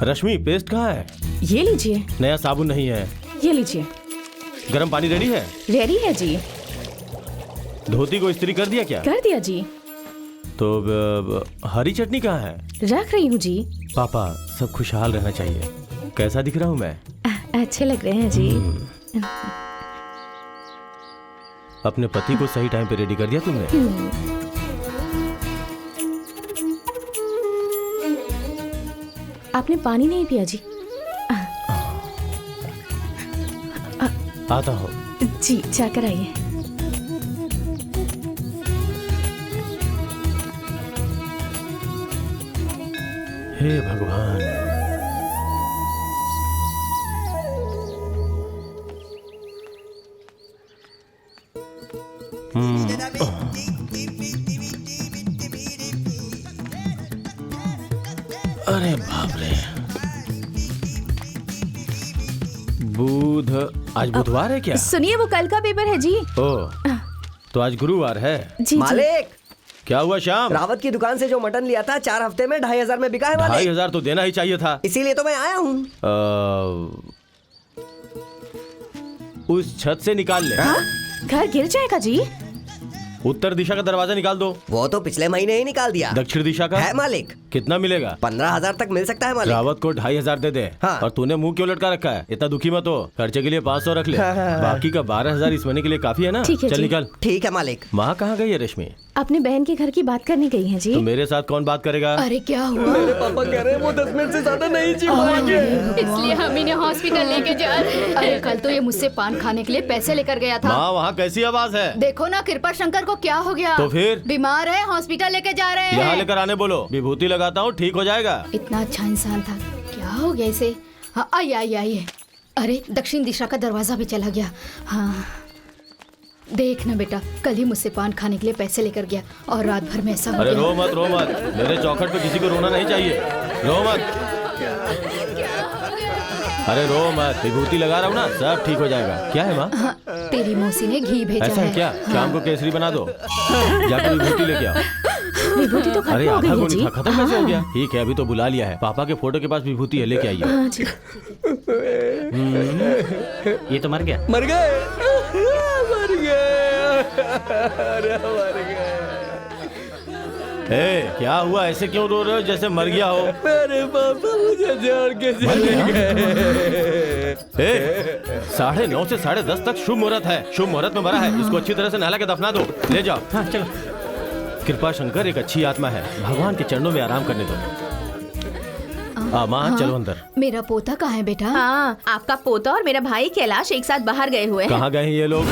रश्मि, paste कहाँ है? ये लीजिए। नया साबुन नहीं है। ये लीजिए। गरम पानी रेडी है? रेडी है जी। धोती को इस्त्री कर दिया क्या? कर दिया जी। तो हरी चटनी कहाँ है? रख रही हूँ जी। पापा, सब खुशहाल रहना चाहिए। कैसा दिख रहा हूँ मैं? अच्छे लग रहे हैं जी। अपने पति को सही टाइम पे रेडी कर दिया तुमने। आपने पानी नहीं पिया जी? आता हो जी, जाकर आइए। हे भगवान। अरे बाप रे, आज बुधवार है क्या? सुनिए, वो कल का पेपर है जी। ओह, तो आज गुरुवार है। जी मालिक, क्या हुआ श्याम? रावत की दुकान से जो मटन लिया था 4 हफ्ते में 2500 में बिका है मालिक। 2500 तो देना ही चाहिए था। इसीलिए तो मैं आया हूँ। उस छत से निकाल ले। घर गिर जाएगा जी। उत्तर दिशा का दरवाजा निकाल दो। वो तो पिछले महीने ही निकाल दिया। दक्षिण दिशा का है मालिक। कितना मिलेगा? 15,000 तक मिल सकता है मालिक। रावत को 2500 दे दे। हाँ। और तूने मुंह क्यों लटका रखा है? इतना दुखी मत हो, खर्चे के लिए 500 रख ले। बाकी का 12,000 इस महीने के लिए काफी है ना? ठीक है चल जी। निकल। ठीक है मालिक। माँ कहाँ गई है रश्मि? अपने बहन के घर की बात करने गई हैं जी। तो मेरे साथ कौन बात करेगा? अरे क्या हुआ? मेरे पापा कह रहे हैं वो 10 मिनट से ज्यादा नहीं जी पाएंगे। इसलिए हम इन्हें हॉस्पिटल लेके जा रहे हैं। अरे कल तो ये मुझसे पान खाने के लिए पैसे लेकर गया था। माँ, वहाँ कैसी आवाज है? देखो ना, कृपा शंकर को क्या हो गया? तो फिर? बीमार है, हॉस्पिटल लेके जा रहे हैं। यहाँ लेकर आने बोलो, विभूति लगाता हूँ, ठीक हो जाएगा। इतना अच्छा इंसान था, क्या हो गया इसे? हाँ, आइए। अरे दक्षिण दिशा का दरवाजा भी चला गया। हाँ देख ना बेटा, कल ही मुझसे पान खाने के लिए पैसे लेकर गया और रात भर में ऐसा हो अरे गया। रो मत। मेरे चौखट पे किसी को रोना नहीं चाहिए। रो मत। अरे रो मत, विभूति लगा रहा हूँ ना, सब ठीक हो जाएगा। क्या है माँ? हाँ, तेरी मौसी ने घी भेजा ऐसा है क्या? शाम को केसरी बना दो, जाकर विभूति लेके आओ। विभूति तो अरे खत्म हो आधा गई को है जी। नहीं था, खत्म कैसे हो गया? ठीक है, अभी तो बुला लिया है। पापा के फोटो के पास विभूति है, लेके आइए। हाँ जी। ये तो मर गया। मर गए। अरे मर गए। क्या हुआ? ऐसे क्यों रो रहे हो जैसे मर गया हो? मेरे पापा मुझे छोड़ के चले गए। 9:30 से 10:30 तक शुभ मुहूर्त है। शुभ मुहूर्त में मरा है, इसको अच्छी तरह से नहला के दफना दो। ले जाओ। हाँ चलो। कृपा शंकर एक अच्छी आत्मा है, भगवान के चरणों में आराम करने दो। माँ चलो अंदर। मेरा पोता कहाँ है बेटा? हाँ, आपका पोता और मेरा भाई कैलाश एक साथ बाहर गए हुए हैं। कहाँ गए हैं ये लोग?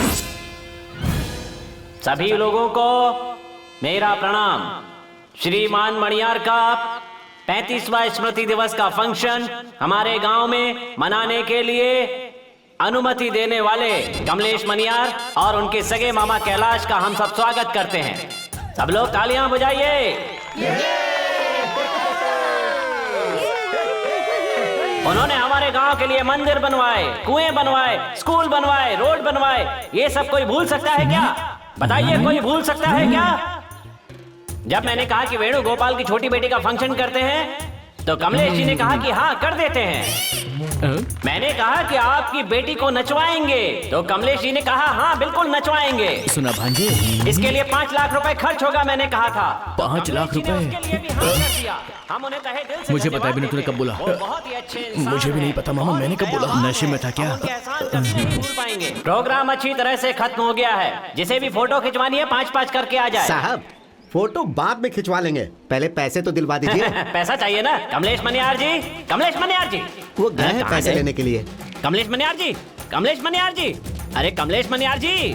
सभी लोगों को मेरा प्रणाम। श्रीमान मणियार का 35वां स्मृति दिवस का फंक्शन हमारे गांव में मनाने के लिए अनुमति देने वाले कमलेश मणियार और उनके सगे मामा कैलाश का हम सब स्वागत करते हैं। सब लोग तालियां बजाइए। उन्होंने हमारे गांव के लिए मंदिर बनवाए, कुएं बनवाए, स्कूल बनवाए, रोड बनवाए। ये सब कोई भूल सकता है क्या? बताइए, कोई भूल सकता है क्या? जब मैंने कहा कि वेणु गोपाल की छोटी बेटी का फंक्शन करते हैं, तो कमलेश जी ने कहा कि हाँ कर देते हैं। मैंने कहा कि आपकी बेटी को नचवाएंगे, तो कमलेश जी ने कहा हाँ बिल्कुल नचवाएंगे। सुना भांजे, इसके लिए 5 लाख रुपए खर्च होगा, मैंने कहा था। 5 लाख रुपए? हम उन्हें तहे दिल से मुझे पता है भी नहीं, तूने कब बोला? बहुत ही अच्छे इंसान मुझे भी नहीं पता मामा, मैंने कब बोला? नशे में था क्या? हम उनके एहसान कभी नहीं भूल पाएंगे। प्रोग्राम अच्छी तरह से खत्म हो गया है। जिसे भी फोटो खिंचवानी है 5-5 करके आ जाए। साहब, फोटो बाद में खिंचवा लेंगे, पहले पैसे तो दिलवा दीजिए। पैसा चाहिए ना? कमलेश मनियार जी, कमलेश मनियार जी, वो गए हैं कहाँ पैसे गए? लेने के लिए। कमलेश मनियार जी, कमलेश मनियार जी, अरे कमलेश मनियार जी।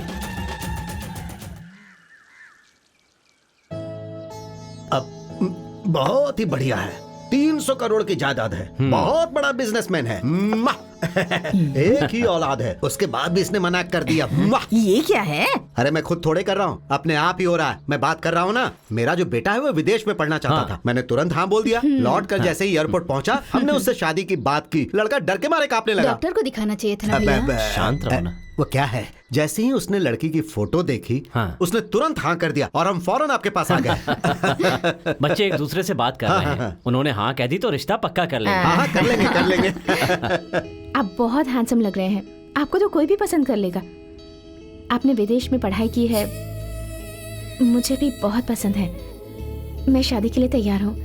अब बहुत ही बढ़िया है, 300 करोड़ की जायदाद है, बहुत बड़ा बिजनेसमैन है। एक ही औलाद है, उसके बाद भी इसने मना कर दिया। वाह! ये क्या है? अरे मैं खुद थोड़े कर रहा हूँ, अपने आप ही हो रहा है। मैं बात कर रहा हूँ ना, मेरा जो बेटा है वो विदेश में पढ़ना चाहता था। मैंने तुरंत हाँ बोल दिया। लौट कर जैसे ही एयरपोर्ट पहुँचा, हमने उससे शादी की बात की। लड़का डर के मारे कांपने लगा। डॉक्टर को दिखाना चाहिए था ना भैया। शांत रहो ना। वो क्या है, जैसे ही उसने लड़की की फोटो देखी, हाँ। उसने तुरंत हाँ कर दिया और हम फौरन आपके पास आ गए। बच्चे एक दूसरे से बात कर रहे हैं। उन्होंने हाँ कह दी तो रिश्ता पक्का कर लेंगे। हाँ हाँ, कर लेंगे कर लेंगे। आप बहुत हैंडसम लग रहे हैं, आपको तो कोई भी पसंद कर लेगा। आपने विदेश में पढ़ाई की है, मुझे भी बहुत पसंद है। मैं शादी के लिए तैयार हूँ।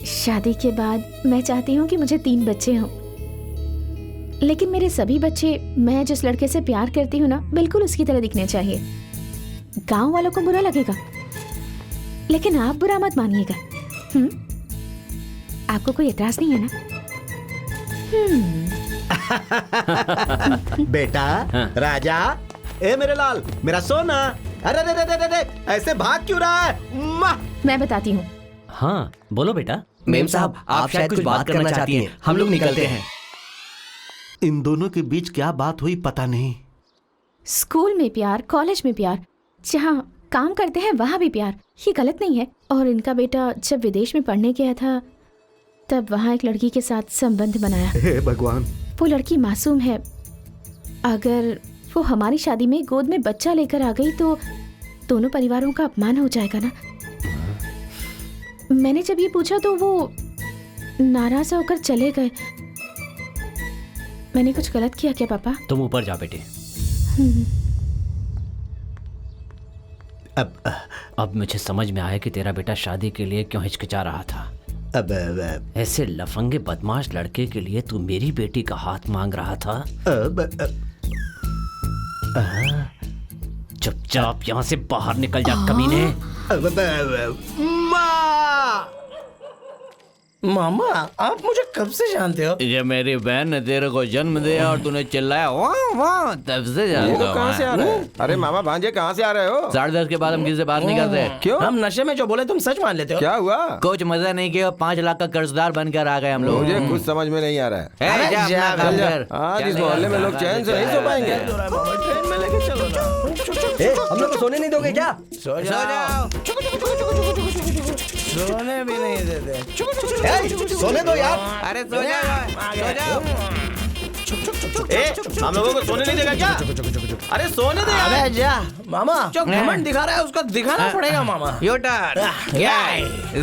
शादी के बाद मैं चाहती हूँ कि मुझे 3 बच्चे हों, लेकिन मेरे सभी बच्चे मैं जिस लड़के से प्यार करती हूँ ना, बिल्कुल उसकी तरह दिखने चाहिए। गांव वालों को बुरा लगेगा, लेकिन आप बुरा मत मानिएगा। आपको कोई एतराज नहीं है ना? बेटा, राजा, ए मेरे लाल, मेरा सोना, अरे अरे अरे अरे, ऐसे भाग क्यों रहा है? मैं बताती हूँ। हाँ बोलो बेटा। मेम साहब, आप शायद कुछ बात करना चाहती हैं। हम लोग निकलते हैं। इन दोनों के बीच क्या बात हुई पता नहीं। स्कूल में प्यार, कॉलेज में प्यार, जहाँ काम करते हैं वहाँ भी प्यार, ये गलत नहीं है। और इनका बेटा जब विदेश में पढ़ने गया था, तब वहाँ एक लड़की के साथ संबंध बनाया। हे भगवान! वो लड़की मासूम है। अगर वो हमारी शादी में गोद में बच्चा लेकर आ गई तो दोनों परिवारों का अपमान हो जाएगा ना। मैंने जब ये पूछा तो वो नाराज होकर चले गए। मैंने कुछ गलत किया क्या पापा? तुम ऊपर जा बेटे। अब मुझे समझ में आया कि तेरा बेटा शादी के लिए क्यों हिचकिचा रहा था। अब ऐसे लफंगे बदमाश लड़के के लिए तू मेरी बेटी का हाथ मांग रहा था। चुपचाप यहाँ से बाहर निकल जा कमीने। मामा, आप मुझे कब से जानते हो? ये मेरी बहन ने तेरे को जन्म दिया और तूने चिल्लाया वाह वाह, तब से जानता हूँ। कहाँ से आ रहे हैं? अरे मामा भांजे, कहाँ से आ रहे हो? 10:30 के बाद हम किसी से बात नहीं करते। क्यों? हम नशे में जो बोले तुम सच मान लेते हो। क्या हुआ? कुछ मजा नहीं किया, 5 लाख का कर्जदार बनकर आ गए हम लोग। मुझे कुछ समझ में नहीं आ रहा है। ए, जा अपना काम कर। आज इस मोहल्ले में लोग चैन से नहीं सो पाएंगे। ट्रेन में लेके चलो ना। हम लोग को सोने नहीं दोगे क्या? सो जाओ। सोने भी नहीं देते। सोने दो यार। अरे सो जाओ। हम लोगों को सोने नहीं देगा क्या? अरे सोने दे यार। अबे जा मामा, जो घमंड दिखा रहा है उसको दिखाना पड़ेगा मामा। यो टर्न।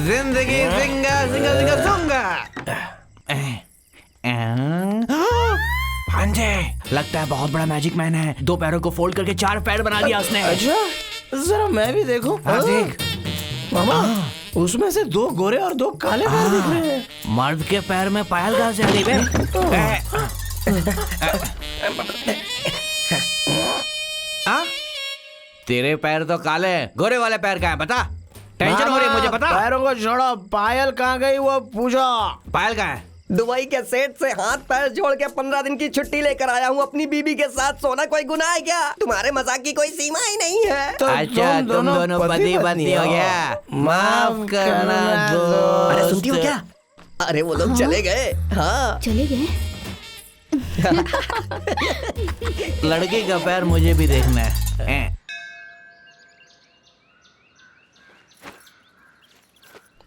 जिंदगी जिंगा जिंगा जिंगा जोंगा। भांजे, लगता है बहुत बड़ा मैजिक मैन है। 2 पैरों को फोल्ड करके 4 पैर बना दिया उसने। अच्छा, जरा मैं भी देखूं। हाँ, देख मामा, उसमें से 2 गोरे और 2 काले पैर दिख रहे हैं। मर्द के पैर में पायल कहाँ से आ गई बे? तेरे पैर तो काले, गोरे वाले पैर कहाँ है बता? टेंशन हो रही है मुझे, बता। पैरों को छोड़ो, पायल कहाँ गई वो पूछो। पायल कहाँ है? दुबई के सेठ से हाथ पैर जोड़ के 15 दिन की छुट्टी लेकर आया हूँ। अपनी बीबी के साथ सोना कोई गुनाह है क्या? तुम्हारे मजाक की कोई सीमा ही नहीं है। तो अच्छा, तुम दोनों पति पत्नी हो गया। माफ करना दो। अरे सुनती हो क्या? अरे वो लोग चले गए। हाँ, चले गए। लड़की का पैर मुझे भी देखना है।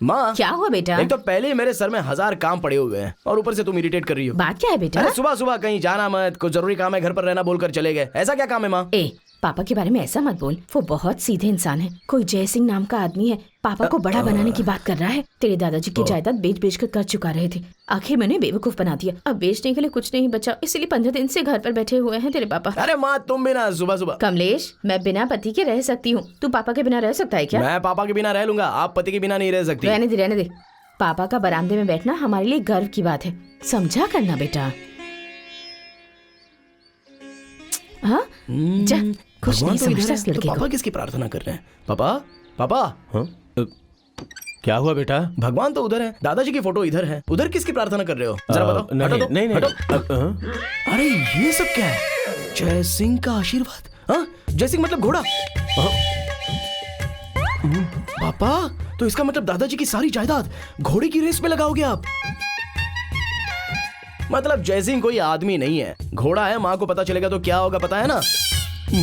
माँ, क्या हुआ बेटा? एक तो पहले ही मेरे सर में 1000 काम पड़े हुए हैं और ऊपर से तुम इरिटेट कर रही हो। बात क्या है बेटा? अरे सुबह सुबह कहीं जाना मत, कुछ जरूरी काम है घर पर रहना बोलकर चले गए। ऐसा क्या काम है माँ? ए, पापा के बारे में ऐसा मत बोल। वो बहुत सीधे इंसान है। कोई जय सिंह नाम का आदमी है, पापा को बड़ा बनाने की बात कर रहा है। तेरे दादाजी की जायदाद बेच बेच कर कर चुका रहे थे। आखिर मैंने बेवकूफ बना दिया। अब बेचने के लिए कुछ नहीं बचा, इसलिए 15 दिन से घर पर बैठे हुए हैं तेरे पापा। अरे माँ, तुम भी ना सुबह सुबह। कमलेश, मैं बिना पति के रह सकती हूँ, तू पापा के बिना रह सकता है क्या? मैं पापा के बिना रह लूंगा, आप पति के बिना नहीं रह सकती। रहने दे, रहने दे। पापा का बरामदे में बैठना हमारे लिए गर्व की बात है, समझा करना बेटा। हाँ, जा, कुछ नहीं समझता इस लड़के को। पापा किसकी प्रार्थना कर रहे हैं? पापा, पापा। हाँ? क्या हुआ बेटा? भगवान तो उधर है, दादाजी की फोटो इधर है। उधर किसकी प्रार्थना कर रहे हो? जरा बताओ। नहीं, हटो तो, नहीं, नहीं, हटो। अरे ये सब क्या है? जय सिंह का आशीर्वाद। हाँ, जय सिंह मतलब घोड़ा। पापा, तो इसका मतलब दादाजी की सारी जायदाद घोड़े की रेस में लगाओगे आप? मतलब जयसिंह कोई आदमी नहीं है, घोड़ा है। माँ को पता चलेगा तो क्या होगा पता है ना?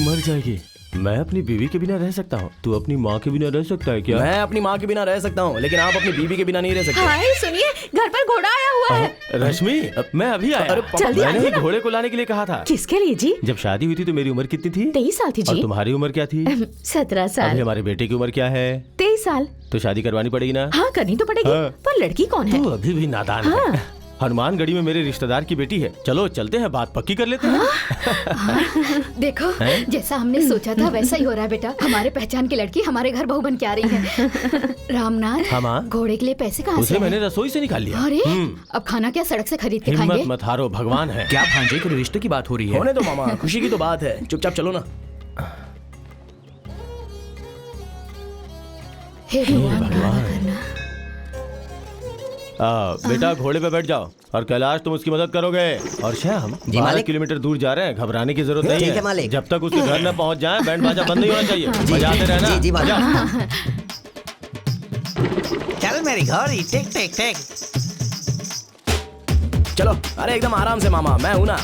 मर जाएगी। मैं अपनी बीवी के बिना रह सकता हूँ, तू अपनी माँ के बिना रह सकता है क्या? मैं अपनी माँ के बिना रह सकता हूँ, लेकिन आप अपनी बीवी के बिना नहीं रह सकते। हाय सुनिए, घर पर घोड़ा आया हुआ है। रश्मि, मैं अभी आया। जल्दी मैंने आइए ही ना। घोड़े को लाने के लिए कहा था। किसके लिए जी? जब शादी हुई थी तो मेरी उम्र कितनी थी? 23 साल थी और जी। तुम्हारी उम्र क्या थी? 17 अभी साल। हमारे बेटे की उम्र क्या है? 23 साल। तो शादी करवानी पड़ेगी ना? हाँ करनी तो पड़ेगी, हाँ। पर लड़की कौन है? तू अभी भी नादान है। हनुमानगढ़ी में मेरे रिश्तेदार की बेटी है। चलो चलते हैं, बात पक्की कर लेते हैं। देखो जैसा हमने सोचा था वैसा ही हो रहा है बेटा। हमारे पहचान की लड़की हमारे घर बहू बन के आ रही है। रामनाथ, हाँ माँ। घोड़े के लिए पैसे कहाँ से उसे आए? मैंने रसोई से निकाल लिया। अरे अब खाना क्या सड़क से खरीद के हिम्मत खाएंगे? मत हारो, भगवान है। क्या भांजे के रिश्ते की बात हो रही है? होने दो मामा, खुशी की तो बात है। चुपचाप चलो ना। हे भगवान भला करना। बेटा घोड़े पे बैठ जाओ और कैलाश तुम उसकी मदद करोगे। और श्याम, 12 मालिक। किलोमीटर दूर जा रहे हैं, घबराने की जरूरत नहीं ठीक है। है, मालिक। जब तक उसके घर न पहुंच जाए बैंड बाजा बंद नहीं होना चाहिए। बजाते रहना। जी, मालिक। बजाओ। चल मेरी घोड़ी, टिक टिक टिक। चलो, अरे एकदम आराम से मामा, मैं हूं ना।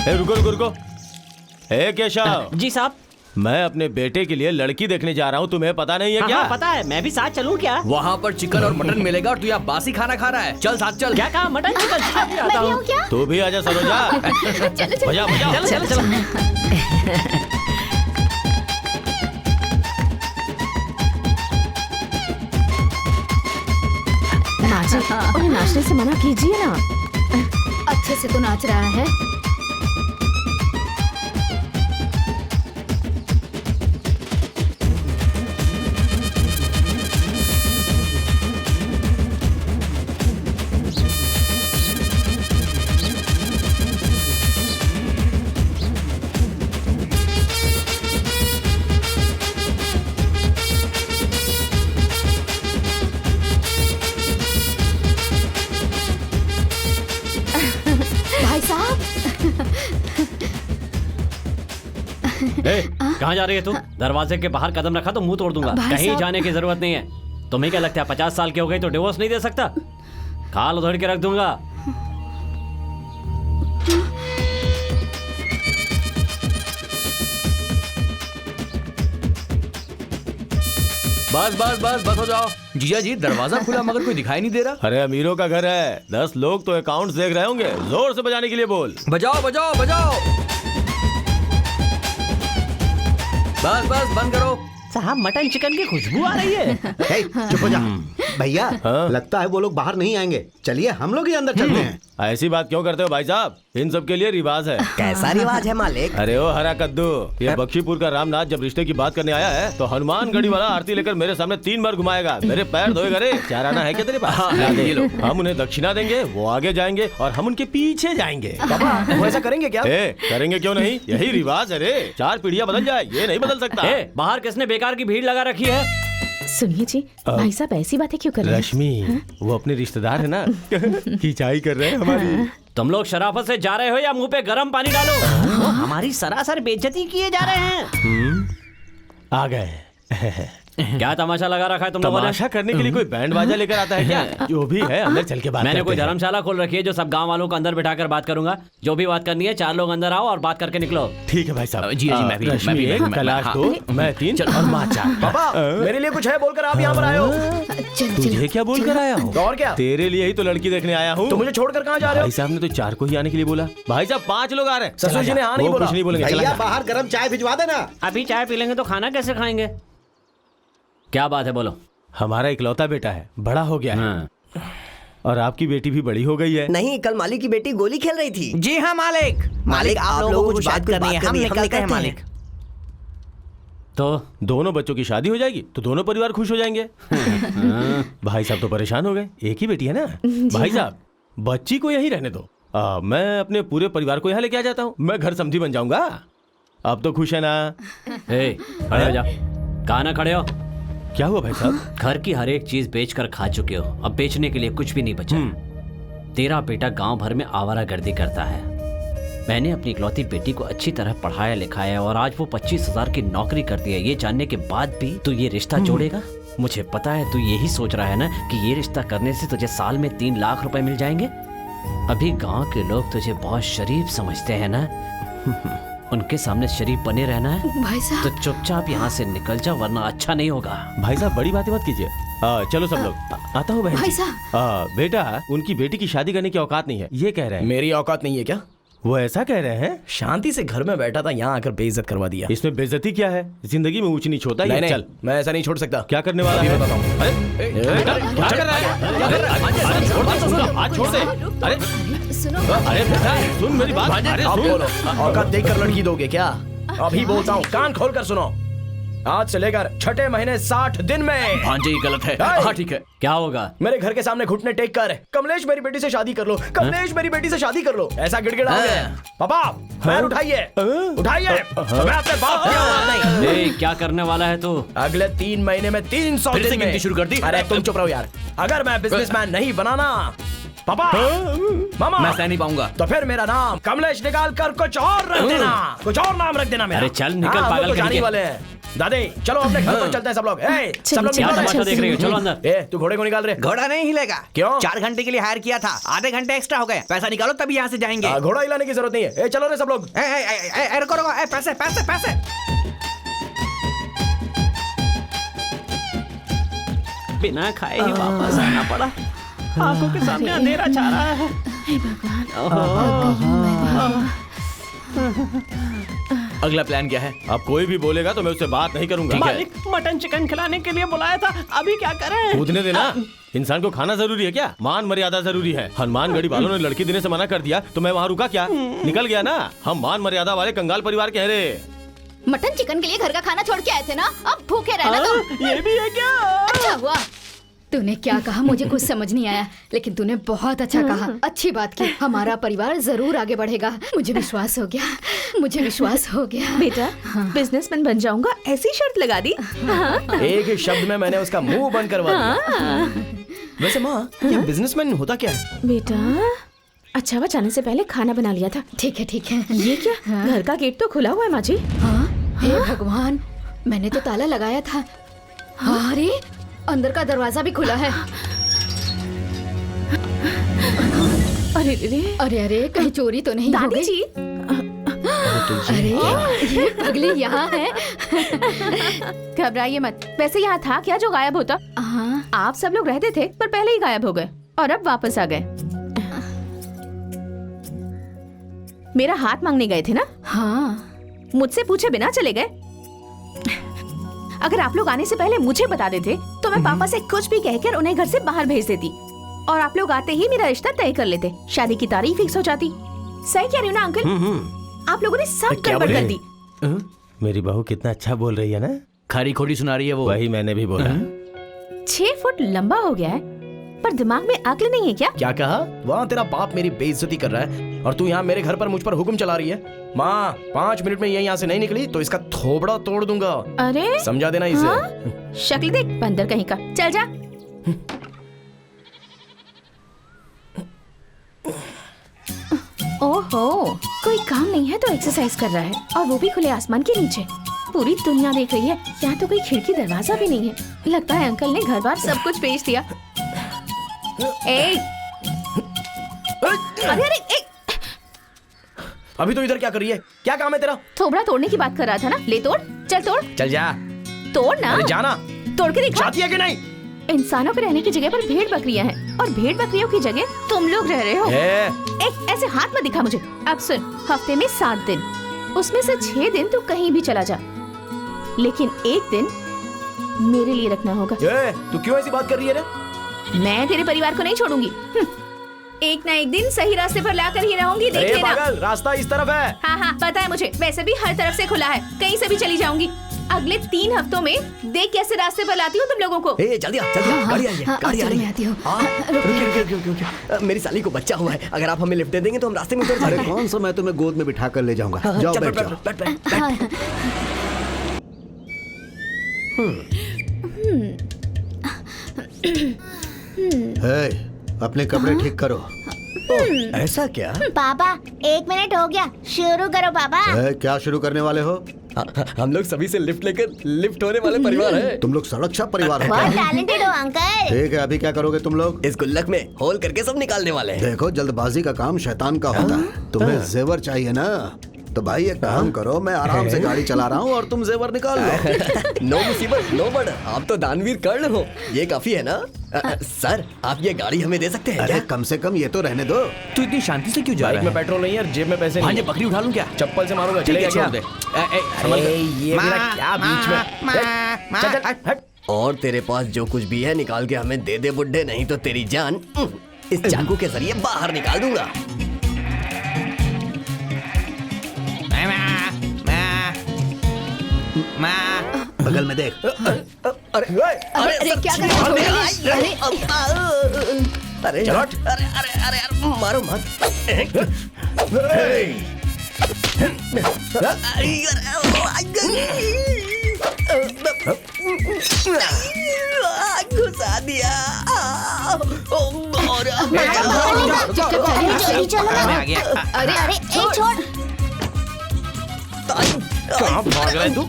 रुको रुको रुको। ए केशव, जी साहब। मैं अपने बेटे के लिए लड़की देखने जा रहा हूँ, तुम्हें पता नहीं है हाँ, क्या? हाँ, पता है, मैं भी साथ चलूं क्या? वहाँ पर चिकन और मटन मिलेगा और तू यहाँ बासी खाना खा रहा है। चल साथ चल। क्या कहा? Mutton chicken? मैं भी आता हूँ। क्या? तू भी आजा सरोजा। बजा बजा। चलो चलो चलो। नाचे, उन्हें नाचने से मना कीजिए ना। अच्छे से तो नाच रहा है। भाई साहब, कहाँ जा रही है तू? दरवाजे के बाहर कदम रखा तो मुंह तोड़ दूंगा। भाई कहीं साहब। जाने की जरूरत नहीं है। तुम्हें क्या लगता है 50 साल की हो गई तो डिवोर्स नहीं दे सकता? खाल उधड़ के रख दूंगा। बस बस बस बस हो जाओ। जीजा जी, दरवाजा खुला मगर कोई दिखाई नहीं दे रहा। अरे अमीरों का घर है, 10 लोग तो अकाउंट्स देख रहे होंगे। जोर से बजाने के लिए बोल। बजाओ बजाओ बजाओ। बस बस बंद करो। साहब, मटन चिकन की खुशबू आ रही है। हे, चुप हो जा भैया। हाँ? लगता है वो लोग बाहर नहीं आएंगे। चलिए हम लोग ही अंदर चलते हैं। ऐसी बात क्यों करते हो भाई साहब? इन सब के लिए रिवाज है। कैसा रिवाज है मालिक? अरे ओ हरा कद्दू, ये बख्शीपुर का रामनाथ जब रिश्ते की बात करने आया है तो हनुमानगढ़ी वाला आरती लेकर मेरे सामने 3 बार घुमाएगा। मेरे पैर धोएगा रे। 4 आना है क्या तेरे पास? ला दे। ये लो। हम उन्हें दक्षिणा देंगे, वो आगे जाएंगे और हम उनके पीछे जाएंगे। पापा, वो ऐसा करेंगे क्या? करेंगे क्यों नहीं? यही रिवाज है रे। 4 पीढ़ियां बदल जाए, ये नहीं बदल सकता। बाहर किसने बेकार की भीड़ लगा रखी है? सुनिए जी, भाई साहब ऐसी बातें क्यों कर रहे हैं? रश्मि, वो अपने रिश्तेदार है ना, खिंचाई कर रहे हैं हमारी। तुम लोग शराफत से जा रहे हो या मुंह पे गर्म पानी डालो? वो हमारी सरासर बेइज्जती किए जा रहे हैं। आ गए। क्या तमाशा लगा रखा है तुम लोगों ने? तमाशा करने के लिए कोई बैंड बाजा लेकर आता है क्या? जो भी है अंदर चल के बात मैंने करते कोई हैं। धर्मशाला खोल रखी है जो सब गांव वालों को अंदर बिठाकर बात करूंगा। जो भी बात करनी है 4 लोग अंदर आओ और बात करके निकलो। ठीक है भाई साहब। जी, मैं भी- रश्मि मैं भी- 1, मैं- कैलाश हाँ। 2, मैं 3 और माँ 4। पापा, मेरे लिए कुछ है बोलकर आप यहाँ पर आए हो। चल तुझे क्या बोल कर आया हूँ? तो और क्या? तेरे लिए ही तो लड़की देखने आया हूँ। तो मुझे छोड़कर कहाँ जा रहे भाई साहब ने तो 4 को ही आने के लिए बोला। भाई साहब 5 लोग आ रहे हैं। ससुर चला जी जा। ने हाँ नहीं वो बोला। कुछ नहीं बोलेंगे। चला भैया जा। बाहर गर्म चाय भिजवा देना। अभी चाय पी लेंगे तो खाना कैसे खाएंगे? क्या बात है, बोलो। हमारा इकलौता बेटा है, बड़ा हो गया है। हाँ। और आपकी बेटी भी बड़ी हो गई है। नहीं, कल मालिक की बेटी गोली खेल रही थी। जी हाँ मालिक। मालिक, आप लोगों को कुछ बात करनी है, हम निकलते हैं मालिक। तो दोनों बच्चों की शादी हो जाएगी तो दोनों परिवार खुश हो जाएंगे। भाई साहब तो परेशान हो गए। एक ही बेटी है ना? भाई साहब बच्ची को यहीं रहने दो। मैं अपने पूरे परिवार को यहाँ लेके आ जाता हूँ। मैं घर समधी बन जाऊंगा। अब तो खुश है ना? खड़े हो जाओ। कहाँ ना खड़े हो? क्या हुआ भाई साहब? घर की हर एक चीज बेचकर खा चुके हो, अब बेचने के लिए कुछ भी नहीं बचा। तेरा बेटा गांव भर में आवारागर्दी करता है। मैंने अपनी इकलौती बेटी को अच्छी तरह पढ़ाया लिखाया और आज वो 25,000 की नौकरी करती है। ये जानने के बाद भी तू ये रिश्ता जोड़ेगा? मुझे पता है तू यही सोच रहा है ना कि ये रिश्ता करने से तुझे साल में 3 लाख रुपए मिल जाएंगे। अभी गांव के लोग तुझे बहुत शरीफ समझते हैं ना। उनके सामने शरीफ बने रहना है भाई साहब। तो चुपचाप यहाँ से निकल जा, वरना अच्छा नहीं होगा। भाई साहब बड़ी बातें मत कीजिए। चलो सब लोग, आता हूँ बहन भाई जी। साहब। बेटा, उनकी बेटी की शादी करने की औकात नहीं है, ये कह रहे हैं। मेरी औकात नहीं है क्या? वो ऐसा कह रहे हैं? शांति से घर में बैठा था, यहाँ आकर बेइज्जत करवा दिया। इसमें बेइज्जती क्या है? जिंदगी में ऊंच नीच होता है। नहीं, चल, मैं ऐसा नहीं छोड़ सकता। क्या करने वाला है? बताता हूँ। अरे बेटा, क्या कर रहा है? अरे छोड़ दे, सुनो, हाथ छोड़ दे। अरे सुनो, अरे बेटा, सुन मेरी बात। अरे आप सुन। बोलो, औकात देखकर लड़की दोगे क्या? अभी बोलता हूँ, कान खोल कर सुनो। आज से लेकर 6 महीने 60 दिन में भांजे ये गलत है। हाय। हाँ ठीक है। क्या होगा? मेरे घर के सामने घुटने टेक कर कमलेश मेरी बेटी से शादी कर लो, कमलेश मेरी बेटी से शादी कर लो, ऐसा गिड़गिड़ाओगे। पापा पैर उठाइए, उठाइए। मैं अपने बाप की औलाद नहीं। ए, क्या करने वाला है तू? अगले 3 महीने में 300 फिर से दिन में गिनती शुरू कर दी? अरे तुम चुप रहो यार। अगर मैं बिजनेसमैन नहीं बनाना पापा, मामा, मैं सह नहीं पाऊंगा। तो फिर मेरा नाम कमलेश निकाल कर कुछ और रख देना, कुछ और नाम रख देना मेरा। अरे चल, निकल, हाँ, हम लोग पागल तो जाने कहीं के। वाले हैं। दादी चलो अपने घर पर चलते हैं सब लोग। ए, सब लोग क्या निकलो। तमाशा देख रहे हो? चलो अंदर। ए, तू घोड़े को निकाल रहे? घोड़ा नहीं हिलेगा। क्यों? 4 घंटे के लिए हायर किया था, आधे घंटे एक्स्ट्रा हो गए। पैसा निकालो तभी यहाँ से जाएंगे। घोड़ा हिलाने की जरूरत नहीं है। ए, चलो रे सब लोग। रुको रुको, पैसे पैसे पैसे। बिना खाए ही वापस आना पड़ा। आंखों के सामने अंधेरा छा रहा है। अगला प्लान क्या है? अब कोई भी बोलेगा तो मैं उससे बात नहीं करूंगा। मालिक, मटन चिकन खिलाने के लिए बुलाया था, अभी क्या करें? कूदने देना। इंसान को खाना जरूरी है क्या? मान मर्यादा जरूरी है। हनुमानगढ़ी वालों ने लड़की देने से मना कर दिया तो मैं वहाँ रुका क्या? निकल गया ना। हम मान मर्यादा वाले कंगाल परिवार के हैं रे। मटन चिकन के लिए घर का खाना छोड़ के आए थे ना, अब भूखे रहना तुम। ये भी है क्या? अच्छा हुआ तूने क्या कहा, मुझे कुछ समझ नहीं आया, लेकिन तूने बहुत अच्छा कहा, अच्छी बात की। हमारा परिवार जरूर आगे बढ़ेगा। मुझे विश्वास हो गया, मुझे विश्वास हो गया। बेटा, बिजनेसमैन बन जाऊंगा ऐसी शर्त लगा दी। एक ही शब्द में मैंने उसका मुंह बंद करवा दिया। वैसे माँ, ये बिजनेसमैन होता क्या है? बेटा, अच्छा हुआ जाने से पहले खाना बना लिया था। ठीक है ठीक है। ये क्या? घर का गेट तो खुला हुआ है माँ जी। हाँ, हे भगवान, मैंने तो ताला लगाया था। अरे अंदर का दरवाजा भी खुला है। अरे रे, अरे अरे, कहीं चोरी तो नहीं हो दादी गई? जी, अरे ये पगली यहाँ है। घबराइए मत। वैसे यहाँ था क्या जो गायब होता? हाँ, आप सब लोग रहते थे पर पहले ही गायब हो गए और अब वापस आ गए। मेरा हाथ मांगने गए थे ना? हाँ। मुझसे पूछे बिना चले गए। अगर आप लोग आने से पहले मुझे बता देते तो मैं पापा से कुछ भी कहकर उन्हें घर से बाहर भेज देती और आप लोग आते ही मेरा रिश्ता तय कर लेते, शादी की तारीख फिक्स हो जाती। सही कह रही हूँ ना अंकल? आप लोगों ने सब गड़बड़ कर दी। मेरी बहू कितना अच्छा बोल रही है ना। खरी खोटी सुना रही है वो। वही मैंने भी बोला। 6 फुट लंबा हो गया है पर दिमाग में अक्ल नहीं है क्या? क्या कहा? वहाँ तेरा बाप मेरी बेइज्जती कर रहा है और तू यहाँ मेरे घर पर मुझ पर हुक्म चला रही है। माँ, 5 मिनट में ये यहाँ से नहीं निकली तो इसका थोबड़ा तोड़ दूंगा। अरे समझा देना इसे। हाँ? शक्ल देख बंदर कहीं का। चल जा। ओहो, कोई काम नहीं है तो एक्सरसाइज कर रहा है और वो भी खुले आसमान के नीचे। पूरी दुनिया देख रही है, यहाँ तो कोई खिड़की दरवाजा भी नहीं है। लगता है अंकल ने घर बार सब कुछ बेच दिया। ए, अरे अरे ए, अभी तो इधर क्या कर रही है? क्या काम है तेरा? थोबड़ा तोड़ने की बात कर रहा था ना। ले तोड़, चल तोड़, चल जा। तोड़ ना। अरे जाना। तोड़ के दिखा। चाहती है कि नहीं? इंसानों के रहने की जगह पर भेड़ बकरियां हैं और भेड़ बकरियों की जगह तुम लोग रह रहे हो। एक ऐसे हाथ मत दिखा मुझे। अब सुन, हफ्ते में 7 दिन, उसमें से 6 दिन तू कहीं भी चला जा, लेकिन एक दिन मेरे लिए रखना होगा। तू क्यों ऐसी बात कर रही है रे? मैं तेरे परिवार को नहीं छोड़ूंगी। एक ना एक दिन सही रास्ते पर लाकर ही रहूंगी, देख लेना। पागल, रास्ता इस तरफ है। हाँ हाँ पता है मुझे, वैसे भी हर तरफ से खुला है, कहीं से भी चली जाऊंगी। अगले 3 हफ्तों में देख कैसे रास्ते पर लाती हूँ तुम लोगों को। जल्दी आ, गाड़ी आई है, गाड़ी आ रही है। आती हूँ। रुकिए, मेरी साली को बच्चा हुआ है, अगर आप हमें लिफ्ट दे देंगे तो हम रास्ते में उतर अरे जाएंगे। कौन सा मैं तुम्हें गोद में बिठा कर ले जाऊंगा। जाओ चल, बैठ बैठ, जाओ। बैठ, बैठ, बैठ। हे, अपने कपड़े ठीक करो। ऐसा क्या? पापा 1 मिनट हो गया, शुरू करो पापा। क्या शुरू करने वाले हो? हम लोग सभी से लिफ्ट लेकर लिफ्ट होने वाले परिवार है। तुम लोग सड़क छाप परिवार हो बहुत क्या? टैलेंटेड हो अंकल। ठीक है, अभी क्या करोगे तुम लोग? इस गुल्लक में होल करके सब निकालने वाले हैं। देखो, जल्दबाजी का काम शैतान का होता है। तुम्हें जेवर चाहिए ना, तो भाई एक काम करो, मैं आराम से गाड़ी चला रहा हूँ और तुम जेवर निकाल लो। नो मुसीबत नो बड़, आप तो दानवीर कर्ण हो, ये काफी है ना? सर, आप ये गाड़ी हमें दे सकते हैं अरे क्या? कम से कम ये तो रहने दो। तू इतनी शांति से क्यों जा बाइक रहा में है? पेट्रोल नहीं है और जेब में पैसे भांजे नहीं। बकरी उठा लूं क्या? चप्पल से मारूंगा, ठीक है, चलेगा छोड़ क्या? दे। अरे ये मेरा क्या बीच में? चल, चल, हट। और तेरे पास जो कुछ भी है निकाल के हमें दे दे बुड्ढे, नहीं तो तेरी जान इस चाकू के जरिए बाहर निकाल दूंगा। बगल में देख। अरे अरे क्या कर रहे हो? अरे अरे चलो, अरे अरे अरे अरे मारो मत। घुसा दिया। जल्दी चलो ना। मैं आ गया। अरे अरे ए छोड़। कहाँ भाग रहा है तू?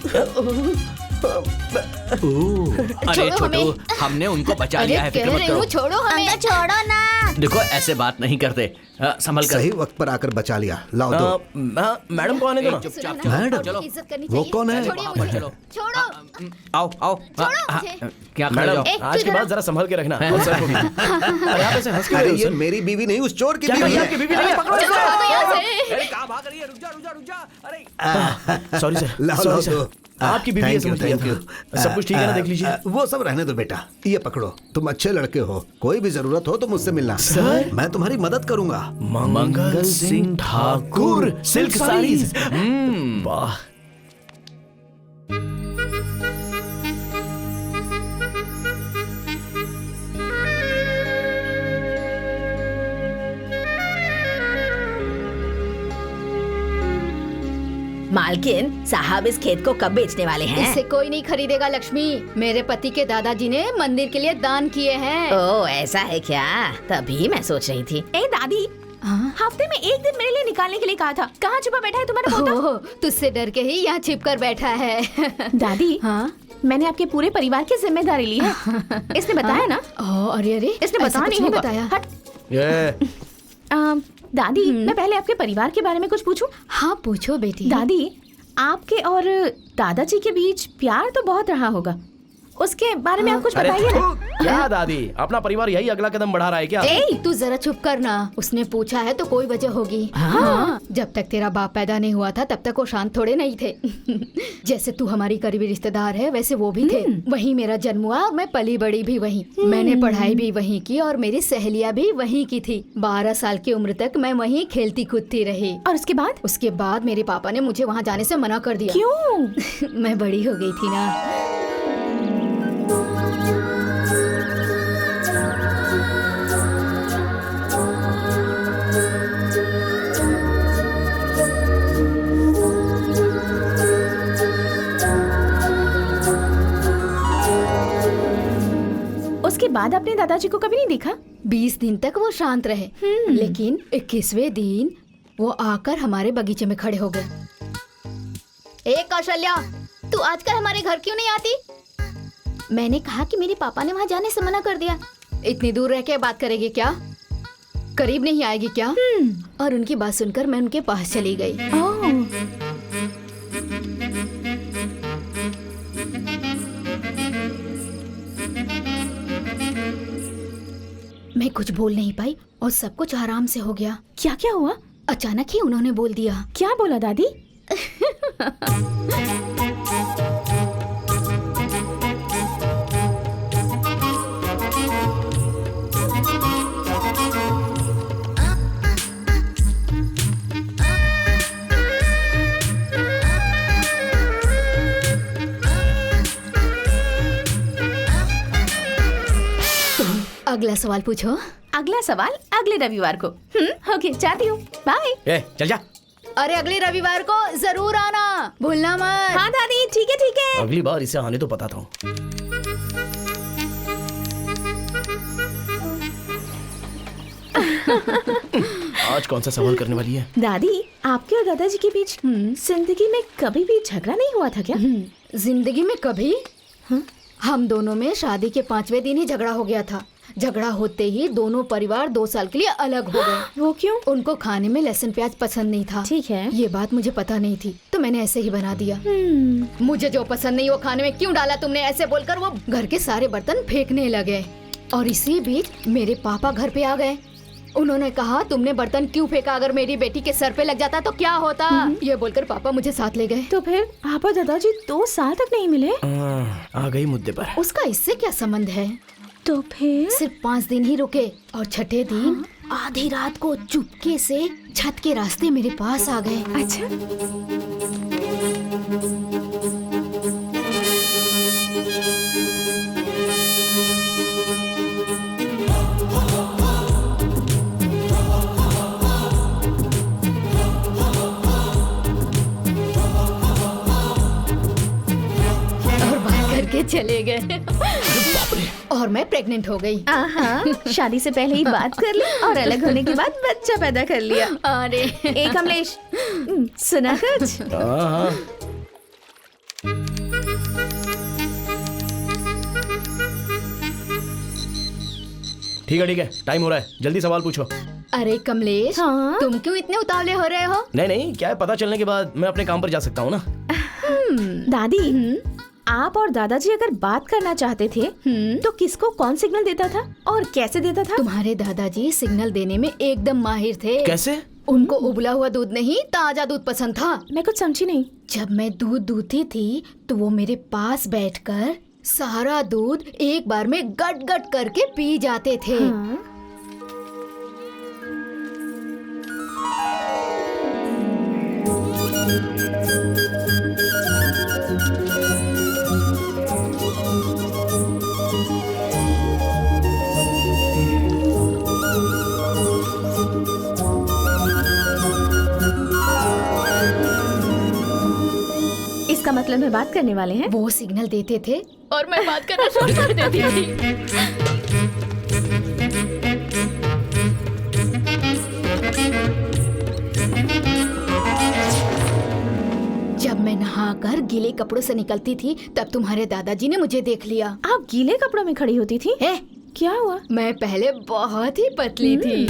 अरे छोड़ो छोटू, हमें। हमने उनको बचा अरे लिया है, कह फिक्र मत रही हूँ, करो। छोड़ो हमें। अंकल छोड़ो ना। देखो ऐसे बात नहीं करते, संभल कर। सही वक्त पर आकर बचा लिया। लाओ दो। मैडम को आने दो ना। चुपचाप मैडम, चलो। इज्जत करनी वो चाहिए। कौन है? छोड़िए वहाँ मुझे। पर चलो। छोड़ो। आओ आओ। छोड़ो हाँ, मुझे। क्या खड़े मैडम, जाओ? ए, आज तू के इधर। बाद जरा संभल के रखना। और सर को भी। अरे आप ऐसे हंस के अरे रहे हो, ये सर? मेरी बीवी नहीं, उस चोर की क्या बीवी कही है। आपकी बीवी नहीं है? पकड़ो चलो यहाँ इसे। से। अरे कहाँ भाग रही है? रुक जा रुक जा रुक जा। अरे सॉरी सर, लाओ सॉरी लाओ सर। दो। आपकी बीवी है, Thank you, समझ लिया thank you. था। सब कुछ ठीक है ना? देख लीजिए। वो सब रहने दो बेटा, ये पकड़ो। तुम अच्छे लड़के हो, कोई भी जरूरत हो तो मुझसे मिलना। सर? मैं तुम्हारी मदद करूंगा। मंगल सिंह ठाकुर, सिल्क साड़ीज। वाह। मालकिन साहब इस खेत को कब बेचने वाले हैं? इसे कोई नहीं खरीदेगा लक्ष्मी। मेरे पति के दादाजी ने मंदिर के लिए दान किए हैं। ओ ऐसा है क्या? तभी मैं सोच रही थी। ए दादी, हफ्ते में एक दिन मेरे लिए निकालने के लिए कहा था। कहाँ छुपा बैठा है तुम्हारा पोता? ओह, तुझसे डर के ही यहाँ छिप कर बैठा है। दादी, हाँ? मैंने आपके पूरे परिवार की जिम्मेदारी ली है। इसने बताया ना? ओह, अरे अरे, इसने ऐसा बताया कुछ नहीं होगा। बताया। हट। ये दादी, मैं पहले आपके परिवार के बारे में कुछ पूछूं? हाँ पूछो बेटी। दादी, आपके और दादाजी के बीच प्यार तो बहुत रहा होगा, उसके बारे में आप कुछ अरे बताइए थू, ना। क्या दादी, अपना परिवार यही अगला कदम बढ़ा रहा है क्या? ए, तू जरा चुप करना। उसने पूछा है तो कोई वजह होगी। हाँ। जब तक तेरा बाप पैदा नहीं हुआ था तब तक वो शांत थोड़े नहीं थे। जैसे तू हमारी करीबी रिश्तेदार है वैसे वो भी थे। वहीं मेरा जन्म हुआ और मैं पली बड़ी भी वहीं। मैंने पढ़ाई भी वहीं की और मेरी सहेलियां भी वहीं की थी। 12 साल की उम्र तक मैं वहीं खेलती कूदती रही। और उसके बाद? उसके बाद मेरे पापा ने मुझे वहाँ जाने से मना कर दिया। क्यों? मैं बड़ी हो गई थी ना। उसके बाद आपने दादाजी को कभी नहीं देखा? 20 दिन तक वो शांत रहे, लेकिन 21वें दिन वो आकर हमारे बगीचे में खड़े हो गए। ए कौशल्या, तू आजकल हमारे घर क्यों नहीं आती? मैंने कहा कि मेरे पापा ने वहाँ जाने से मना कर दिया। इतनी दूर रह के बात करेगी क्या? करीब नहीं आएगी क्या? और उनकी बात सुनकर मैं उनके पास चली गई। मैं कुछ बोल नहीं पाई और सब कुछ आराम से हो गया। क्या क्या हुआ? अचानक ही उन्होंने बोल दिया। क्या बोला दादी? अगला सवाल पूछो। अगला सवाल अगले रविवार को। ओके, जाती हूँ। बाय। ए, चल जा। अरे अगले रविवार को जरूर आना, भूलना मत। हाँ दादी, ठीक है ठीक है। अगली बार इसे आने तो पता था। आज कौन सा सवाल करने वाली है? दादी, आपके और दादाजी के बीच जिंदगी में कभी भी झगड़ा नहीं हुआ था क्या? जिंदगी में कभी? हम दोनों में शादी के 5वें दिन ही झगड़ा हो गया था। झगड़ा होते ही दोनों परिवार 2 साल के लिए अलग हो गए। वो क्यों? उनको खाने में लहसुन प्याज पसंद नहीं था। ठीक है। ये बात मुझे पता नहीं थी तो मैंने ऐसे ही बना दिया। मुझे जो पसंद नहीं वो खाने में क्यों डाला तुमने, ऐसे बोलकर वो घर के सारे बर्तन फेंकने लगे। और इसी बीच मेरे पापा घर पे आ गए। उन्होंने कहा तुमने बर्तन क्यों फेंका, अगर मेरी बेटी के सर पे लग जाता तो क्या होता। ये बोलकर पापा मुझे साथ ले गए। तो फिर आप और दादाजी 2 साल तक नहीं मिले? आ गई मुद्दे पर। उसका इससे क्या संबंध है? तो फिर सिर्फ 5 दिन ही रुके और छठे दिन आधी रात को चुपके से छत के रास्ते मेरे पास आ गए। अच्छा, और बात करके चले गए। और मैं प्रेग्नेंट हो गई। शादी से पहले ही बात कर ली और अलग होने के बाद बच्चा पैदा कर लिया। अरे ए कमलेश, सुना कुछ? ठीक है, टाइम हो रहा है, जल्दी सवाल पूछो। अरे कमलेश, हाँ? तुम क्यों इतने उतावले हो रहे हो? नहीं, क्या है, पता चलने के बाद मैं अपने काम पर जा सकता हूँ ना। दादी, आप और दादाजी अगर बात करना चाहते थे तो किसको कौन सिग्नल देता था और कैसे देता था? तुम्हारे दादाजी सिग्नल देने में एकदम माहिर थे। कैसे? उनको उबला हुआ दूध नहीं, ताजा दूध पसंद था। मैं कुछ समझी नहीं। जब मैं दूध दूधती थी तो वो मेरे पास बैठकर सारा दूध एक बार में गट गट करके पी जाते थे। इसका मतलब में बात करने वाले हैं? वो सिग्नल देते थे और मैं बात करना शुरू कर देती थी। जब मैं नहाकर गीले कपड़ों से निकलती थी तब तुम्हारे दादाजी ने मुझे देख लिया। आप गीले कपड़ों में खड़ी होती थी? क्या हुआ? मैं पहले बहुत ही पतली थी।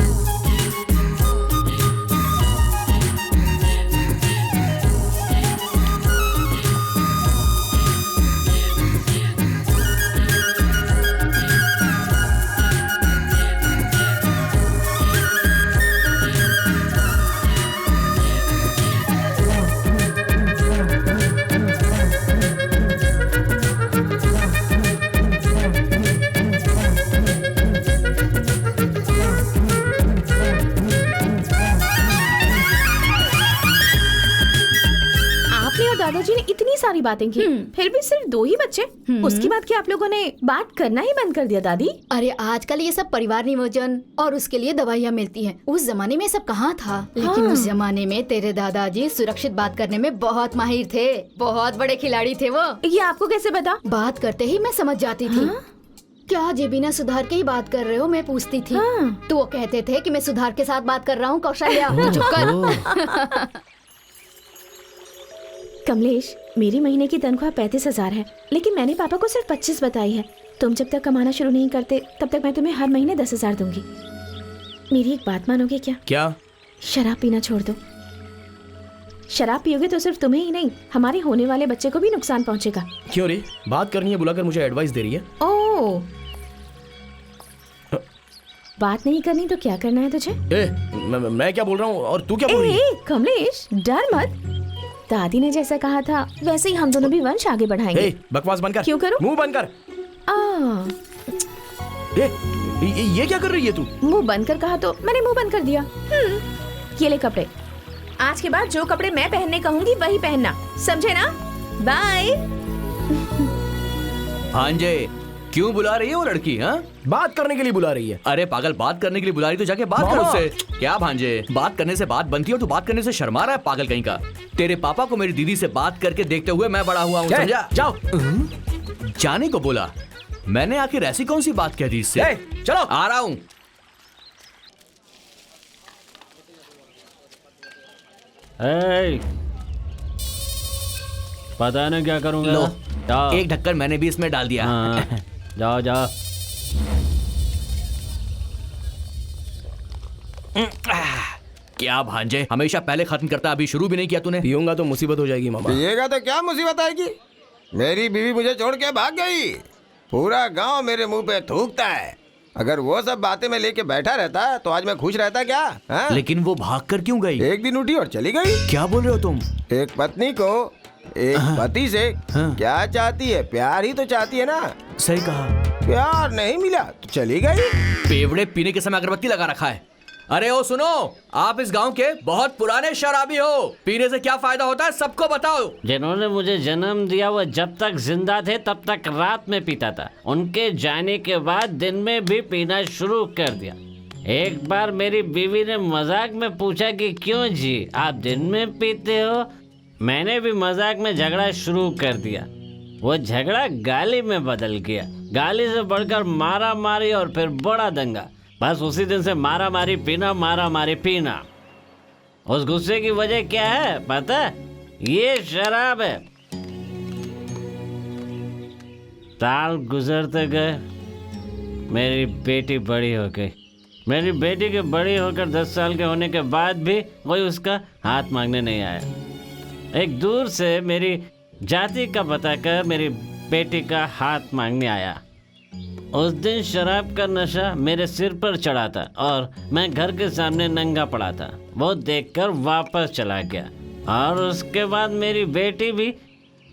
दादाजी ने इतनी सारी बातें की, फिर भी सिर्फ 2 ही बच्चे। उसके बाद क्या आप लोगों ने बात करना ही बंद कर दिया दादी? अरे आजकल ये सब परिवार नियोजन और उसके लिए दवाइयाँ मिलती हैं। उस जमाने में सब कहाँ था? लेकिन उस जमाने में तेरे दादाजी सुरक्षित बात करने में बहुत माहिर थे। बहुत बड़े खिलाड़ी थे वो। ये आपको कैसे पता? बात करते ही मैं समझ जाती थी। क्या जे बिना सुधार के ही बात कर रहे हो, मैं पूछती थी। तो वो कहते थे कि मैं सुधार के साथ बात कर रहा हूँ। कौशल्या, तू चुप कर। कमलेश, मेरी महीने की तनख्वाह 35,000 है, लेकिन मैंने पापा को सिर्फ 25 बताई है। तुम जब तक कमाना शुरू नहीं करते तब तक मैं तुम्हें हर महीने 10,000 दूंगी। मेरी एक बात मानोगे क्या? क्या? शराब पीना छोड़ दो। शराब पियोगे तो सिर्फ तुम्हें ही नहीं, हमारे होने वाले बच्चे को भी नुकसान पहुंचेगा। क्यों रे? बात करनी है बुलाकर मुझे एडवाइस दे रही है। ओह, बात नहीं करनी तो क्या करना है तुझे? मैं क्या बोल रहा हूँ और तू क्या बोल रही है? कमलेश, डर मत। दादी ने जैसा कहा था वैसे ही हम दोनों भी वंश आगे बढ़ाएंगे। बकवास बंद कर। क्यों करूं? मुंह बंद कर। ये क्या कर रही है तू? मुंह बंद कर कहा तो मैंने मुंह बंद कर दिया। ये ले कपड़े। आज के बाद जो कपड़े मैं पहनने कहूंगी वही पहनना, समझे ना? बाय। भांजे, क्यों बुला रही है वो लड़की? हाँ, बात करने के लिए बुला रही है। अरे पागल, बात करने के लिए बुला रही तो जाके बात कर उससे। क्या भांजे, बात करने से बात बनती है और तू बात करने से शर्मा रहा है? पागल कहीं का। तेरे पापा को मेरी दीदी से बात करके देखते हुए मैं बड़ा हुआ हूँ, समझा? जाओ। जाने को बोला? मैंने आखिर ऐसी कौन सी बात कह दी इससे? चलो, आ रहा हूँ। ए, पता नहीं क्या करूंगा। लो, जाओ। एक ढक्कन मैंने भी इसमें डाल दिया। हाँ, जाओ जाओ। क्या भांजे, हमेशा पहले खत्म करता, अभी शुरू भी नहीं किया तूने। पीऊंगा तो मुसीबत हो जाएगी मामा। पिएगा तो क्या मुसीबत आएगी? मेरी बीवी मुझे छोड़ के भाग गई, पूरा गांव मेरे मुंह पे थूकता है। अगर वो सब बातें मैं लेके बैठा रहता तो आज मैं खुश रहता क्या? हाँ? लेकिन वो भाग कर क्यों गई? एक दिन उठी और चली गई। क्या बोल रहे हो तुम? एक पत्नी को एक पति से क्या चाहती है? प्यार ही तो चाहती है ना। सही कहा। प्यार नहीं मिला तो चली गई। पेवड़े पीने के समय अगरबत्ती लगा रखा है। अरे ओ सुनो, आप इस गांव के बहुत पुराने शराबी हो, पीने से क्या फायदा होता है सबको बताओ। जिन्होंने मुझे जन्म दिया वो जब तक जिंदा थे तब तक रात में पीता था। उनके जाने के बाद दिन में भी पीना शुरू कर दिया। एक बार मेरी बीवी ने मजाक में पूछा कि क्यों जी आप दिन में पीते हो। मैंने भी मजाक में झगड़ा शुरू कर दिया। वो झगड़ा गाली में बदल गया। गाली से बढ़कर मारा मारी और फिर बड़ा दंगा। बस उसी दिन से मारा मारी पीना, मारा मारी पीना। उस गुस्से की वजह क्या है पता? ये शराब है। साल गुजरते गए, मेरी बेटी बड़ी हो गई। मेरी बेटी के बड़ी होकर 10 साल के होने के बाद भी कोई उसका हाथ मांगने नहीं आया। एक दूर से मेरी जाति का बताकर मेरी बेटी का हाथ मांगने आया। उस दिन शराब का नशा मेरे सिर पर चढ़ा था और मैं घर के सामने नंगा पड़ा था। वो देखकर वापस चला गया। और उसके बाद मेरी बेटी भी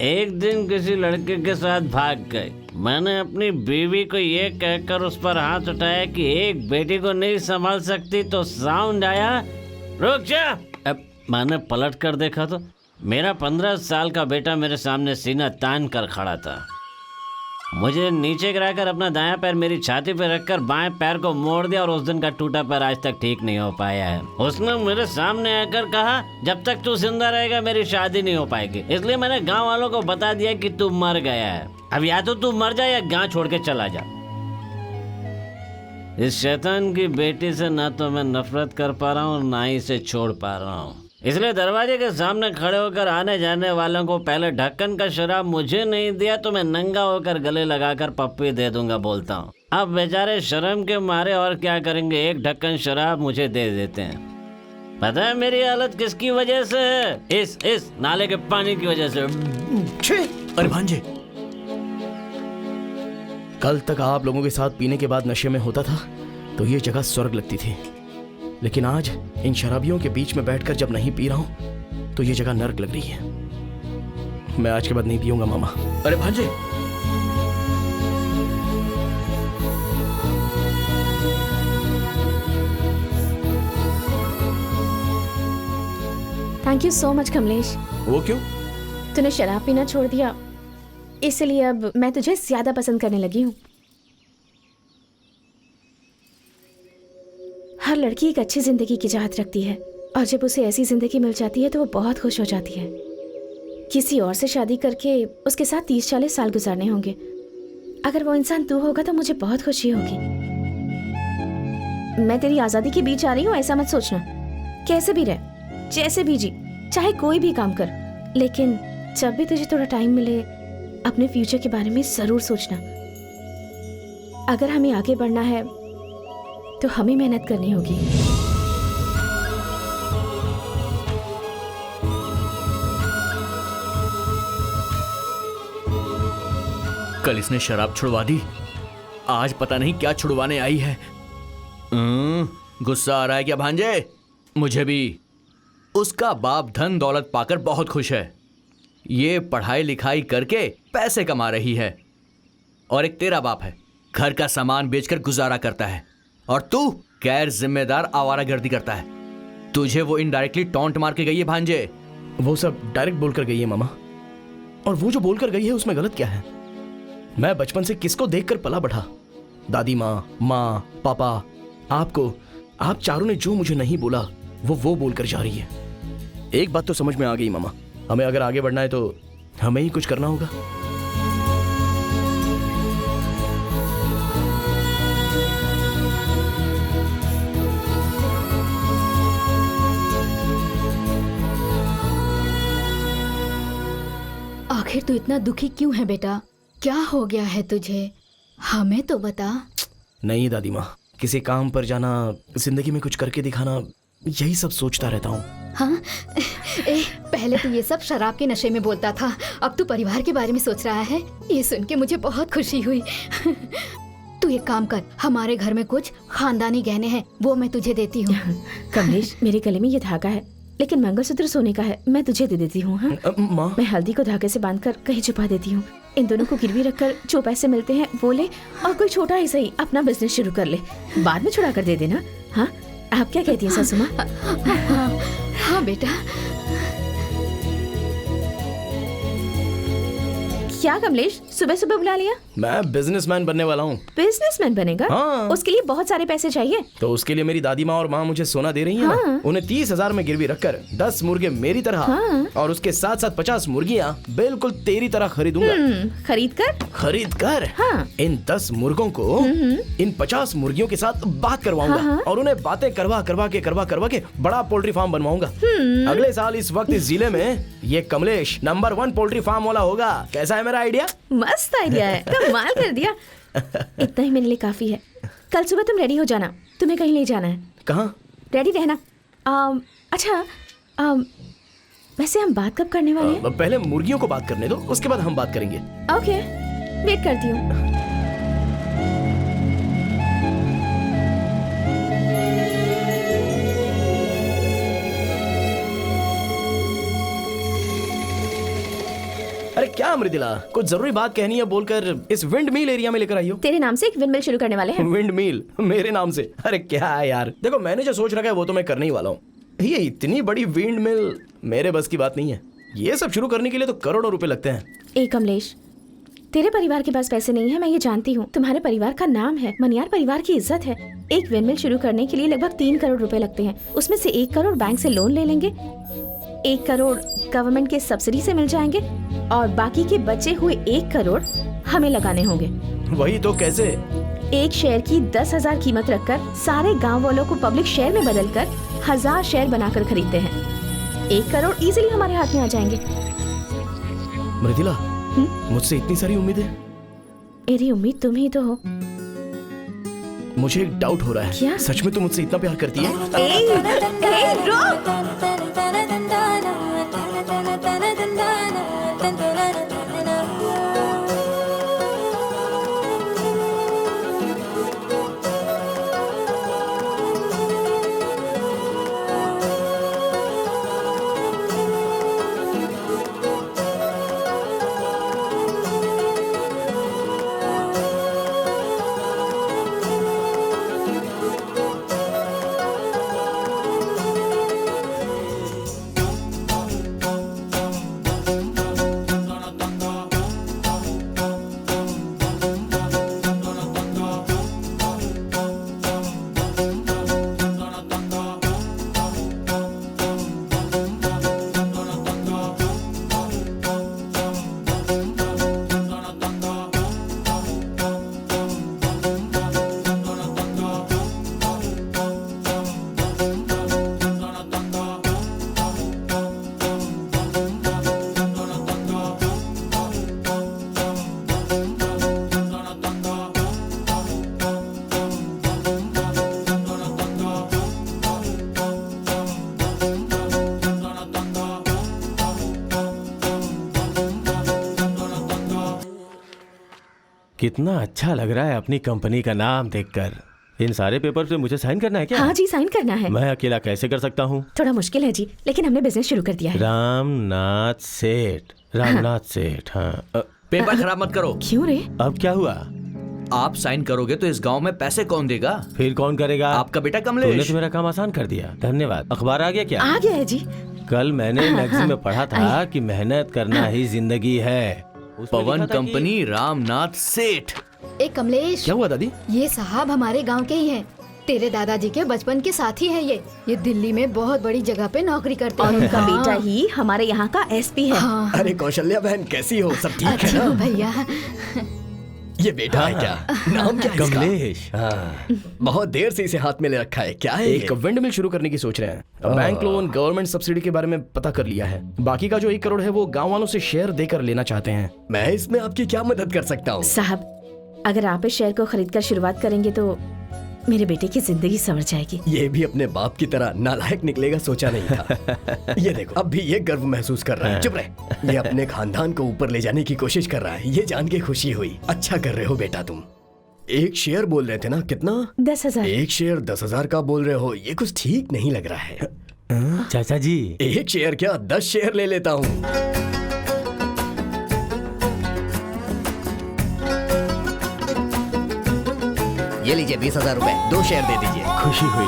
एक दिन किसी लड़के के साथ भाग गई। मैंने अपनी बीवी को ये कहकर उस पर हाथ उठाया कि एक बेटी को नहीं संभाल सकती तो साउंड आया, रुक जा। अब मैंने पलट कर देखा तो मेरा 15 साल का बेटा मेरे सामने सीना तान कर खड़ा था। मुझे नीचे गिराकर अपना दायां पैर मेरी छाती पर रखकर बाएं पैर को मोड़ दिया और उस दिन का टूटा पैर आज तक ठीक नहीं हो पाया है। उसने मेरे सामने आकर कहा, जब तक तू जिंदा रहेगा मेरी शादी नहीं हो पाएगी। इसलिए मैंने गांव वालों को बता दिया कि तू मर गया है। अब या तो तू मर जा या गांव छोड़ के चला जा। इस शैतान की बेटी से ना तो मैं नफरत कर पा रहा हूँ और ना ही इसे छोड़ पा रहा हूँ। इसलिए दरवाजे के सामने खड़े होकर आने जाने वालों को पहले ढक्कन का शराब मुझे नहीं दिया तो मैं नंगा होकर गले लगाकर पप्पी दे दूंगा बोलता हूँ। अब बेचारे शर्म के मारे और क्या करेंगे, एक ढक्कन शराब मुझे दे देते हैं। पता है मेरी हालत किसकी वजह से है? इस नाले के पानी की वजह से। अरे भांजे, कल तक आप लोगों के साथ पीने के बाद नशे में होता था तो ये जगह स्वर्ग लगती थी, लेकिन आज इन शराबियों के बीच में बैठकर जब नहीं पी रहा हूं तो ये जगह नर्क लग रही है। मैं आज के बाद नहीं पीऊंगा मामा। अरे भांजे, thank you so much Kamlesh. वो क्यों? तूने शराब पीना छोड़ दिया इसलिए अब मैं तुझे ज्यादा पसंद करने लगी हूँ। हर लड़की एक अच्छी जिंदगी की चाहत रखती है और जब उसे ऐसी जिंदगी मिल जाती है तो वो बहुत खुश हो जाती है। किसी और से शादी करके उसके साथ 30-40 साल गुजारने होंगे। अगर वो इंसान तू होगा तो मुझे बहुत खुशी होगी। मैं तेरी आज़ादी के बीच आ रही हूँ ऐसा मत सोचना। कैसे भी रह, जैसे भी जी, चाहे कोई भी काम कर, लेकिन जब भी तुझे थोड़ा टाइम मिले अपने फ्यूचर के बारे में जरूर सोचना। अगर हमें आगे बढ़ना है तो हमें मेहनत करनी होगी। कल इसने शराब छुड़वा दी, आज पता नहीं क्या छुड़वाने आई है। गुस्सा आ रहा है क्या भांजे? मुझे भी। उसका बाप धन दौलत पाकर बहुत खुश है। ये पढ़ाई लिखाई करके पैसे कमा रही है और एक तेरा बाप है, घर का सामान बेचकर गुजारा करता है और तू गैर जिम्मेदार आवारागर्दी करता है। तुझे वो इनडायरेक्टली टॉन्ट मार के गई है भांजे। वो सब डायरेक्ट बोलकर गई है मामा, और वो जो बोलकर गई है उसमें गलत क्या है? मैं बचपन से किसको देखकर पला बढ़ा? दादी माँ, माँ, पापा, आपको। आप चारों ने जो मुझे नहीं बोला वो बोलकर जा रही है। एक बात तो समझ में आ गई मामा, हमें अगर आगे बढ़ना है तो हमें ही कुछ करना होगा। आखिर तू इतना दुखी क्यों है बेटा? क्या हो गया है तुझे? हमें तो बता। नहीं दादी माँ, किसी काम पर जाना, जिंदगी में कुछ करके दिखाना, यही सब सोचता रहता हूँ। हाँ, पहले तो ये सब शराब के नशे में बोलता था, अब तू परिवार के बारे में सोच रहा है। ये सुन के मुझे बहुत खुशी हुई। तू एक काम कर, हमारे घर में कुछ खानदानी गहने हैं, वो मैं तुझे देती हूँ। कमलेश, मेरे गले में ये धागा है, लेकिन मंगलसूत्र सोने का है, मैं तुझे दे देती हूँ। हाँ? माँ, मैं हल्दी को धागे से बांधकर कहीं छुपा देती हूँ। इन दोनों को गिरवी रखकर जो पैसे मिलते हैं वो ले, और कोई छोटा ही सही अपना बिजनेस शुरू कर ले, बाद में छुड़ा कर दे देना। हाँ, आप क्या कहती हैं सासू माँ? हाँ बेटा। क्या कमलेश, सुबह सुबह बुला लिया? मैं बिजनेसमैन बनने वाला हूँ। बिजनेसमैन बनेगा? हाँ। उसके लिए बहुत सारे पैसे चाहिए। तो उसके लिए मेरी दादी माँ और माँ मुझे सोना दे रही हैं ना। हाँ। उन्हें 30,000 में गिरवी रखकर 10 मुर्गे मेरी तरह, हाँ। और उसके साथ साथ 50 मुर्गियाँ बिल्कुल तेरी तरह खरीदूंगा। खरीद कर हाँ। इन 10 मुर्गों को इन 50 मुर्गियों के साथ बात करवाऊंगा, हाँ। और उन्हें बातें करवा के बड़ा पोल्ट्री फार्म बनवाऊंगा। अगले साल इस वक्त इस जिले में ये कमलेश नंबर 1 पोल्ट्री फार्म वाला होगा। कैसा है मेरा आइडिया? मस्त आइडिया है, कमाल कर दिया। इतना ही मेरे लिए काफी है। कल सुबह तुम रेडी हो जाना, तुम्हें कहीं ले जाना है। कहाँ? रेडी रहना। अच्छा, वैसे हम बात कब करने वाले हैं? पहले मुर्गियों को बात करने दो, उसके बाद हम बात करेंगे। ओके, वेट करती हूँ। अरे क्या मृदुला, कुछ जरूरी बात कहनी है बोलकर इस विंड मिल एरिया में लेकर आई हो? तेरे नाम से एक विंड मिल शुरू करने वाले हैं। विंड मिल मेरे नाम से? अरे क्या है यार, देखो मैंने जो सोच रखा है वो तो मैं करने ही वाला हूँ। ये इतनी बड़ी विंड मिल मेरे बस की बात नहीं है। ये सब शुरू करने के लिए तो करोड़ों रुपए लगते हैं। ए कमलेश, तेरे परिवार के पास पैसे नहीं है, मैं ये जानती हूँ। तुम्हारे परिवार का नाम है, मनियार परिवार की इज्जत है। एक विंड मिल शुरू करने के लिए लगभग 3 करोड़ रुपए लगते हैं। उसमें से 1 करोड़ बैंक से लोन ले लेंगे, 1 करोड़ गवर्नमेंट के सब्सिडी से मिल जाएंगे, और बाकी के बचे हुए 1 करोड़ हमें लगाने होंगे। वही तो, कैसे? एक शेयर की 10,000 कीमत रखकर सारे गांव वालों को पब्लिक शेयर में बदलकर 1000 शेयर बनाकर खरीदते हैं। 1 करोड़ इजीली हमारे हाथ में आ जाएंगे। मृदुला, मुझसे इतनी सारी उम्मीदें? मेरी उम्मीद तुम ही तो हो। मुझे एक डाउट हो रहा है। क्या? सच में तुम मुझसे इतना प्यार करती है? कितना अच्छा लग रहा है अपनी कंपनी का नाम देखकर। इन सारे पेपर पे मुझे साइन करना है क्या? हाँ जी, साइन करना है। मैं अकेला कैसे कर सकता हूँ? थोड़ा मुश्किल है जी, लेकिन हमने बिजनेस शुरू कर दिया है। रामनाथ सेठ, रामनाथ सेठ। हाँ। पेपर खराब मत करो। क्यों रे? अब क्या हुआ? आप साइन करोगे तो इस गांव में पैसे कौन देगा? फिर कौन करेगा? आपका बेटा तूने कमलेश। तो मेरा काम आसान कर दिया, धन्यवाद। अखबार आ गया क्या? आ गया है जी। कल मैंने मैगजीन में पढ़ा था कि मेहनत करना ही जिंदगी है। उसमें पवन लिखा था कि- कंपनी, रामनाथ सेठ। ए कमलेश, क्या हुआ दादी? ये साहब हमारे गांव के ही हैं। तेरे दादाजी के बचपन के साथी हैं ये दिल्ली में बहुत बड़ी जगह पे नौकरी करते और हैं। उनका हाँ। बेटा ही हमारे यहाँ का एसपी है। हाँ। अरे कौशल्या बहन, कैसी हो? सब ठीक है अच्छा ना? भैया, ये बेटा है क्या? नाम क्या है इसका? कमलेश। हाँ। बहुत देर से इसे हाथ में ले रखा है। क्या है? एक विंड मिल शुरू करने की सोच रहे हैं। बैंक लोन, गवर्नमेंट सब्सिडी के बारे में पता कर लिया है। बाकी का जो 1 करोड़ है वो गांव वालों से शेयर देकर लेना चाहते हैं। मैं इसमें आपकी क्या मदद कर सकता हूँ? साहब, अगर आप इस शेयर को खरीद कर शुरुआत करेंगे तो मेरे बेटे की जिंदगी संवर जाएगी। ये भी अपने बाप की तरह नालायक निकलेगा सोचा नहीं था। ये देखो, अब भी ये गर्व महसूस कर रहा है। चुप रहे। ये अपने खानदान को ऊपर ले जाने की कोशिश कर रहा है। ये जान के खुशी हुई। अच्छा कर रहे हो बेटा तुम। 1 शेयर बोल रहे थे ना? कितना? 10,000। 1 शेयर 10,000 का बोल रहे हो? ये कुछ ठीक नहीं लग रहा है। चाचा जी, 1 शेयर क्या, 10 शेयर ले लेता हूँ। ये लीजिए 20,000 रुपए, 2 शेयर दे दीजिए। खुशी हुई।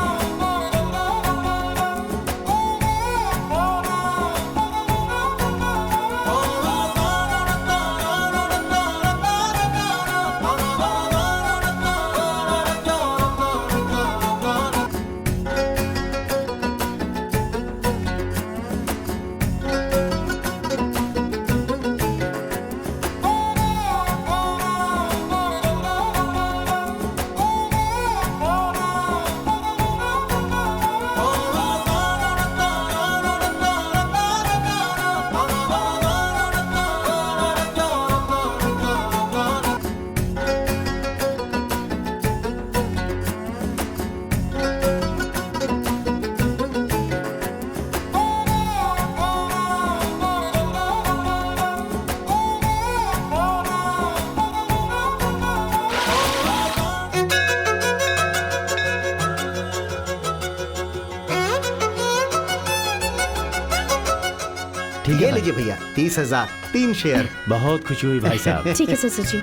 ये लीजिए भैया 30,000, 3 शेयर। बहुत खुशी हुई भाई साहब। ठीक है ससुर जी।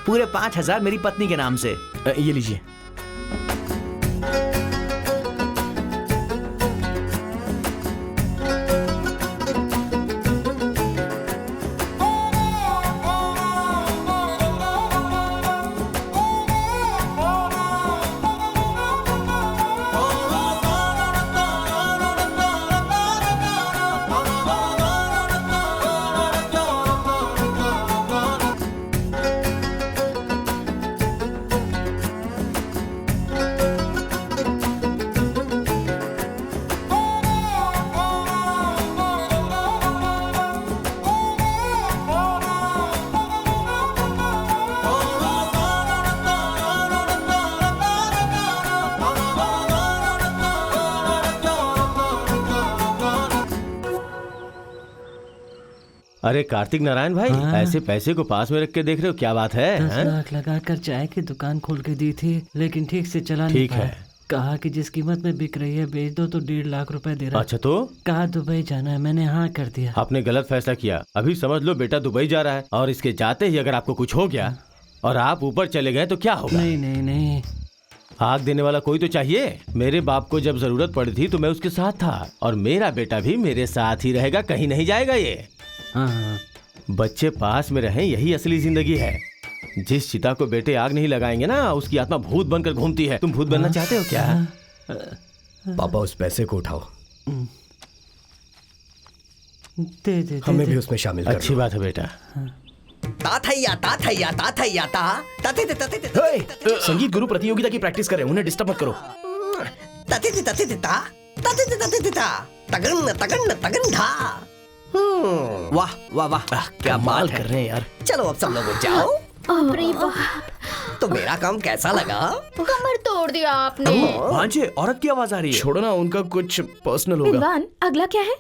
पूरे 5,000 मेरी पत्नी के नाम से। ये लीजिए। अरे कार्तिक नारायण भाई, ऐसे पैसे को पास में रख के देख रहे हो, क्या बात है? 10 लाख लगाकर चाय की दुकान खोल के दी थी, लेकिन ठीक से चला नहीं ठीक पाया। है। कहा कि जिस कीमत में बिक रही है बेच दो, तो 1.5 लाख रुपए दे रहा। अच्छा तो कहा दुबई जाना है, मैंने हाँ कर दिया। आपने गलत फैसला किया। अभी समझ लो बेटा दुबई जा रहा है, और इसके जाते ही अगर आपको कुछ हो गया और आप ऊपर चले गए तो क्या होगा? नहीं नहीं नहीं, आग देने वाला कोई तो चाहिए। मेरे बाप को जब जरूरत पड़ी थी तो मैं उसके साथ था, और मेरा बेटा भी मेरे साथ ही रहेगा, कहीं नहीं जाएगा ये। हाँ, बच्चे पास में रहें, यही असली जिंदगी है। जिस चिता को बेटे आग नहीं लगाएंगे ना, उसकी आत्मा भूत बनकर घूमती है। तुम भूत बनना चाहते हो क्या? पापा उस पैसे को उठाओ, दे दे हमें दे, भी उसमें शामिल कर अच्छी बात है बेटा। संगीत गुरु प्रतियोगिता की प्रैक्टिस करें, उन्हें डिस्टर्ब मत करो। वाह वाह वाह, क्या माल बात कर है। रहे हैं यार। चलो अब सब लोग उठ जाओ। अरे बाप, तो मेरा काम कैसा लगा? कमर तोड़ दिया आपने। भांजे, औरत की आवाज आ रही है। छोड़ो ना, उनका कुछ पर्सनल होगा। विद्वान, अगला क्या है?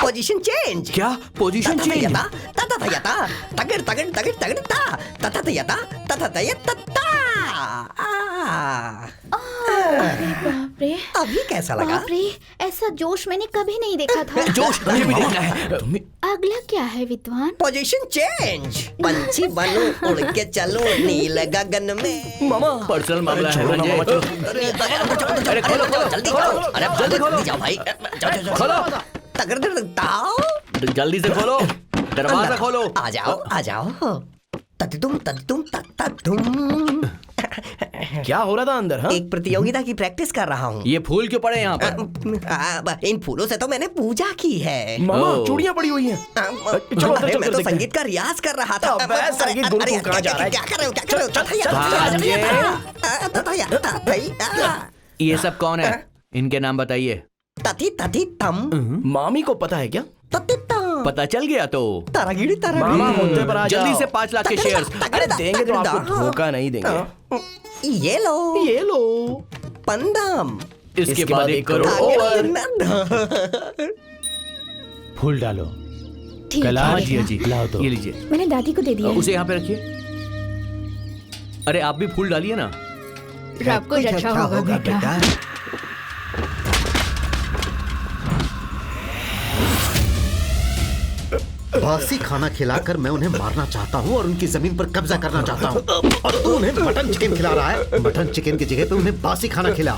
Position change. क्या पोजीशन चेंज? बाप रे, अभी कैसा लगा? बाप रे, ऐसा जोश मैंने कभी नहीं देखा था। जोश मुझे भी देखना है। अगला क्या है विद्वान? Position change. पंछी बनूं, उड़ के चलूं नील गगन में। मामा, पर्सनल मामला है छोड़ो ना भांजे। मामा, चलो। अरे खोलो खोलो, जल्दी करो। अरे जल्दी खोलो। जाओ भाई। जाओ खोलो, तगड़ ताओ। जल्दी से खोलो, दरवाजा खोलो। आ जाओ आ जाओ। ततितुम ततितुम तततुम। क्या हो रहा था अंदर? हाँ, एक प्रतियोगिता की प्रैक्टिस कर रहा हूँ। ये फूल क्यों पड़े यहाँ पर? इन फूलों से तो मैंने पूजा की है। मामा ओ। चूड़ियां पड़ी हुई हैं। चलो अंदर चल मैं कर तो देखते संगीत का रियाज कर रहा था। अबे, संगीत गुरु तू कहाँ जा रहा है? क्या कर रहे हो? क्या कर रहे हो? ये सब कौन है? इनके नाम बताइए। तथी तथी तम मामी को पता है क्या? तथी तम पता चल गया तो तारागिड़ी मामा तारागिड़ी। मुद्दे पर आ जल्दी जाओ। से 5 लाख के शेयर्स। अरे देंगे तो आपको धोखा नहीं देंगे। ये लो ये लो। पंदम। इसके बाद 1 करोड़ और। फूल डालो। ठीक कैलाश है जी लाओ दो। ये लीजिए। मैंने दादी को दे दिया है। उसे यहाँ पे रखिए। अरे आप भी फूल डालिए ना। रब कुछ अच्छा होगा बेटा। बासी खाना खिलाकर मैं उन्हें मारना चाहता हूँ और उनकी जमीन पर कब्जा करना चाहता हूँ, और तू उन्हें मटन चिकन खिला रहा है। मटन चिकन की जगह पे उन्हें बासी खाना खिला।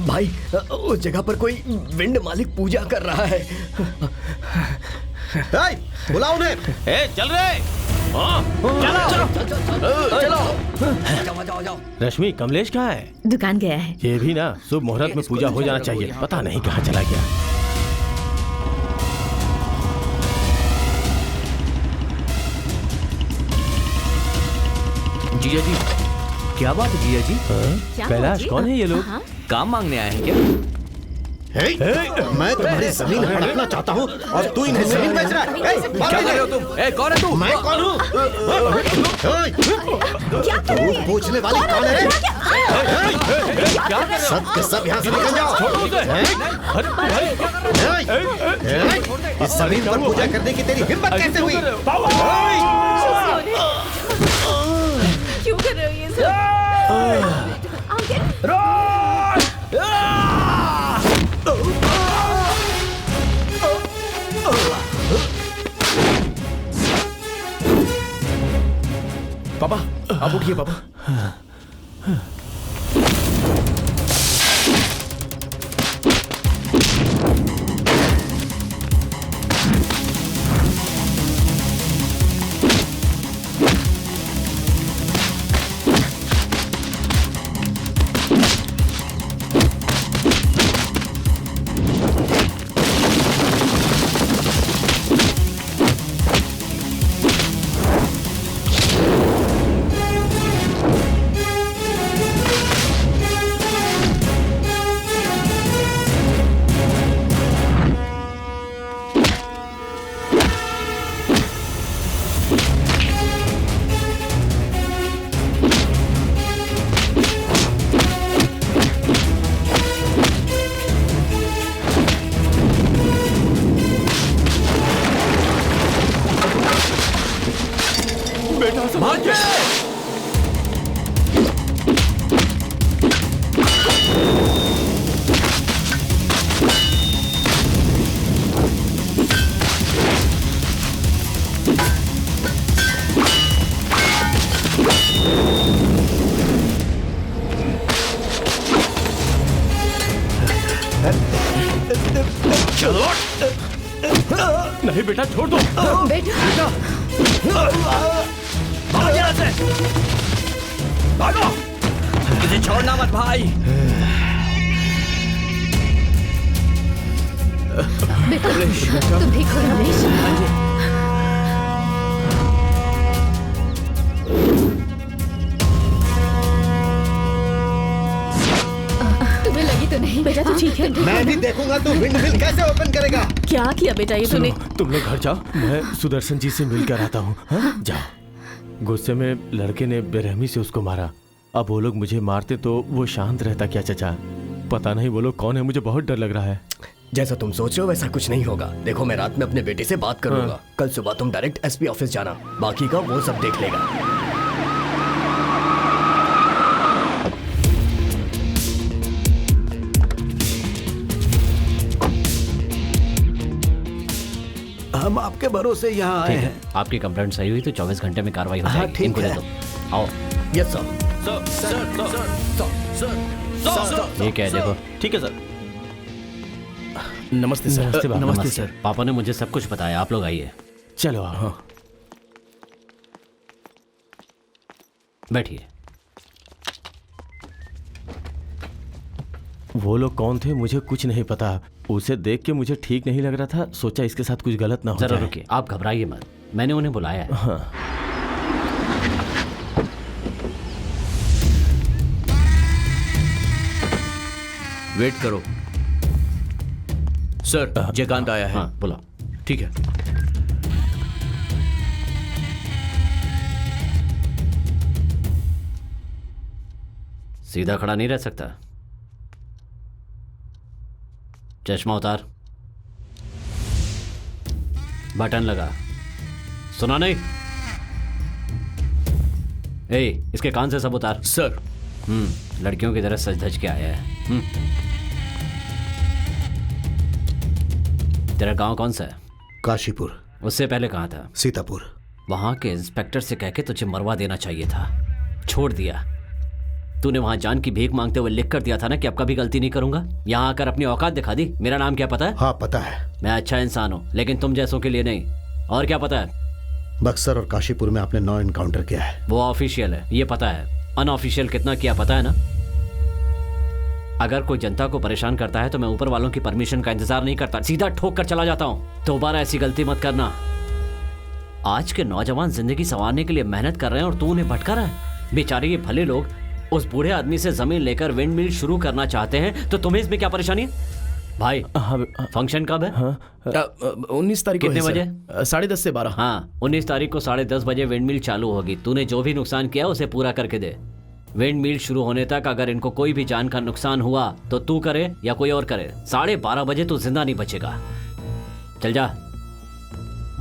भाई उस जगह पर कोई विंड मालिक पूजा कर रहा है। बुला उन्हें। ए, चल रहे। हाँ, जाओ। रश्मि, कमलेश कहाँ है? दुकान गया है। ये भी ना शुभ मुहूर्त में पूजा हो जाना चाहिए। पता नहीं कहाँ चला गया। जीजा जी, क्या बात है जीजा जी? क्या कैलाश, हुआ जी? कौन है ये लोग? हाँ? काम मांगने आए हैं क्या? मैं तुम्हारी जमीन हड़पना चाहता हूँ और तू इन्हें जमीन बेच रहा है। क्या कर रहे हो तुम? ए, कौन है तू? मैं कौन हूँ? क्या कर रहे तू पूछने वाली कौन है? क्या कर रहे हो? सब के सब यहाँ से निकल जाओ। इस जमीन पर पूजा करने की तेरी हिम्मत कैसे हुई? क्यों कर रहे हो ये सब? पापा आप उठिए पापा। नहीं बेटा, छोड़ दो। बेटा भाग यहाँ से! भागो! मुझे छोड़ना मत भाई। बेटा तुम ठीक हो रमेश? तुम्हें लगी तो नहीं? बेटा तू ठीक है? मैं भी देखूंगा तू विंड मिल कैसे ओपन करेगा। क्या किया बेटा ये तूने? तुम लोग घर जाओ, मैं सुदर्शन जी से मिलकर आता हूँ। हाँ? जाओ। गुस्से में लड़के ने बेरहमी से उसको मारा। अब वो लोग मुझे मारते तो वो शांत रहता क्या चाचा? पता नहीं वो लोग कौन है, मुझे बहुत डर लग रहा है। जैसा तुम सोच रहे हो वैसा कुछ नहीं होगा। देखो मैं रात में अपने बेटे से बात करूंगा। कल सुबह तुम डायरेक्ट एसपी ऑफिस जाना, बाकी का वो सब देख लेगा। हम आपके भरोसे यहाँ आए हैं। आपकी कंप्लेंट सही हुई तो 24 घंटे में कार्रवाई हो हाँ, जाएगी। ठीक इनको दे है। दो। आओ। Yes sir. ये क्या है देखो। ठीक है सर। नमस्ते सर। नमस्ते बाबा। नमस्ते सर। पापा ने मुझे सब कुछ बताया, आप लोग आइए। चलो आओ। बैठिए। वो लोग कौन थे मुझे कुछ नहीं पता। उसे देख के मुझे ठीक नहीं लग रहा था, सोचा इसके साथ कुछ गलत ना हो जरा जाए। रुकिए, आप घबराइए मत, मैंने उन्हें बुलाया है। हाँ। वेट करो सर, जयकांत आया है। हाँ बुला। ठीक है। सीधा खड़ा नहीं रह सकता, चश्मा उतार, बटन लगा, सुना नहीं? इसके कान से सब उतार। सर। लड़कियों की तरह सज धज के आया है। तेरा गांव कौन सा है? काशीपुर। उससे पहले कहाँ था? सीतापुर। वहां के इंस्पेक्टर से कह के तुझे मरवा देना चाहिए था, छोड़ दिया। तूने वहां जान की भीख मांगते हुए लिख कर दिया था ना कि अब कभी गलती नहीं करूंगा। यहाँ आकर अपनी औकात दिखा दी। मेरा नाम क्या पता है? हाँ पता है। मैं अच्छा इंसान हूँ, लेकिन तुम जैसों के लिए नहीं। और क्या पता है? बक्सर और काशीपुर में आपने 9 एनकाउंटर किया है। वो ऑफिशियल है, ये पता है। अनऑफिशियल कितना किया पता है ना? अगर कोई जनता को परेशान करता है तो मैं ऊपर वालों की परमिशन का इंतजार नहीं करता, सीधा ठोक कर चला जाता हूँ। दोबारा ऐसी गलती मत करना। आज के नौजवान जिंदगी संवारने के लिए मेहनत कर रहे हैं और तू उन्हें भटका रहा है। बेचारे ये भले लोग उस बूढ़े आदमी से जमीन लेकर विंड मिल शुरू करना चाहते हैं, तो तुम्हें इसमें क्या परेशानी है? भाई फंक्शन कब है? 19 तारीख को। कितने बजे? 10:30 से 12। हाँ, 19 तारीख को 10:30 बजे विंड मिल चालू होगी। तूने जो भी नुकसान किया उसे पूरा करके दे। विंड मिल शुरू होने तक अगर इनको कोई भी जान का नुकसान हुआ तो तू करे या कोई और करे, 12:30 बजे तू जिंदा नहीं बचेगा। चल जा,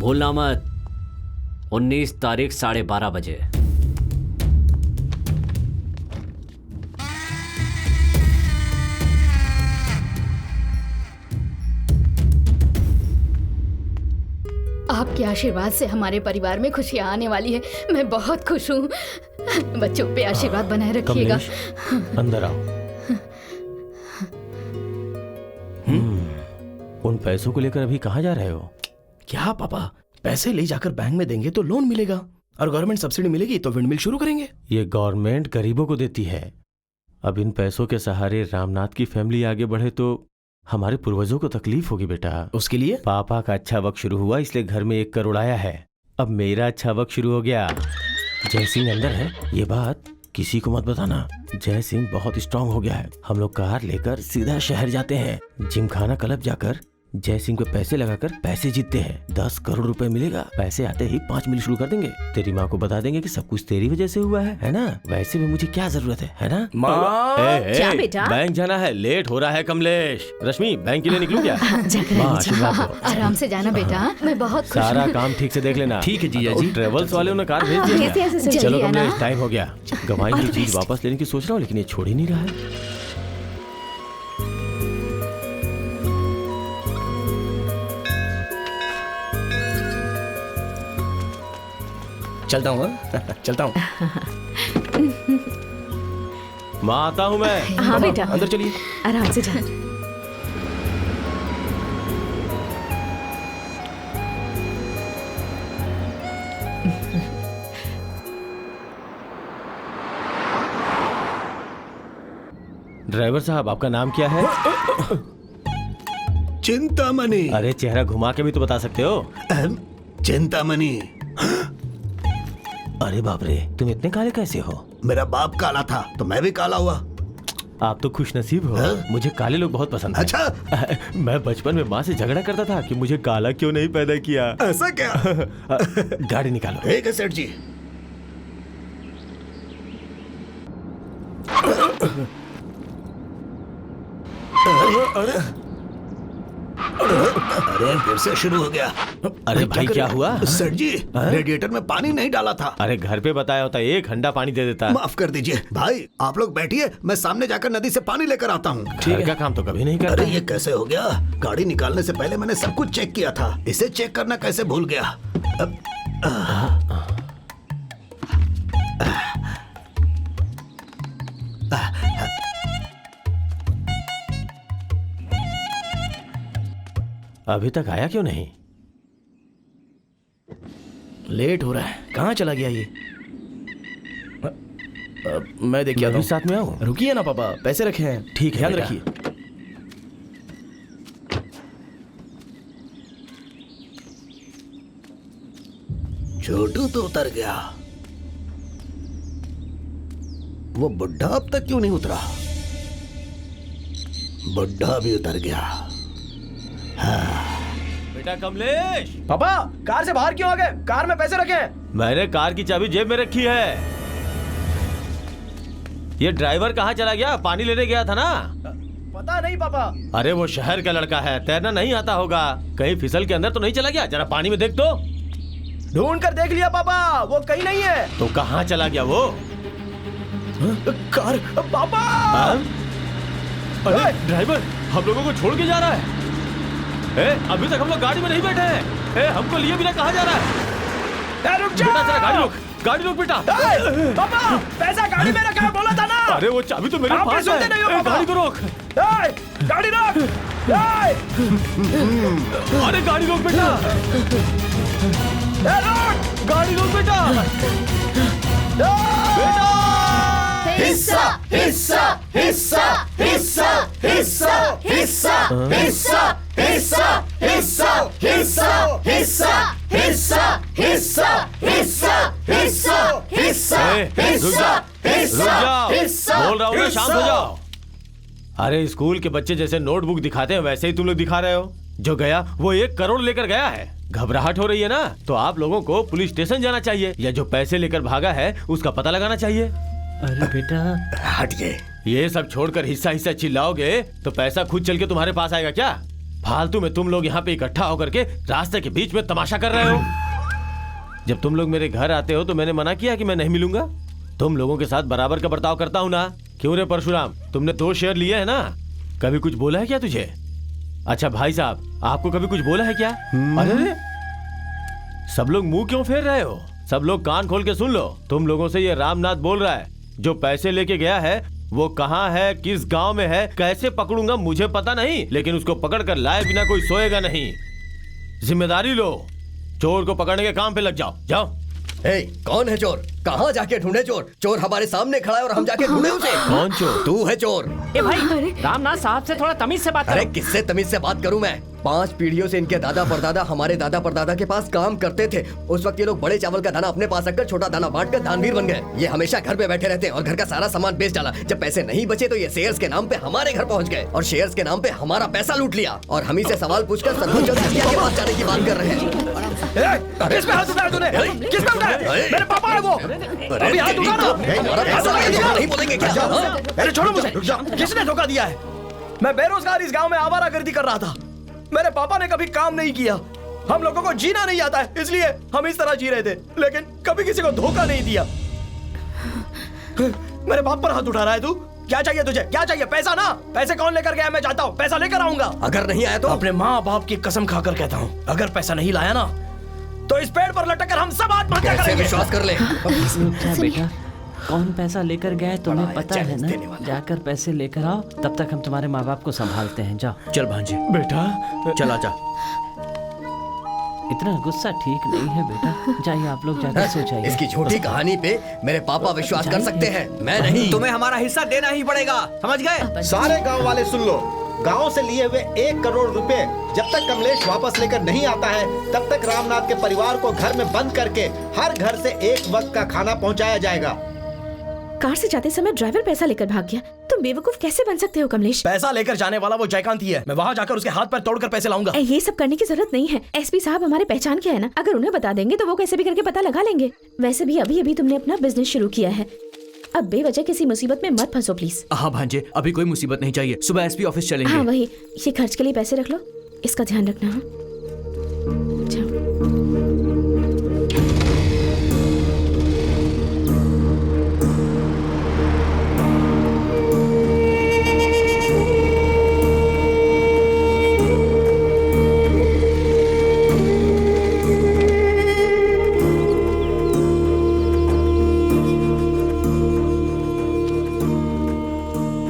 भूलना मत। 19 तारीख 12:30 बजे। आपके आशीर्वाद से हमारे परिवार में खुशियां आने वाली है। मैं बहुत खुश हूँ। बच्चों पे आशीर्वाद बनाए रखिएगा। कमलेश, अंदर आओ। उन पैसों को लेकर अभी कहाँ जा रहे हो? क्या पापा, पैसे ले जाकर बैंक में देंगे तो लोन मिलेगा और गवर्नमेंट सब्सिडी मिलेगी तो विंड मिल शुरू करेंगे। ये गवर्नमेंट गरीबों को देती है। अब इन पैसों के सहारे रामनाथ की फैमिली आगे बढ़े तो हमारे पूर्वजों को तकलीफ होगी बेटा। उसके लिए पापा का अच्छा वक्त शुरू हुआ इसलिए घर में 1 करोड़ आया है। अब मेरा अच्छा वक्त शुरू हो गया। जय सिंह अंदर है, ये बात किसी को मत बताना। जय सिंह बहुत स्ट्रांग हो गया है। हम लोग कार लेकर सीधा शहर जाते हैं। जिमखाना क्लब जाकर जय सिंह पे पैसे लगाकर पैसे जीतते हैं। 10 करोड़ रुपए मिलेगा। पैसे आते ही 5 मिल शुरू कर देंगे। तेरी माँ को बता देंगे कि सब कुछ तेरी वजह से हुआ है ना? वैसे भी मुझे क्या जरूरत है ना? माँ, क्या बेटा? बैंक जाना है, लेट हो रहा है कमलेश। रश्मि, बैंक के लिए निकलूं क्या? जाकर माँ, आइए। आशीर्वाद दो। आराम से जाना बेटा, मैं बहुत खुश सारा हूँ। काम ठीक से देख लेना। ठीक है जीजा जी। ट्रेवल्स वाले ने कार भेज ऐसे दिया। ऐसे चलो जल्दी आना। कमलेश, टाइम हो गया। गवाई All की the चीज best. वापस लेने की सोच रहा हूँ लेकिन ये छोड़ ही नहीं रहा है। चलता हूँ। हाँ? चलता हूँ। माँ, आता हूँ मैं। हाँ बेटा, अंदर चलिए। आराम से जा। ड्राइवर साहब, आपका नाम क्या है? चिंतामणि। अरे चेहरा घुमा के भी तो बता सकते हो। चिंतामणि। अरे बाप रे, तुम इतने काले कैसे हो? मेरा बाप काला था तो मैं भी काला हुआ। आप तो खुश नसीब हो। मुझे काले लोग बहुत पसंद हैं। अच्छा, मैं बचपन में माँ से झगड़ा करता था कि मुझे काला क्यों नहीं पैदा किया। ऐसा क्या? गाड़ी निकालो। ठीक है सेठ जी। अरे फिर से शुरू हो गया। अरे भाई, क्या हुआ? सेठ जी, रेडिएटर में पानी नहीं डाला था। अरे घर पे बताया होता, 1 घंटा पानी दे देता। माफ कर दीजिए भाई, आप लोग बैठिए, मैं सामने जाकर नदी से पानी लेकर आता हूँ। घर का काम तो कभी नहीं करता। अरे ये कैसे हो गया? गाड़ी निकालने से पहले मैंने सब कुछ चेक किया था, इसे चेक करना कैसे भूल गया? अभी तक आया क्यों नहीं? लेट हो रहा है, कहाँ चला गया ये? मैं देख के मैं आता भी हूँ। साथ में आऊँ? रुकिए ना पापा, पैसे रखे हैं। ठीक है ध्यान बेटा। रखिए। छोटू तो उतर गया, वो बुढ़ा अब तक क्यों नहीं उतरा? बुढ़ा भी उतर गया। बेटा कमलेश, पापा कार से बाहर क्यों आ गए? कार में पैसे रखे हैं। मैंने कार की चाबी जेब में रखी है। ये ड्राइवर कहाँ चला गया? पानी लेने गया था ना? पता नहीं पापा। अरे वो शहर का लड़का है, तैरना नहीं आता होगा। कहीं फिसल के अंदर तो नहीं चला गया? जरा पानी में देख तो। ढूंढ कर देख लिया पापा, वो कहीं नहीं है। तो कहाँ चला गया वो? कार पापा। अरे ड्राइवर हम लोगों को छोड़ के जा रहा है। अभी तक हम लोग गाड़ी में नहीं बैठे हैं। हमको लिए बिना कहाँ जा रहा है? रुक जा। बेटा जरा गाड़ी रोक बेटा। पापा पैसा गाड़ी में रखा है, बोला था ना। अरे वो चाबी तो मेरे पास है। नहीं हो पापा। गाड़ी को रोक। गाड़ी रोक। अरे गाड़ी रोक बेटा। गाड़ी रोक बेटा। बेटा हिस्सा हिस्सा हिस्सा हिस्सा हिस्सा हिस्सा हिस्सा हिस्सा हिस्सा हिस्सा हिस्सा हिस्सा हिस्सा हिस्सा हिस्सा हिस्सा हिस्सा बोल रहा हूँ ना, शांत हो जाओ। अरे स्कूल के बच्चे जैसे नोटबुक दिखाते हैं वैसे ही तुम लोग दिखा रहे हो। जो गया वो 1 करोड़ लेकर गया है। घबराहट हो रही है ना, तो आप लोगों को पुलिस स्टेशन जाना चाहिए, या जो पैसे लेकर भागा है उसका पता लगाना चाहिए। अरे बेटा हटिए। ये सब छोड़कर हिस्सा हिस्सा चिल्लाओगे तो पैसा खुद चल के तुम्हारे पास आएगा क्या? फालतू में तुम लोग यहाँ पे इकट्ठा होकर के रास्ते के बीच में तमाशा कर रहे हो। जब तुम लोग मेरे घर आते हो तो मैंने मना किया कि मैं नहीं मिलूंगा। तुम लोगों के साथ बराबर का बर्ताव करता हूँ ना। क्यों रे परशुराम, तुमने 2 शेयर लिए है ना? कभी कुछ बोला है क्या तुझे? अच्छा भाई साहब, आपको कभी कुछ बोला है क्या? अरे सब लोग मुंह क्यों फेर रहे हो? सब लोग कान खोल के सुन लो। तुम लोगों से ये रामनाथ बोल रहा है। जो पैसे लेके गया है वो कहाँ है, किस गांव में है, कैसे पकड़ूंगा मुझे पता नहीं, लेकिन उसको पकड़ कर लाए बिना कोई सोएगा नहीं। जिम्मेदारी लो, चोर को पकड़ने के काम पे लग जाओ। जाओ। ए, कौन है चोर? कहाँ जाके ढूंढे चोर? चोर हमारे सामने खड़ा है और हम जाके ढूंढे उसे। कौन चोर? तू है चोर। ए भाई, रामनाथ साहब से थोड़ा तमीज से बात करो। अरे किससे तमीज से बात करूं मैं? 5 पीढ़ियों से इनके दादा परदादा हमारे दादा परदादा के पास काम करते थे। उस वक्त ये लोग बड़े चावल का दाना अपने पास रखकर छोटा दाना बांटकर दानवीर बन गए। ये हमेशा घर पे बैठे रहते और घर का सारा सामान बेच डाला। जब पैसे नहीं बचे तो ये शेयर्स के नाम पे हमारे घर पहुंच गए और शेयर्स के नाम पे हमारा पैसा लूट लिया। और हम ही से सवाल पूछकर सरपंच और मुखिया के पास जाने की बात कर रहे हैं। किस पे हाथ उठाया तूने? किस पे उठाया? मेरे पापा है वो। अभी हाथ उठा ना। हमारा पैसा नहीं बोलेंगे क्या? अरे छोड़ो मुझे। किसने धोखा दिया है? मैं बेरोजगार इस गांव में आवारागर्दी कर रहा था। मेरे पापा ने कभी काम नहीं किया। हम लोगों को जीना नहीं आता है, इसलिए हम इस तरह जी रहे थे, लेकिन कभी किसी को धोखा नहीं दिया। मेरे बाप पर हाथ उठा रहा है तू? क्या चाहिए तुझे? क्या चाहिए? पैसा ना। पैसे कौन लेकर गया? मैं जाता हूँ, पैसा लेकर आऊंगा। अगर नहीं आया तो? अपने माँ बाप की कसम खाकर कहता हूँ, अगर पैसा नहीं लाया ना तो इस पेड़ पर लटक कर हम सब आत्महत्या करेंगे। विश्वास कर ले। क्या बेटा, कौन पैसा लेकर गए तुम्हें पता है ना? जाकर पैसे लेकर आओ, तब तक हम तुम्हारे माँ बाप को संभालते हैं। जाओ। चल भांजे, बेटा चला जा। इतना गुस्सा ठीक नहीं है बेटा। जाइए आप लोग, जाकर सो जाइए। इसकी झूठी कहानी पे मेरे पापा विश्वास कर सकते हैं, मैं नहीं। तुम्हें हमारा हिस्सा देना ही पड़ेगा, समझ गए? सारे गांव वाले सुन लो। गांव से लिए हुए 1 करोड़ रुपए जब तक कमलेश वापस लेकर नहीं आता है तब तक रामनाथ के परिवार को घर में बंद करके हर घर से 1 वक्त का खाना पहुंचाया जाएगा। कार से जाते समय ड्राइवर पैसा लेकर भाग गया। तुम बेवकूफ कैसे बन सकते हो कमलेश? पैसा लेकर जाने वाला वो जयकांत ही है। मैं वहाँ जाकर उसके हाथ पर तोड़कर पैसे लाऊंगा। ये सब करने की जरूरत नहीं है। एसपी साहब हमारे पहचान के है ना, अगर उन्हें बता देंगे तो वो कैसे भी करके पता लगा लेंगे। वैसे भी अभी अभी तुमने अपना बिजनेस शुरू किया है, अब बेवजह किसी मुसीबत में मत फंसो प्लीज। हाँ भांजे, अभी कोई मुसीबत नहीं चाहिए, सुबह एसपी ऑफिस चलेंगे। हाँ वही, ये खर्च के लिए पैसे रख लो, इसका ध्यान रखना। हाँ जाओ।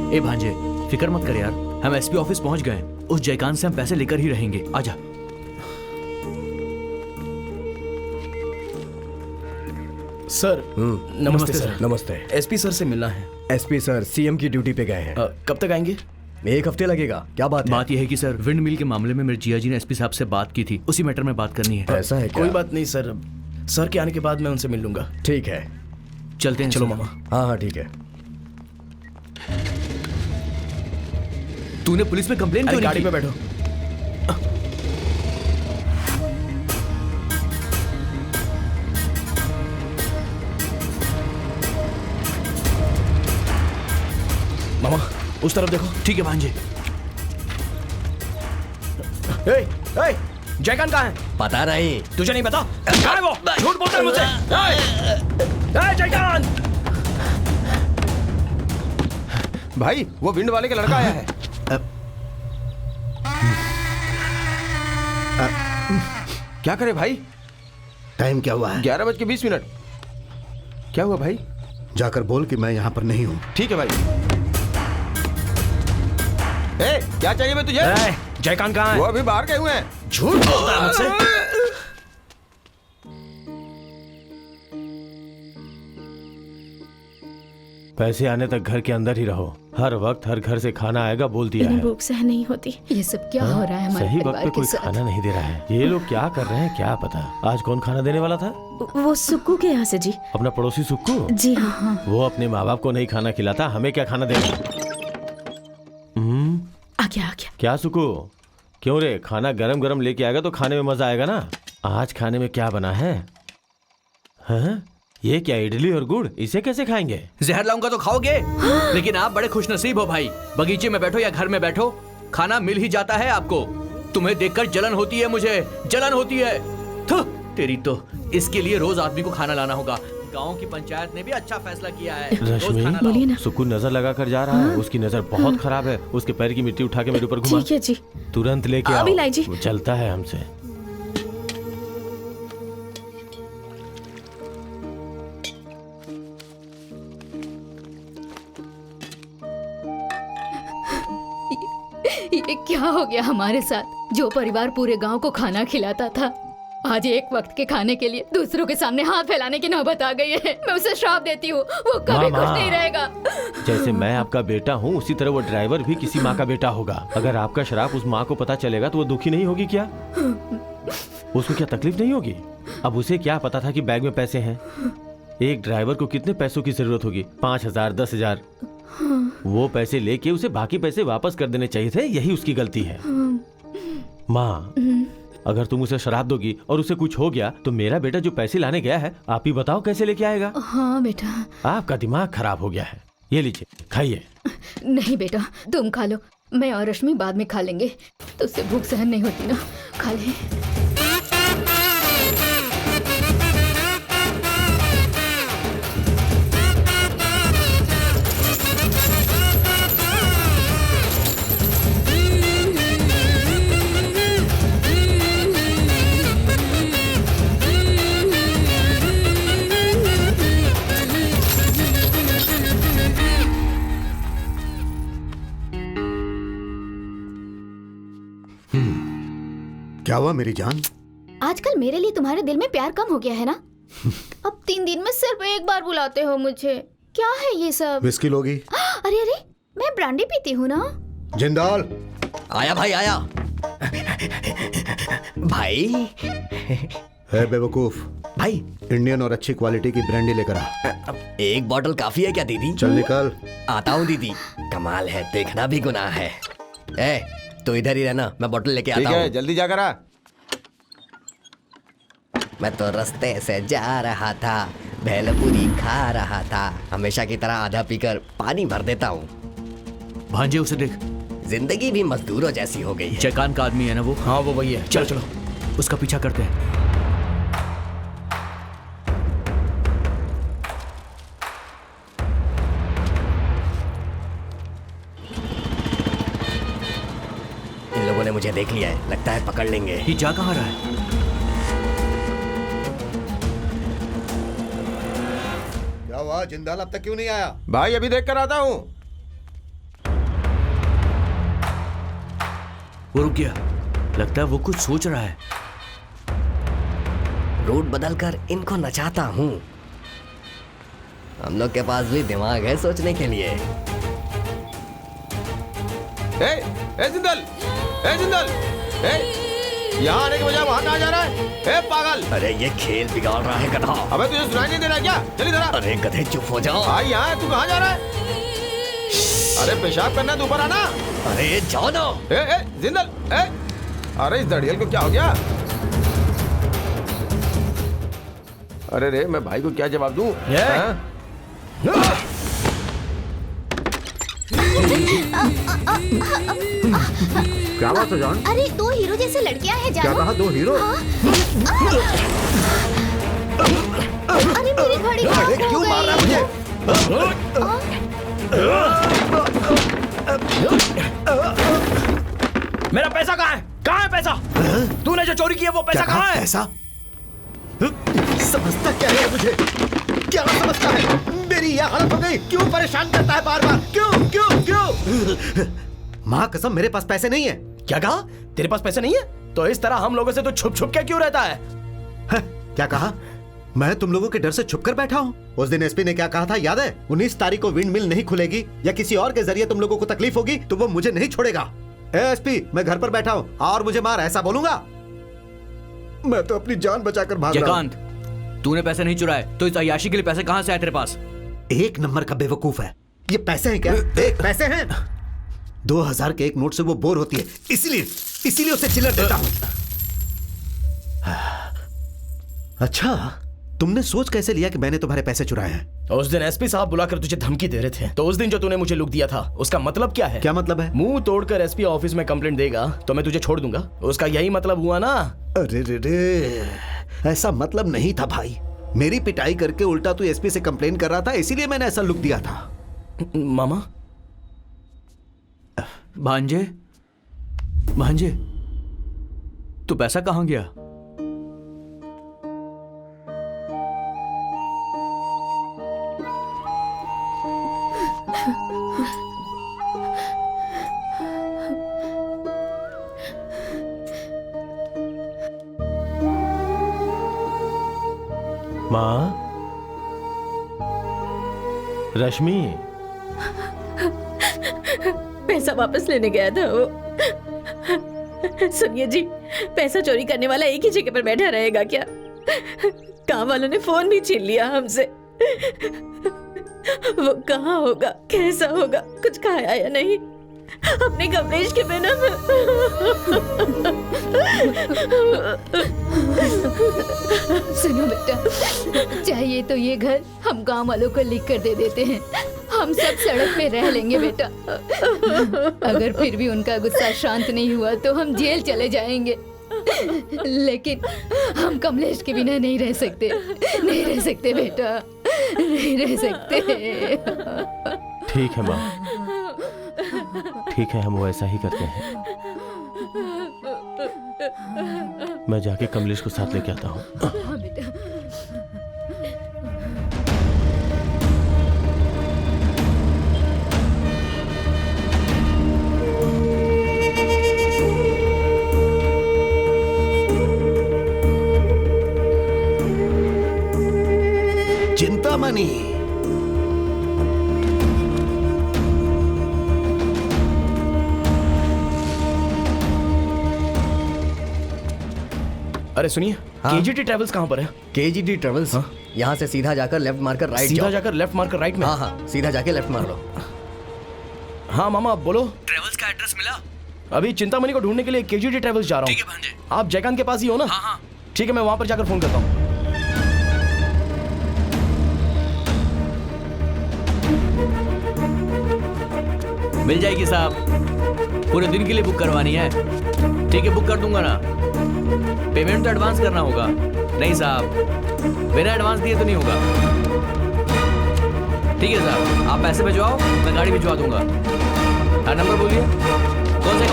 ए भांजे, फिक्र मत कर यार, हम एसपी ऑफिस पहुंच गए। उस जयकांत से हम पैसे लेकर ही रहेंगे। आजा। सर नमस्ते सर। नमस्ते। एसपी सर से मिलना है। एसपी सर सीएम की ड्यूटी पे गए हैं। कब तक आएंगे? 1 हफ्ते लगेगा। क्या बात है? बात यह है कि सर, विंड मिल के मामले में मेरे जिया जी ने एसपी साहब से बात की थी, उसी मैटर में बात करनी है। ऐसा है क्या? कोई बात नहीं सर, सर के आने के बाद मैं उनसे मिल लूंगा। ठीक है, चलते हैं चलो सर। मामा। हाँ हाँ ठीक है। तूने पुलिस में कंप्लेन क्यों अरे गाड़ी नहीं में की? बैठो। मामा उस तरफ देखो। ठीक है भांजे। ए, ए, जयकांत कहाँ है? पता नहीं। तुझे नहीं पता? कहाँ है वो? झूठ बोलता है मुझसे। ए, जयकांत! भाई वो विंड वाले का लड़का आया है। क्या करे भाई? टाइम क्या हुआ है? 11:20। क्या हुआ भाई? जाकर बोल कि मैं यहाँ पर नहीं हूँ। ठीक है भाई। ए, क्या चाहिए मैं तुझे? ए, जयकांत कहाँ है? वो अभी बाहर गए हुए हैं। झूठ बोलता है मुझसे। पैसे आने तक घर के अंदर ही रहो। हर वक्त हर घर से खाना आएगा बोल दिया इन्हें है। भूख सहन नहीं होती। ये सब क्या हो रहा है हमारे सही वक्त परिवार पे के कोई साथ? खाना नहीं दे रहा है। ये लोग क्या कर रहे हैं क्या पता। आज कौन खाना देने वाला था? वो सुक्कू के यहाँ से जी। अपना पड़ोसी सुक्कू। जी हाँ। वो अपने माँ बाप को नहीं खाना खिलाता, हमें क्या खाना देगा? आ गया। क्या सुक्कू? क्यों रे, खाना गरम गरम लेके आएगा तो खाने में मजा आएगा ना। आज खाने में क्या बना है? हाँ? ये क्या इडली और गुड़? इसे कैसे खाएंगे? जहर लाऊंगा तो खाओगे। लेकिन आप बड़े खुशनसीब हो भाई। बगीचे में बैठो या घर में बैठो, खाना मिल ही जाता है आपको। तुम्हें देखकर जलन होती है, मुझे जलन होती है। थू, तेरी तो। इसके लिए रोज आदमी को खाना लाना होगा। गांव की पंचायत ने भी अच्छा फैसला किया है। रोज खाना लाओ। बोलिए ना। सुक्कू नजर लगा कर जा रहा है। उसकी नजर बहुत खराब है। उसके पैर की मिट्टी उठा के मेरे ऊपर घुमा। ठीक है जी। तुरंत लेके आओ। अभी लाई जी। वो चलता है हमसे। ये क्या हो गया हमारे साथ? जो परिवार पूरे गांव को खाना खिलाता था, आज एक वक्त के खाने के लिए दूसरों के सामने हाथ फैलाने की नौबत आ गई है। मैं उसे श्राप देती हूँ, वो कभी मामा। खुश नहीं रहेगा। जैसे मैं आपका बेटा हूँ, उसी तरह वो ड्राइवर भी किसी माँ का बेटा होगा। अगर आपका श्राप उस माँ को पता चलेगा तो वो दुखी नहीं होगी क्या? उसको क्या तकलीफ नहीं होगी? अब उसे क्या पता था कि बैग में पैसे हैं? एक ड्राइवर को कितने पैसों की जरूरत होगी? 5,000, 10,000। वो पैसे लेके उसे बाकी पैसे वापस कर देने चाहिए थे। यही उसकी गलती है। माँ, अगर तुम उसे शराब दोगी और उसे कुछ हो गया तो मेरा बेटा जो पैसे लाने गया है, आप ही बताओ कैसे लेके आएगा? हाँ बेटा। आपका दिमाग खराब हो गया है। ये लीजिए, खाइए। नहीं बेटा, तुम खा लो, मैं और रश्मि बाद में खा लेंगे। तो उससे भूख सहन नहीं होती ना, खा ले। क्या हुआ मेरी जान? आजकल मेरे लिए तुम्हारे दिल में प्यार कम हो गया है ना? अब 3 दिन में सिर्फ एक बार बुलाते हो मुझे। क्या है ये सब? विस्की लोगी? अरे अरे, मैं ब्रांडी पीती हूँ ना। जिंदाल। आया भाई आया। भाई। है बेवकूफ। भाई इंडियन और अच्छी क्वालिटी की ब्रांडी लेकर आ। एक बोतल काफी है क्या दीदी? चल निकल। आता हूँ दीदी। कमाल है, देखना भी गुनाह है। ए, तो इधर ही रहना, मैं बोतल लेके ठीक आता है, हूँ। जल्दी जाकर आ। मैं तो रास्ते से जा रहा था, भेलपूरी खा रहा था। हमेशा की तरह आधा पीकर पानी भर देता हूँ। भांजे उसे देख। जिंदगी भी मजदूरों जैसी हो गई है। जयकांत का आदमी है ना वो? हाँ वो वही है। चलो चलो, उसका पीछा करते हैं। इन लोगों ने मुझे देख लिया है, लगता है पकड़ लेंगे। ये जा कहाँ रहा है? क्या हुआ जिंदाल, अब तक क्यों नहीं आया? भाई अभी देख कर आता हूँ। वो रुक गया। लगता है वो कुछ सोच रहा है। रूट बदलकर इनको नचाता हूँ। हम लोग के पास भी दिमाग है सोचने के लिए। ए जिंदाल, ए जिंदाल, ए यहाँ आने के बजाय वहाँ कहाँ जा रहा है? ए पागल! अरे ये खेल बिगाड़ रहा है गधा। अबे तुझे सुनाई नहीं दे रहा क्या? चल इधर आ। अरे गधे चुप हो जाओ। भाई यहाँ है, तू कहाँ जा रहा है? अरे पेशाब करना है तो ऊपर आना। अरे जाओ ना। ए जिंदल, ए अरे इस दड़ियल को क्या हो गया? अरे रे मैं भाई को क्या जवाब दूं? क्या बात है जान? अरे दो हीरो जैसे लड़कियां हैं क्या जानो। कहा दो हीरो? अरे मेरी घड़ी अरे क्यों मार रहा है मुझे? मेरा पैसा कहाँ है? कहाँ है पैसा? तूने जो चोरी किया वो पैसा कहाँ है? पैसा? समझता क्या है मुझे? क्या समझता है? मेरी यह हालत हो गई, क्यों परेशान करता है बार बार? क्यों क्यों क्यों? माँ कसम मेरे पास पैसे नहीं है। क्या कहा? तेरे पास पैसे नहीं है? तो इस तरह हम लोगों से तो छुप छुप के क्यों रहता है? क्या कहा? मैं तुम लोगों के डर से छुप कर बैठा हूँ। उस दिन एसपी ने क्या कहा था याद है? 19 तारीख को विंड मिल नहीं खुलेगी या किसी और के जरिए तुम लोगों को तकलीफ होगी तो वो मुझे नहीं छोड़ेगा। एसपी मैं घर पर बैठा हूँ और मुझे मार, ऐसा बोलूंगा? मैं तो अपनी जान बचाकर भाग रहा हूँ। तूने पैसे नहीं चुराए तो इस अय्याशी के लिए पैसे कहाँ से आए तेरे पास? एक नंबर का बेवकूफ है। ये पैसे हैं क्या? एक पैसे हैं? 2000 के एक नोट से वो बोर होती है, इसीलिए उसे चिल्लर देता हूं। अच्छा, तुमने सोच कैसे लिया कि मैंने तुम्हारे पैसे चुराए हैं? उस दिन एसपी साहब बुलाकर तुझे धमकी दे रहे थे, तो उस दिन जो तूने मुझे लुक दिया था उसका मतलब क्या है? क्या मतलब है? मुंह तोड़कर एसपी ऑफिस में कंप्लेंट देगा तो मैं तुझे छोड़ दूंगा, उसका यही मतलब हुआ ना? अरे रे रे, ऐसा मतलब नहीं था भाई। मेरी पिटाई करके उल्टा तू एसपी से कंप्लेन कर रहा था, इसीलिए मैंने ऐसा लुक दिया था। मामा, भांजे, भांजे, तू पैसा कहाँ गया? माँ, रश्मि, पैसा वापस लेने गया था वो। सुनिए जी, पैसा चोरी करने वाला एक ही जगह पर बैठा रहेगा क्या? काम वालों ने फोन भी छीन लिया हमसे। वो कहाँ होगा, कैसा होगा, कुछ खाया या नहीं? अपने कमलेश के बिना सुनो बेटा, चाहिए तो ये घर हम गांव वालों को लिख कर दे देते हैं। हम सब सड़क पे रह लेंगे बेटा। अगर फिर भी उनका गुस्सा शांत नहीं हुआ तो हम जेल चले जाएंगे। लेकिन हम कमलेश के बिना नहीं रह सकते, नहीं रह सकते बेटा, नहीं रह सकते। ठीक है माँ, ठीक है, हम वैसा ही करते हैं। मैं जाके कमलेश को साथ लेके आता हूँ। हाँ बेटा। चिंतामणि, अरे सुनिए, केजीटी ट्रेवल्स कहाँ पर है? केजीटी ट्रेवल्स? यहाँ से सीधा जाकर लेफ्ट मारकर राइट सीधा जाओ। जाकर लेफ्ट मारकर राइट में? हाँ हाँ, सीधा जाके लेफ्ट मार लो। हाँ मामा बोलो। ट्रेवल्स का एड्रेस मिला? अभी चिंतामणि को ढूंढने के लिए केजीटी ट्रेवल्स जा रहा हूँ। ठीक है भांजे। आप जयकांत के पास ही हो ना? हाँ हाँ। ठीक है, मैं वहां पर जाकर फोन करता हूँ। मिल जाएगी साहब, पूरे दिन के लिए बुक करवानी है। ठीक है, बुक कर दूंगा ना। पेमेंट तो एडवांस करना होगा। नहीं साहब, बिना एडवांस दिए तो नहीं होगा। ठीक है साहब, आप पैसे भिजवाओ, मैं गाड़ी भिजवा दूंगा। हाँ, नंबर बोलिए। कौन से?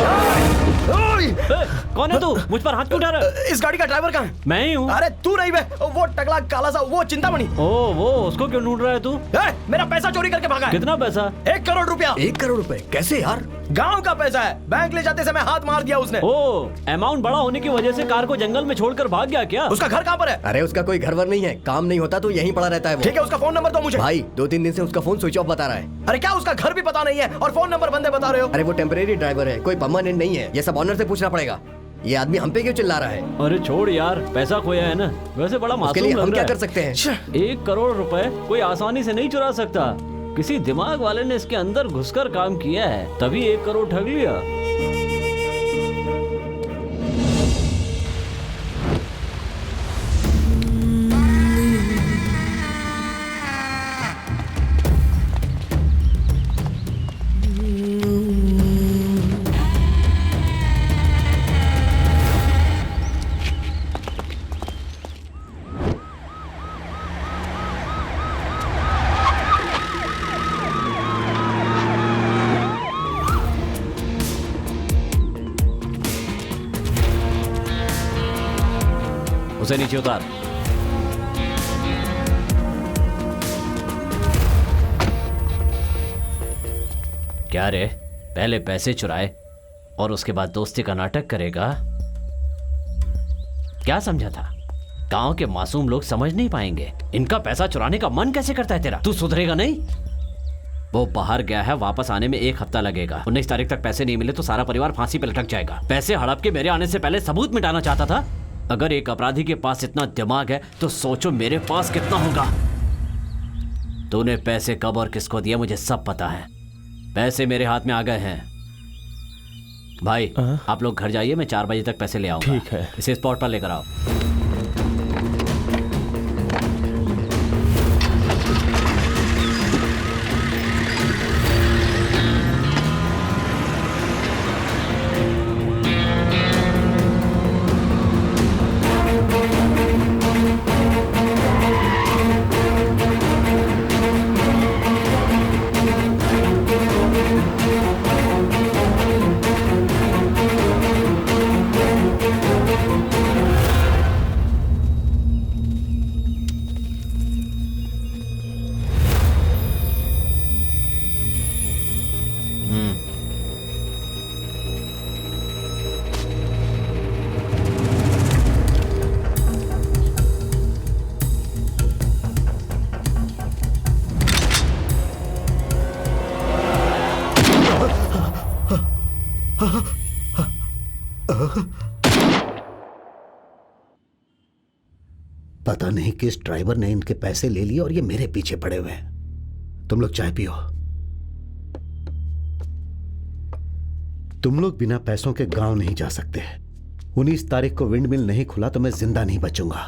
कौन है तू? मुझ पर हाथ क्यों उठा रहा है? इस गाड़ी का ड्राइवर कहाँ है? मैं ही हूँ। अरे तू नहीं बे, वो टकला काला सा, वो चिंतामणि। ओ वो, उसको क्यों ढूंढ रहा है तू? मेरा पैसा चोरी करके भागा है। कितना पैसा? 1 करोड़ रुपया। 1 करोड़ रुपए? कैसे यार? गांव का पैसा है, बैंक ले जाते समय हाथ मार दिया उसने। ओ, अमाउंट बड़ा होने की वजह से कार को जंगल में छोड़कर भाग गया क्या? उसका घर कहाँ पर है? अरे उसका कोई घर वर नहीं है, काम नहीं होता तो यहीं पड़ा रहता है वो। ठीक है, उसका फोन नंबर दो मुझे। भाई 2-3 दिन से उसका फोन स्विच ऑफ बता रहा है। अरे क्या उसका घर भी पता नहीं है और फोन नंबर बंदे बता रहे हो? अरे वो टेम्परेरी ड्राइवर है, कोई परमानेंट नहीं है, ये सब ऑनर से पूछना पड़ेगा। ये आदमी हम पे क्यों चिल्ला रहा है? अरे छोड़ यार, पैसा खोया है ना, वैसे बड़ा उसके मासूम लिए लग हम रहा क्या है। कर सकते हैं? 1 करोड़ रुपए कोई आसानी से नहीं चुरा सकता। किसी दिमाग वाले ने इसके अंदर घुसकर काम किया है, तभी 1 करोड़ ठग लिया। उसे नीचे उतार। क्या रे, पहले पैसे चुराए और उसके बाद दोस्ती का नाटक करेगा? क्या समझा था? गांव के मासूम लोग समझ नहीं पाएंगे। इनका पैसा चुराने का मन कैसे करता है तेरा? तू सुधरेगा नहीं। वो बाहर गया है, वापस आने में 1 हफ्ता लगेगा। 19 तारीख तक पैसे नहीं मिले तो सारा परिवार फांसी पे लटक जाएगा। पैसे हड़प के मेरे आने से पहले सबूत मिटाना चाहता था। अगर एक अपराधी के पास इतना दिमाग है तो सोचो मेरे पास कितना होगा। तूने पैसे कब और किसको दिया मुझे सब पता है। पैसे मेरे हाथ में आ गए हैं। भाई आप लोग घर जाइए, मैं 4 बजे तक पैसे ले आऊंगा। ठीक है। इसे स्पॉट पर लेकर आओ। पता नहीं किस ड्राइवर ने इनके पैसे ले लिए और ये मेरे पीछे पड़े हुए हैं। तुम लोग चाय पियो। तुम लोग बिना पैसों के गांव नहीं जा सकते। 19 तारीख को विंड मिल नहीं खुला तो मैं जिंदा नहीं बचूंगा।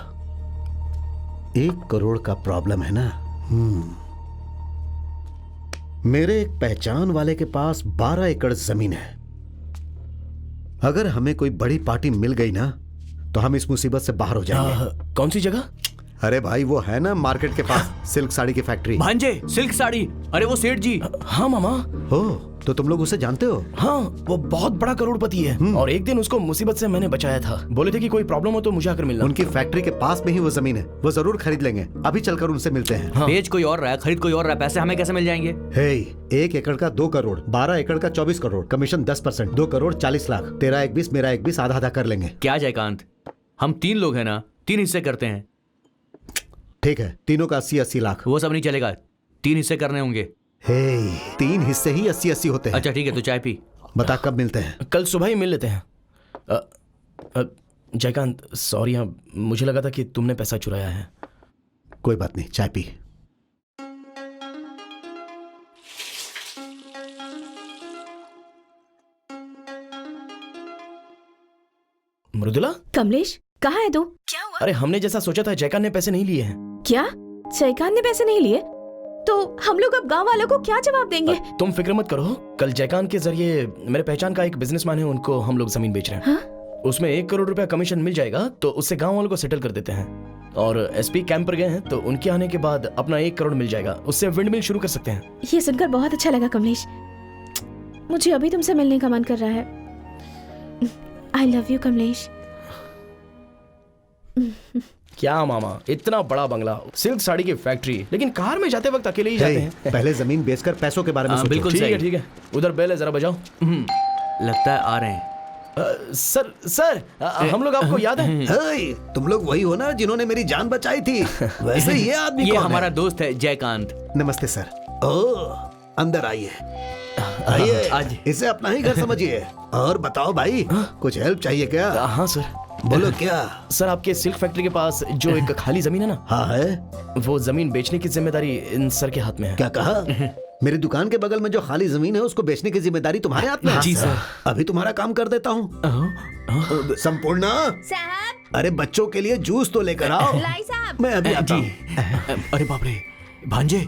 1 करोड़ का प्रॉब्लम है ना। मेरे एक पहचान वाले के पास 12 एकड़ जमीन है। अगर हमें कोई बड़ी पार्टी मिल गई ना तो हम इस मुसीबत से बाहर हो जाएंगे। कौन सी जगह? अरे भाई वो है ना मार्केट के पास सिल्क साड़ी की फैक्ट्री। भांजे, सिल्क साड़ी। अरे वो सेठ जी। हाँ मामा। हो तो तुम लोग उसे जानते हो? हाँ, वो बहुत बड़ा करोड़पति है और एक दिन उसको मुसीबत से मैंने बचाया था। बोले थे कि कोई प्रॉब्लम हो तो मुझे आकर मिलना। उनकी फैक्ट्री के पास में ही वो जमीन है, वो जरूर खरीद लेंगे। अभी चलकर उनसे मिलते हैं। हाँ। बेच कोई और रहा है, खरीद कोई और रहा है, पैसे हमें कैसे मिल जाएंगे? हे, 1 एकड़ का 2 करोड़, 12 एकड़ का 24 करोड़, कमीशन 10%, 2 करोड़ 40 लाख। तेरा 1 20 मेरा 1 20, आधा आधा कर लेंगे। क्या जयकांत, हम 3 लोग हैं ना, 3 हिस्से करते हैं। ठीक है, तीनों का 80-80 लाख। वो सब नहीं चलेगा, 3 हिस्से करने होंगे। हे, 3 हिस्से ही 80-80 होते हैं। अच्छा ठीक है, तो चाय पी। बता कब मिलते हैं? कल सुबह ही मिल लेते हैं। जयकांत सॉरी, मुझे लगा था कि तुमने पैसा चुराया है। कोई बात नहीं, चाय पी। मृदुला, कमलेश कहाँ है तू? क्या हुआ? अरे हमने जैसा सोचा था जयकांत ने पैसे नहीं लिए हैं। क्या जयकांत ने पैसे नहीं लिए? तो हम लोग अब गांव वालों को क्या जवाब देंगे? तुम फिक्र मत करो, कल जयकांत के जरिए मेरे पहचान का एक बिजनेसमैन है, उनको हम लोग जमीन बेच रहे हैं। उसमें 1 करोड़ रुपया कमीशन मिल जाएगा तो उससे गांव वालों को सेटल कर देते हैं। और एसपी कैंप पर गए हैं तो उनके आने के बाद अपना 1 करोड़ मिल जाएगा, उससे विंड मिल शुरू कर सकते हैं। ये सुनकर बहुत अच्छा लगा कमलेश, मुझे अभी तुमसे मिलने का मन कर रहा है। I love you Kamlesh. क्या मामा, इतना बड़ा बंगला, सिल्क साड़ी की फैक्ट्री, लेकिन कार में जाते वक्त अकेले ही जाते हैं। पहले जमीन बेचकर पैसों के बारे में सोचो। बिल्कुल ठीक है सही। ठीक है, उधर बेल है, जरा बजाओ। लगता है आ रहे हैं। सर हम लोग आपको याद है? हे, तुम लोग वही हो ना जिन्होंने मेरी जान बचाई थी? वैसे ये आदमी ये कौन है? हमारा दोस्त है जयकांत। नमस्ते सर। ओह, अंदर आइए। आइए, आज इसे अपना ही घर समझिए। और बताओ भाई, कुछ हेल्प चाहिए क्या? हाँ सर। बोलो क्या? सर आपके सिल्क फैक्ट्री के पास जो एक खाली जमीन है ना, हाँ है। वो जमीन बेचने की जिम्मेदारी इन सर के हाथ में है। क्या कहा? मेरी दुकान के बगल में जो खाली जमीन है उसको बेचने की जिम्मेदारी तुम्हारे हाथ में है? जी सर। अभी तुम्हारा काम कर देता हूँ। संपूर्णा, साहब, अरे बच्चों के लिए जूस तो लेकर आओ। लाई साहब। मैं अभी आता हूँ। अरे बाप रे भांजे,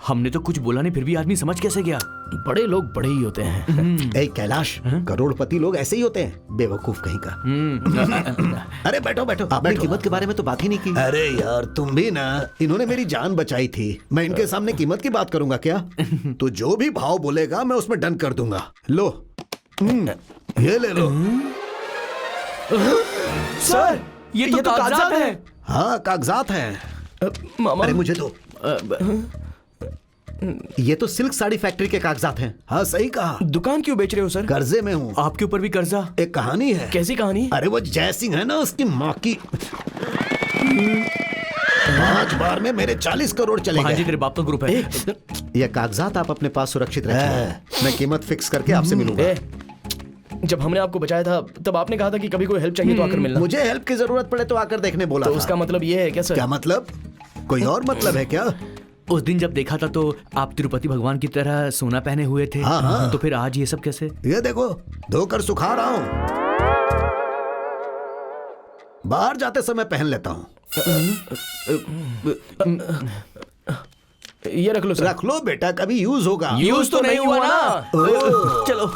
हमने तो कुछ बोला नहीं, फिर भी आदमी समझ कैसे गया? बड़े लोग बड़े ही होते हैं। ए कैलाश, करोड़पति लोग ऐसे ही होते हैं, बेवकूफ कहीं का। अरे बैठो बैठो, आपने कीमत के बारे में तो बात ही नहीं की। अरे यार तुम भी ना, इन्होंने मेरी जान बचाई थी, मैं इनके सामने कीमत की बात करूंगा क्या? तो जो भी भाव बोलेगा मैं उसमें डन कर दूंगा। लो ये ले लो। सर ये तो कागजात है। हाँ कागजात हैं। मामा, अरे मुझे दो। ये तो सिल्क साड़ी फैक्ट्री के कागजात हैं। हाँ सही कहा। दुकान क्यों बेच रहे हो सर? कर्जे में हूँ। आपके ऊपर भी कर्जा? एक कहानी है। कैसी कहानी? अरे वो जय सिंह है ना, उसकी माँ की 5 बार में मेरे 40 करोड़ चले भांजे गए। तेरे बाप का ग्रुप है। ये कागजात आप अपने पास सुरक्षित रखिए, मैं कीमत फिक्स करके आपसे मिलूंगा। जब हमने आपको बचाया था तब आपने कहा था कि कभी कोई हेल्प चाहिए तो आकर मिलना। मुझे हेल्प की जरूरत पड़े तो आकर देखने बोला तो था। उसका मतलब ये है क्या सर? क्या मतलब? कोई और मतलब है क्या? उस दिन जब देखा था तो आप तिरुपति भगवान की तरह सोना पहने हुए थे। हाँ। तो फिर आज ये सब कैसे? ये देखो, धोकर सुखा रहा हूँ, बाहर जाते समय पहन लेता हूँ। ये रख लो सर। रख लो बेटा, कभी यूज होगा। यूज तो नहीं हुआ ना। चलो,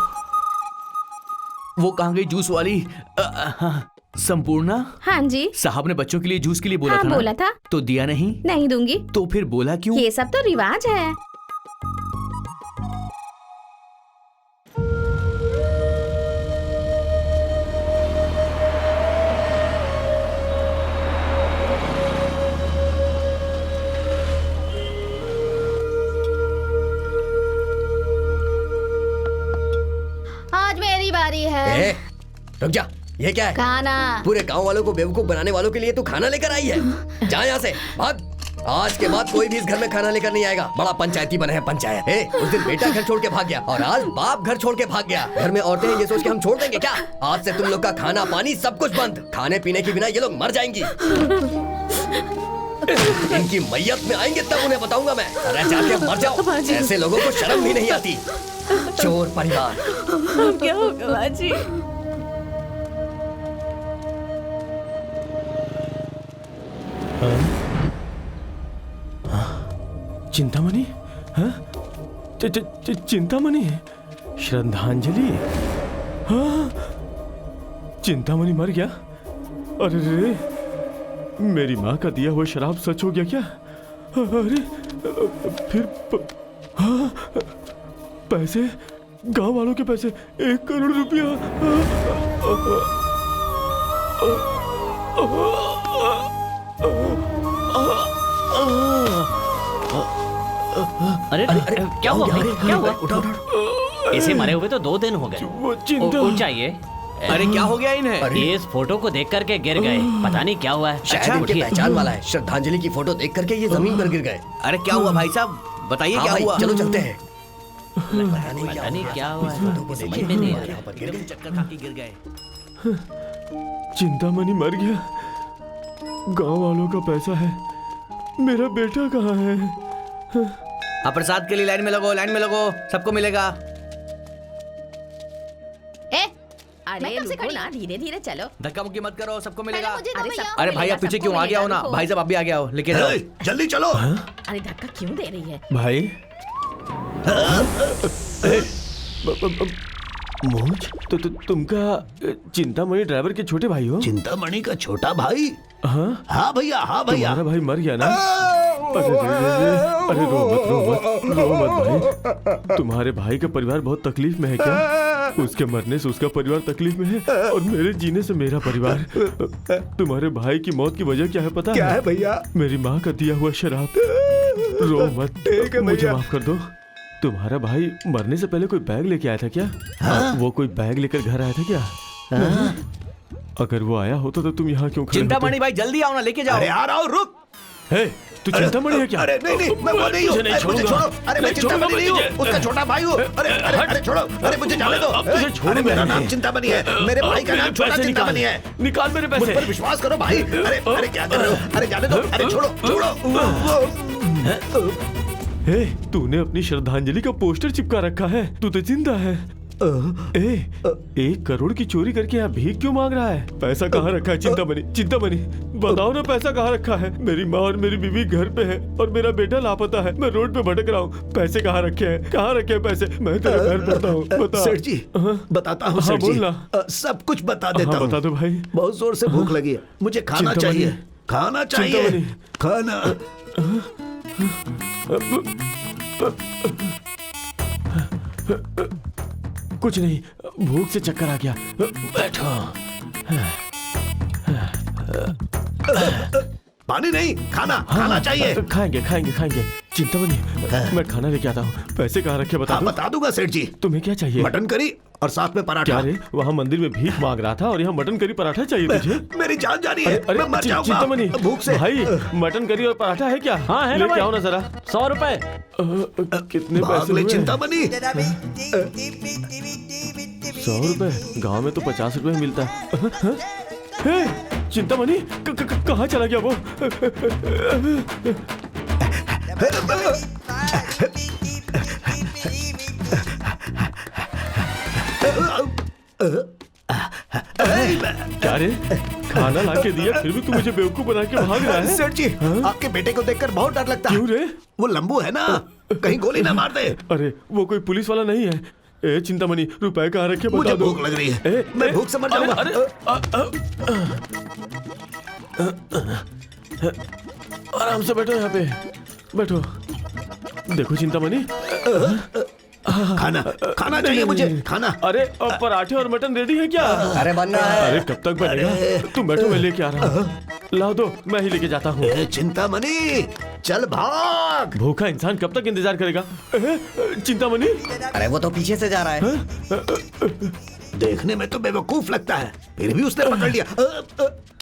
वो कहाँ गई जूस वाली? संपूर्णा हाँ जी। साहब ने बच्चों के लिए जूस के लिए बोला हाँ, था ना? बोला था। तो दिया नहीं? नहीं दूंगी। तो फिर बोला क्यों? ये सब तो रिवाज है। आज मेरी बारी है। ए, रुक जा, ये क्या है? खाना। पूरे गांव वालों को बेवकूफ बनाने वालों के लिए तू खाना लेकर आई है? जा यहाँ से, भाग। आज के बाद कोई भी इस घर में खाना लेकर नहीं आएगा। बड़ा पंचायती बने हैं, पंचायत। ए, उस दिन बेटा घर छोड़ के भाग गया और आज बाप घर छोड़ के भाग गया। घर में औरतें हैं ये सोच के हम छोड़ देंगे क्या? आज से तुम लोग का खाना पानी सब कुछ बंद। खाने पीने के बिना ये लोग मर जाएंगी। इनकी मैयत में आएंगे तब उन्हें बताऊंगा मैं। अरे जाके मर जाओ, ऐसे लोगों को शर्म भी नहीं आती। चोर परिवार। क्या होगा बाजी? चिंतामणि? हाँ? चिंतामणि? श्रद्धांजलि? हाँ? चिंतामणि मर गया? अरे रे, मेरी माँ का दिया हुआ शराब सच हो गया क्या? अरे फिर हाँ? पैसे, गांव वालों के पैसे, 1 करोड़ रुपया। अरे क्या हुआ भाई? क्या हुआ? उठा उठा। इसे मरे हुए तो 2 दिन हो गए। वो चिंता। उठ जाइए। अरे क्या हो गया इन्हें? ये इस फोटो को देख करके गिर गए, पता नहीं क्या हुआ है। शायद इनके उठिए। पहचान वाला है। श्रद्धांजलि की फोटो देख करके ये जमीन पर गिर गए। अरे क्या हुआ भाई साहब, बताइए हाँ क्या भाई, हुआ? चलो चलते हैं। पता नहीं क्या हुआ है, समझ में नहीं आ रहा। यहाँ पर गिर गए। चक्कर खा के गिर गए। चिंतामणि मर गया, गांव वालों का पैसा है, मेरा बेटा कहाँ है? आप प्रसाद के लिए लाइन में लगो, लाइन में लगो, सबको मिलेगा। अरे रुको ना, धीरे धीरे चलो। धक्का मुक्की मत करो, सबको मिलेगा। मुझे दो अरे भैया। सबको अरे भाई आप पीछे क्यों आ गया हो ना? भाई साहब आप भी आ गया हो, लेके जाओ। ए, जल्दी चलो। अरे धक्का क्यों दे रही है? भाई मोच, तो तुमका चिंतामणि ड्राइवर के छोटे भाई हो? चिंतामणि का छोटा भाई? हाँ, हाँ भैया, हाँ भैया। तुम्हारा भाई मर गया ना? अरे अरे रो मत भाई। तुम्हारे भाई का परिवार बहुत तकलीफ में है क्या? उसके मरने से उसका परिवार तकलीफ में है और मेरे जीने से मेरा परिवार। तुम्हारे भाई की मौत की वजह क्या है पता है? क्या है भैया? मेरी माँ का दिया हुआ शराब। रो मत, मुझे माफ कर दो। तुम्हारा भाई मरने से पहले कोई बैग लेके आया था क्या? वो कोई बैग लेकर घर आया था क्या? अगर वो आया होता तो तुम यहाँ क्यों खड़े होते? चिंतामणि भाई जल्दी आओ ना, लेके जाओ। अरे आ रहा हूँ, रुक। हे, तू चिंतामणि है क्या? अरे नहीं नहीं, मैं वो नहीं हूँ। तुझे नहीं अरे, मुझे छोड़ूंगा। छोड़ो। अरे मैं नहीं छोड़ूंगा चिंतामणि नहीं हूँ, तुझे। उसका छोटा भाई हूँ। अरे अरे अरे छोड़ो। अरे मुझे जाने दो। तुझे छोड़ूंगा अरे मेरा नहीं। नाम चिंतामणि है, मेरे भाई का नाम छोटा पैसे चिंतामणि है। निकाल मेरे मुझ पैसे। पर विश्वास करो भाई। अरे अरे क्या कर रहे हो? अरे जाने दो। अरे छोड़ो छोड़ो। हे, तूने अपनी श्रद्धांजलि का पोस्टर चिपका रखा है। तू तो जिंदा है। 1 करोड़ की चोरी करके यहाँ भीख क्यों मांग रहा है? पैसा कहाँ रखा है चिंतामणि? चिंतामणि बताओ ना, पैसा कहाँ रखा है? मेरी माँ और मेरी बीवी घर पे है और मेरा बेटा लापता है। मैं रोड पे भटक रहा हूँ। पैसे कहाँ रखे हैं? कहाँ रखे हैं पैसे? मैं तेरे घर पड़ता हूँ। बता सेठ जी, बताता हूँ सेठ जी। बोलना। सब कुछ बता देता हूँ। बता दो भाई। बहुत जोर से भूख लगी है, मुझे खाना चिंतामणि। चाहिए। खाना चाहिए। चिंतामणि। खाना। कुछ नहीं, भूख से चक्कर आ गया। बैठो। पानी नहीं, खाना। खाना चाहिए। खाएंगे खाएंगे खाएंगे। चिंतामणि, मैं खाना लेके आता हूँ। पैसे कहाँ रखे बता हाँ, दो। बता दूंगा सेठ जी। तुम्हें क्या चाहिए? मटन करी और साथ में पराठा। क्या रे, वहाँ मंदिर में भीख मांग रहा था और यहाँ मटन करी पराठा चाहिए तुझे? मेरी जान जा रही है। अरे मैं मर जाऊंगा चिंतामणि, भूख से। भाई मटन करी और पराठा है क्या? हाँ, है ना लेके भाई। आओ ना जरा। 100 रुपए। कितने भाग पैसे ले हुए? चिंतामणि। 100 रुपए? गाँव में तो 50 रुपए मिलता है। हे, चिंतामणि कहाँ चला गया वो? क्या रे, खाना ला के दिया फिर भी तू मुझे बेवकूफ बना के भाग रहा है? सेठ जी, आपके बेटे को देखकर बहुत डर लगता है। क्यों रे? वो लंबू है ना, कहीं गोली ना मार दे। अरे वो कोई पुलिस वाला नहीं है। ए चिंतामणि, रुपए कहाँ रखे बता मुझे दो। भूख लग रही है। मैं भूख से मर अरे, जाऊंगा। आराम से बैठो, यहाँ पे बैठो। देखो चिंतामणि, खाना खाना चाहिए मुझे। खाना। अरे अब पराठे और मटन रेडी है क्या? अरे बनना है। अरे कब तक बनेगा? तुम बैठो, मैं लेके आ रहा हूँ। ला दो, मैं ही लेके जाता हूँ। चिंतामणि चल भाग। भूखा इंसान कब तक इंतजार करेगा? चिंतामणि, अरे वो तो पीछे से जा रहा है। देखने में तो बेवकूफ लगता है, फिर भी उसने पकड़ लिया।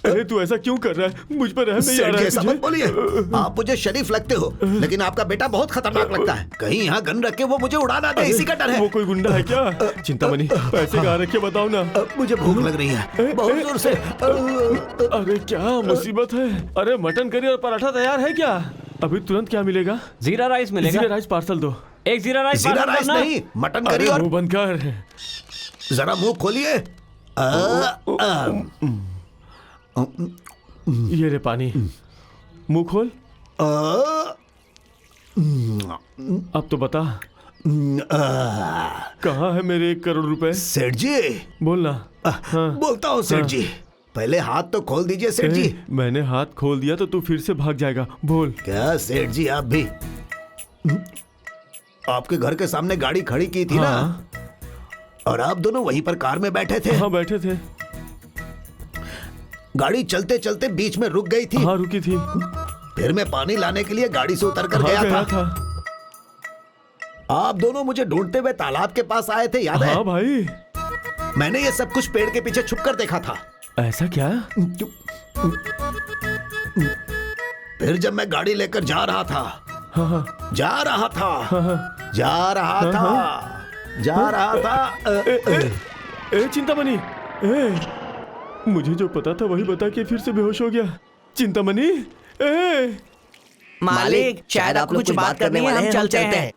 अरे तू ऐसा क्यों कर रहा है? मुझ पर रहम नहीं आ सेठ रहा जी है ऐसा तुझे? मत बोलिए। आप मुझे शरीफ लगते हो, लेकिन आपका बेटा बहुत खतरनाक लगता है। कहीं यहाँ गन रख के वो मुझे उड़ा ना दे, इसी का डर है। वो कोई गुंडा है क्या? चिंतामणि, पैसे कहाँ रखे बताओ ना। मुझे भूख लग रही है बहुत जोर से। अरे क्या मुसीबत है? अरे मटन करी और पराठा तैयार है क्या? अभी तुरंत क्या मिलेगा? जीरा राइस मिलेगा। जीरा राइस पार्सल दो। एक जीरा राइस जीरा पार्सल राइस करना। नहीं, मटन करी। अरे और मुंह बंद कर। जरा मुंह खोलिए। ये रे पानी, मुंह खोल। अब तो बता, कहाँ है मेरे 1 करोड़ रुपए? सेठ जी, बोलना। बोलता हूँ सेठ जी। पहले हाथ तो खोल दीजिए सेठ जी। मैंने हाथ खोल दिया तो तू फिर से भाग जाएगा। बोल। क्या सेठ जी, आप भी आपके घर के सामने गाड़ी खड़ी की थी ना, और आप दोनों वहीं पर कार में बैठे थे। हाँ बैठे थे। गाड़ी चलते चलते बीच में रुक गई थी। हाँ रुकी थी। फिर मैं पानी लाने के लिए गाड़ी से उतर कर हाँ, गया था। आप दोनों मुझे ढूंढते हुए तालाब के पास आए थे, याद है? हाँ भाई। मैंने ये सब कुछ पेड़ के पीछे छुप कर देखा था। ऐसा क्या? फिर जब मैं गाड़ी लेकर जा रहा था, जा रहा था। ए चिंतामणि, मुझे जो पता था वही बता के फिर से बेहोश हो गया। चिंतामणि, मालिक शायद आप कुछ बात करने वाले हैं, हम चलते हैं।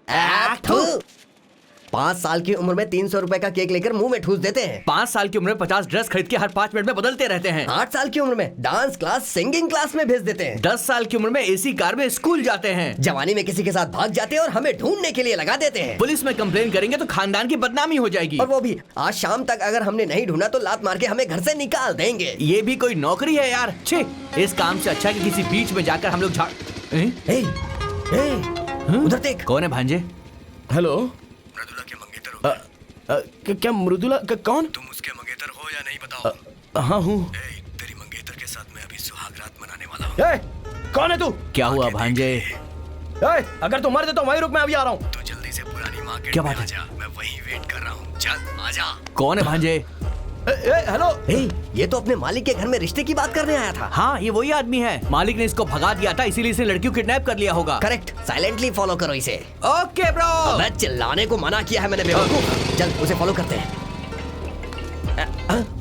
5 साल की उम्र में 300 रुपए का केक लेकर मुंह में ठूस देते हैं। 5 साल की उम्र में 50 ड्रेस खरीद के हर 5 मिनट में बदलते रहते हैं। 8 साल की उम्र में डांस क्लास, सिंगिंग क्लास में भेज देते हैं। 10 साल की उम्र में एसी कार में स्कूल जाते हैं। जवानी में किसी के साथ भाग जाते हैं और हमें ढूंढने के लिए लगा देते हैं। पुलिस में कंप्लेन करेंगे तो खानदान की बदनामी हो जाएगी। और वो भी आज शाम तक अगर हमने नहीं ढूंढा तो लात मार के हमें घर से निकाल देंगे। ये भी कोई नौकरी है यार? छे, इस काम से अच्छा कि किसी बीच में जाकर हम लोग झाड़। उधर देख। कौन है भांजे? हेलो, मृदुला के मंगेतर हो क्या मृदुला कौन? तुम उसके मंगेतर हो या नहीं बताओ। हाँ हूँ। तेरी मंगेतर के साथ मैं अभी सुहाग रात मनाने वाला हूँ। कौन है तू? क्या हुआ भांजे? अगर तू मर दे तो वहीं रुक, मैं अभी आ रहा हूँ। तो जल्दी से पुरानी मार्केट क्या में बात है? आजा, मैं वहीं वेट कर रहा हूँ। चल आजा। कौन है भांजे? हेलो। ये तो अपने मालिक के घर में रिश्ते की बात करने आया था। हाँ, ये वही आदमी है। मालिक ने इसको भगा दिया था, इसीलिए इसने लड़की को किडनैप कर लिया होगा। करेक्ट, साइलेंटली फॉलो करो इसे। Okay bro. मैं चिल्लाने को मना किया है मैंने बेवकूफ। चल उसे फॉलो करते हैं।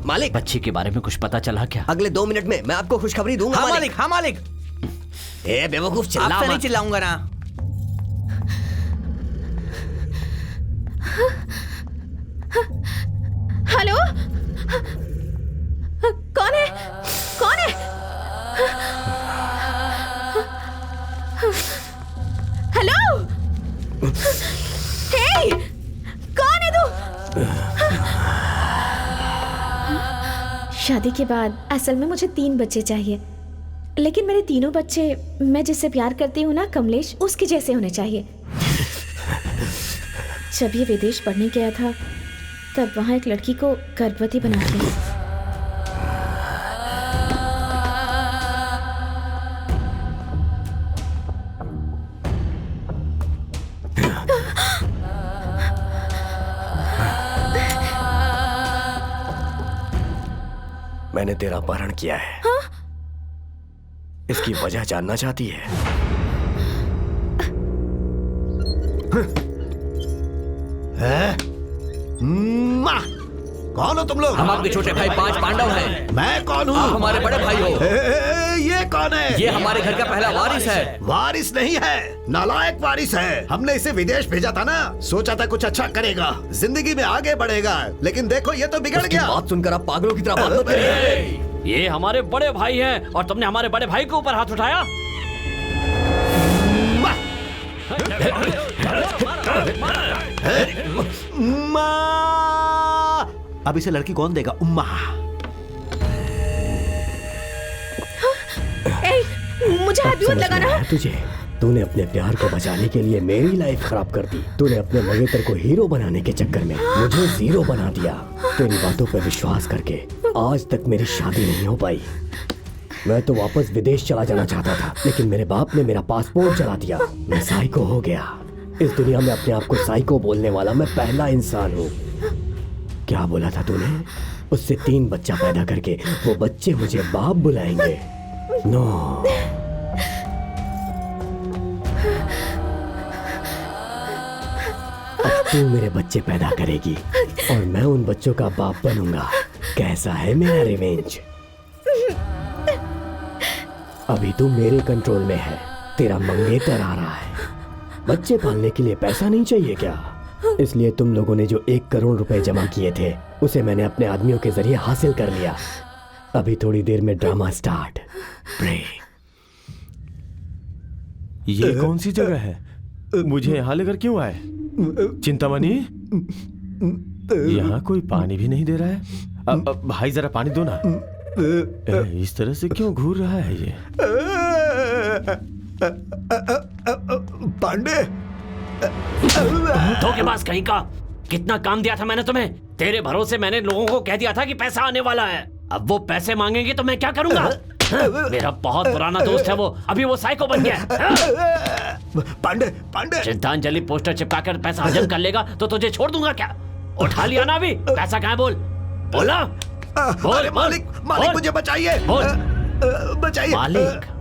मालिक, बच्ची के बारे में कुछ पता चला क्या? अगले 2 मिनट में मैं आपको खुशखबरी दूंगा। हाँ मालिक, हाँ मालिक। ए बेवकूफ, चिल्ला आपसे नहीं मत। चिल्लाऊंगा ना। हेलो, कौन है? कौन है? हेलो, हे, कौन है तू? शादी के बाद असल में मुझे 3 बच्चे चाहिए, लेकिन मेरे तीनों बच्चे मैं जिससे प्यार करती हूँ ना कमलेश, उसके जैसे होने चाहिए। जब ये विदेश पढ़ने गया था तब वहाँ एक लड़की को गर्भवती बना दिया। मैंने तेरा अपहरण किया है। हाँ? इसकी वजह जानना चाहती है? कौन हो तुम लोग? हम आपके छोटे भाई 5 पांडव हैं। मैं कौन हूँ? आप हमारे बड़े भाई हो। ये कौन है? ये हमारे घर का पहला वारिस है। वारिस नहीं है, नालायक वारिस है। हमने इसे विदेश भेजा था ना, सोचा था कुछ अच्छा करेगा, जिंदगी में आगे बढ़ेगा, लेकिन देखो ये तो बिगड़ गया। बात सुनकर आप पागलों की तरह बात मत करिए। ये हमारे बड़े भाई हैं और तुमने हमारे बड़े भाई के ऊपर हाथ उठाया। अब इसे लड़की कौन देगा? उम्मा। मुझे हाथ भी मत लगाना। तुझे, तूने अपने प्यार को बचाने के लिए मेरी लाइफ खराब कर दी। तूने अपने मंगेतर को हीरो बनाने के चक्कर में मुझे जीरो बना दिया। तेरी बातों पर विश्वास करके आज तक मेरी शादी नहीं हो पाई। मैं तो वापस विदेश चला जाना चाहता था, लेकिन मेरे बाप ने मेरा पासपोर्ट जला दिया। मैं साइको हो गया। इस दुनिया में अपने आप को साइको बोलने वाला मैं पहला इंसान हूँ। क्या बोला था तूने? उससे 3 बच्चा पैदा करके वो बच्चे मुझे बाप बुलाएंगे? नो। अब तू मेरे बच्चे पैदा करेगी और मैं उन बच्चों का बाप बनूंगा। कैसा है मेरा रिवेंज? अभी तू मेरे कंट्रोल में है। तेरा मंगेतर आ रहा है। बच्चे पालने के लिए पैसा नहीं चाहिए क्या? इसलिए तुम लोगों ने जो 1 करोड़ रुपए जमा किए थे उसे मैंने अपने आदमियों के जरिए हासिल कर लिया। अभी थोड़ी देर में ड्रामा स्टार्ट। प्रे। ये कौन सी जगह है? मुझे यहाँ लेकर क्यों आए? चिंतामणि, यहाँ कोई पानी भी नहीं दे रहा है। भाई जरा पानी दो ना। इस तरह से क्यों घूर रहा है ये? पांडे, धोखेबाज कहीं का। कितना काम दिया था मैंने तुम्हें। तेरे भरोसे मैंने लोगों को कह दिया था कि पैसा आने वाला है। अब वो पैसे मांगेंगे तो मैं क्या करूंगा? मेरा बहुत पुराना दोस्त है वो, अभी वो साइको बन गया। पांडे, पांडे, श्रद्धांजलि पोस्टर चिपकाकर पैसा हजम कर लेगा तो तुझे छोड़ दूंगा क्या? उठा लिया ना अभी? पैसा कहाँ है? बोल बोला। अरे मालिक, मालिक मुझे बचाइए, बचाइए। मालिक,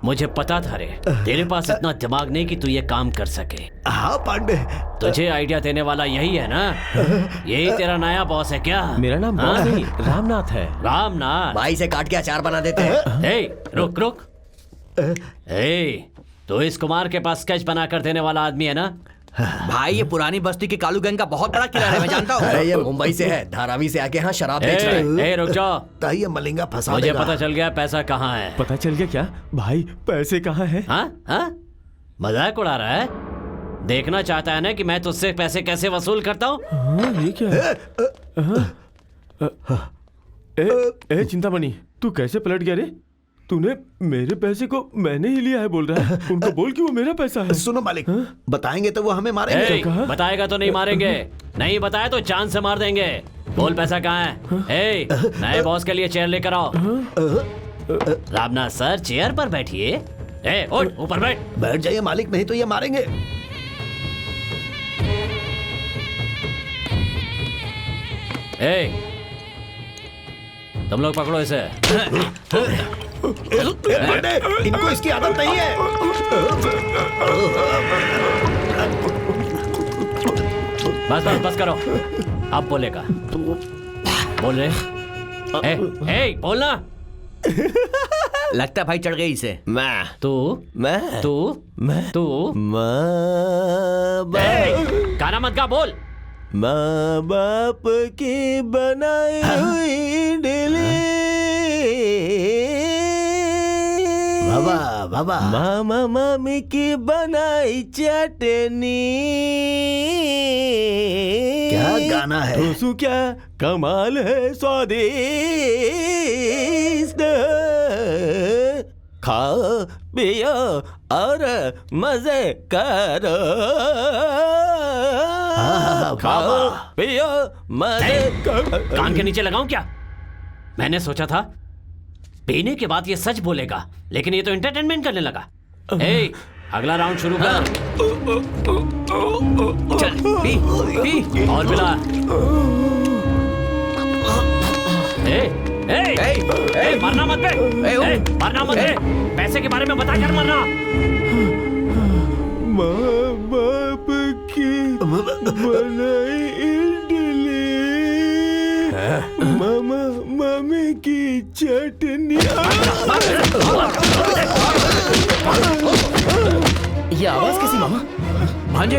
मुझे पता था रे, तेरे पास इतना दिमाग नहीं कि तू ये काम कर सके। हाँ पांडे, तुझे आइडिया देने वाला यही है ना? यही तेरा नया बॉस है क्या? मेरा नाम बॉस नहीं, रामनाथ है। रामनाथ? भाई से काट के अचार बना देते हैं। ए, रुक रुक। ए, तो इस कुमार के पास स्केच बना कर देने वाला आदमी है ना? भाई ये पुरानी बस्ती के कालू गैंग का बहुत बड़ा किलर है, मैं जानता हूँ। अरे ये मुंबई से है, धारावी से आके यहाँ शराब बेच रहे हैं। ए, रुक जाओ। ताई ये मलिंगा फंसा मुझे देगा। पता चल गया पैसा कहाँ है। पता चल गया क्या? भाई पैसे कहाँ हैं? हाँ? मजाक उड़ा रहा है? देखना चाहता है ना कि मैं तुझसे पैसे कैसे वसूल करता हूँ? ये क्या है? चिंतामणि, तू कैसे पलट गया रे? तूने मेरे पैसे को मैंने ही लिया है बोल रहा है। उनको बोल कि वो मेरा पैसा है। सुनो मालिक, बताएंगे तो वो हमें मारेंगे। बताएगा तो नहीं मारेंगे, नहीं बताया तो चांद से मार देंगे। बोल पैसा कहाँ है? नए बॉस के लिए चेयर लेकर आओ। रामनाथ सर, चेयर पर बैठिए। उठ, ऊपर बैठ जाइए मालिक, नहीं तो ये मारेंगे। ए, तुम लोग पकड़ो इसे। इनको इसकी आदत नहीं है। बस बस बस करो, अब बोलेगा। बोल रहे ए, बोलना। लगता है भाई चढ़ गई इसे। तू गाना मत गा, बोल। माँ बाप की बनाई हुई इडली, बाबा मामा मामी की बनाई चटनी। क्या गाना है? दोस्तों क्या कमाल है, स्वादिष्ट। खाओ पियो और मजे करो। खाओ पियो मजे करो। कान के नीचे लगाऊं क्या? मैंने सोचा था पीने के बाद ये सच बोलेगा, लेकिन ये तो एंटरटेनमेंट करने लगा। ए, अगला राउंड शुरू कर। चल पी पी और पिला। मरना मत बे। मरना मत बे। पैसे के बारे में बता कर मरना। माँ बाप की बनाई इडली, मामा मामी की चटनी। ये आवाज कैसी मामा? भांजे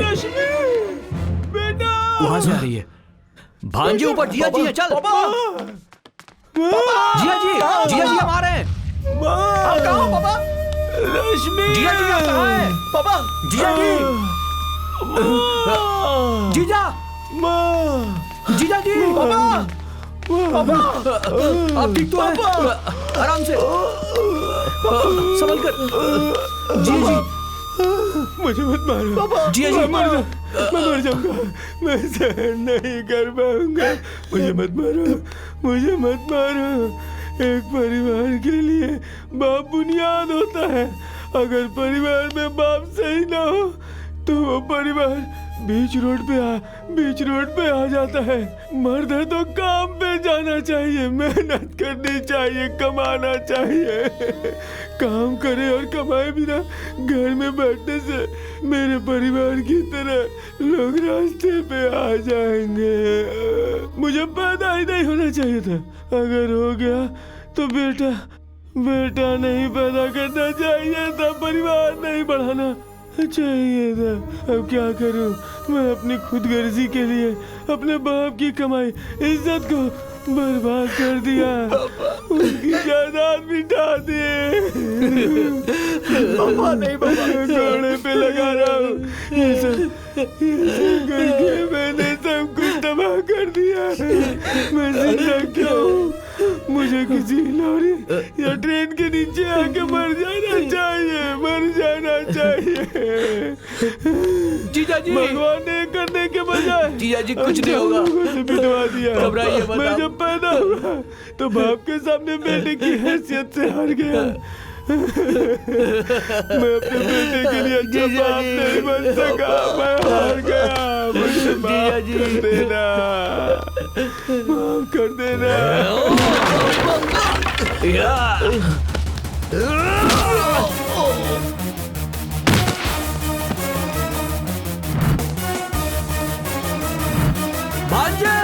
बेटा वहां से आ रही है। भांजे ऊपर, जिया जी है, चल। जिया जी हम आ रहे हैं। कहाँ हो पापा? रश्मि, जिया जी आप कहाँ हैं? पापा, जिया जी, जीजा, जीजा जी, पापा, आप ठीक तो हैं? आराम से, संभल कर। जी जी, मुझे मत मारो। जिया जी, मैं मर जाऊंगा। मैं सहन नहीं कर पाऊंगा। मुझे मत मारो, मुझे मत मारो। एक परिवार के लिए बाप बुनियाद होता है। अगर परिवार में बाप सही ना हो तो वो परिवार बीच रोड पे आ जाता है। मर्द है तो काम पे जाना चाहिए, मेहनत करनी चाहिए, कमाना चाहिए। काम करे और कमाए बिना घर में बैठने से मेरे परिवार की तरह लोग रास्ते पे आ जाएंगे। मुझे पैदा ही नहीं होना चाहिए था। अगर हो गया तो बेटा नहीं पैदा करना चाहिए था, परिवार नहीं बढ़ाना चाहिए था। अब क्या करूं? मैं अपनी खुदगर्जी के लिए अपने बाप की कमाई, इज्जत को बर्बाद कर दिया। उसकी जायदाद मिटा दिए। घोड़े पे लगा रहा हूँ। ये सब करके मैंने सब कुछ तबाह कर दिया। मैं जिंदा क्यों हूँ? मुझे किसी लॉरी या ट्रेन के नीचे आके मर जाना चाहिए। जीजा जी, भगवान ने करने के बजाय जीजा जी कुछ नहीं होगा। बिठवा दिया। घबराइए मत। मैं जब पैदा हुआ तो बाप के सामने बेटे की हैसियत से हार गया। मैं अपने बेटे के लिए अच्छा बाप नहीं बन सका। मैं हार गया। मुझे माफ कर देना। भांजे,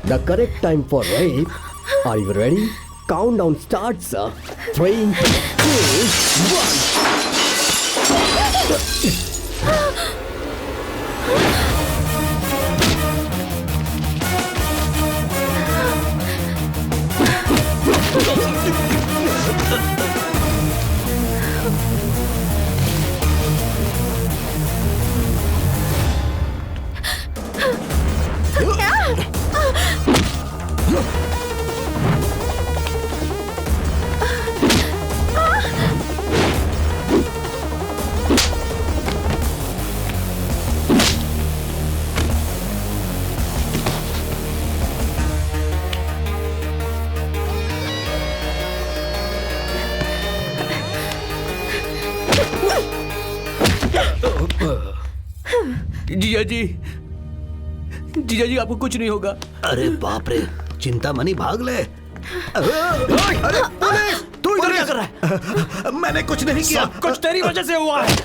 The correct time for rape. Are you ready? Countdown starts. 3, 2, 1. जीजा जी, जीजा जी आपको कुछ नहीं होगा। अरे बाप रे, चिंता मनी भाग ले। अरे पुलिस, तू इधर क्या कर रहा है? मैंने कुछ नहीं किया। कुछ तेरी वजह से हुआ है।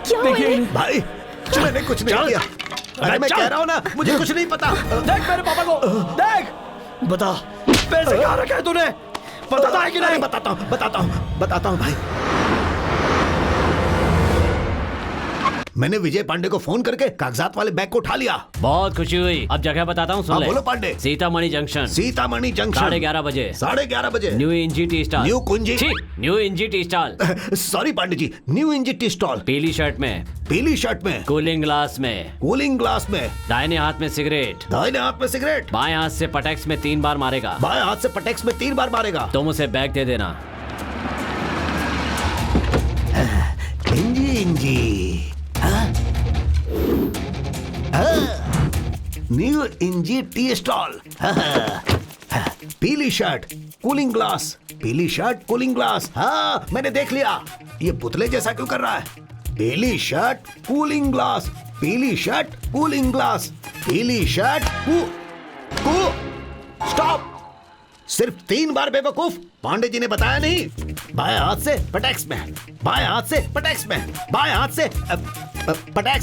क्या देखिए भाई, मैंने कुछ नहीं किया। अरे मैं कह रहा हूँ ना, मुझे कुछ नहीं पता। देख मेरे पापा को, देख। बता, पैसे कहाँ रखे हैं तूने? बताता है कि नहीं? बताता हूँ भाई। मैंने विजय पांडे को फोन करके कागजात वाले बैग को उठा लिया। बहुत खुशी हुई। अब जगह बताता हूँ, सुन ले। बोलो पांडे। सीतामढ़ी जंक्शन। 11:30 बजे। 11:30 न्यू इंजी टी स्टॉल। न्यू कुंजी। न्यू इंजी tea stall. Sorry Pandey ji, new इंजी टी स्टॉल। पीली शर्ट में। कूलिंग ग्लास में। दाहिने हाथ में सिगरेट। बाएं हाथ से पटेक्स में 3 बार मारेगा। तुम उसे बैग दे देना। इंजी न्यू इंजी टी स्टॉल। पीली शर्ट, कूलिंग ग्लास। हाँ, मैंने देख लिया। ये पुतले जैसा क्यों कर रहा है? पीली शर्ट, कूलिंग ग्लास। स्टॉप। सिर्फ 3 बार बेवकूफ। पांडे जी ने बताया नहीं? बाएं हाथ से पटेक्स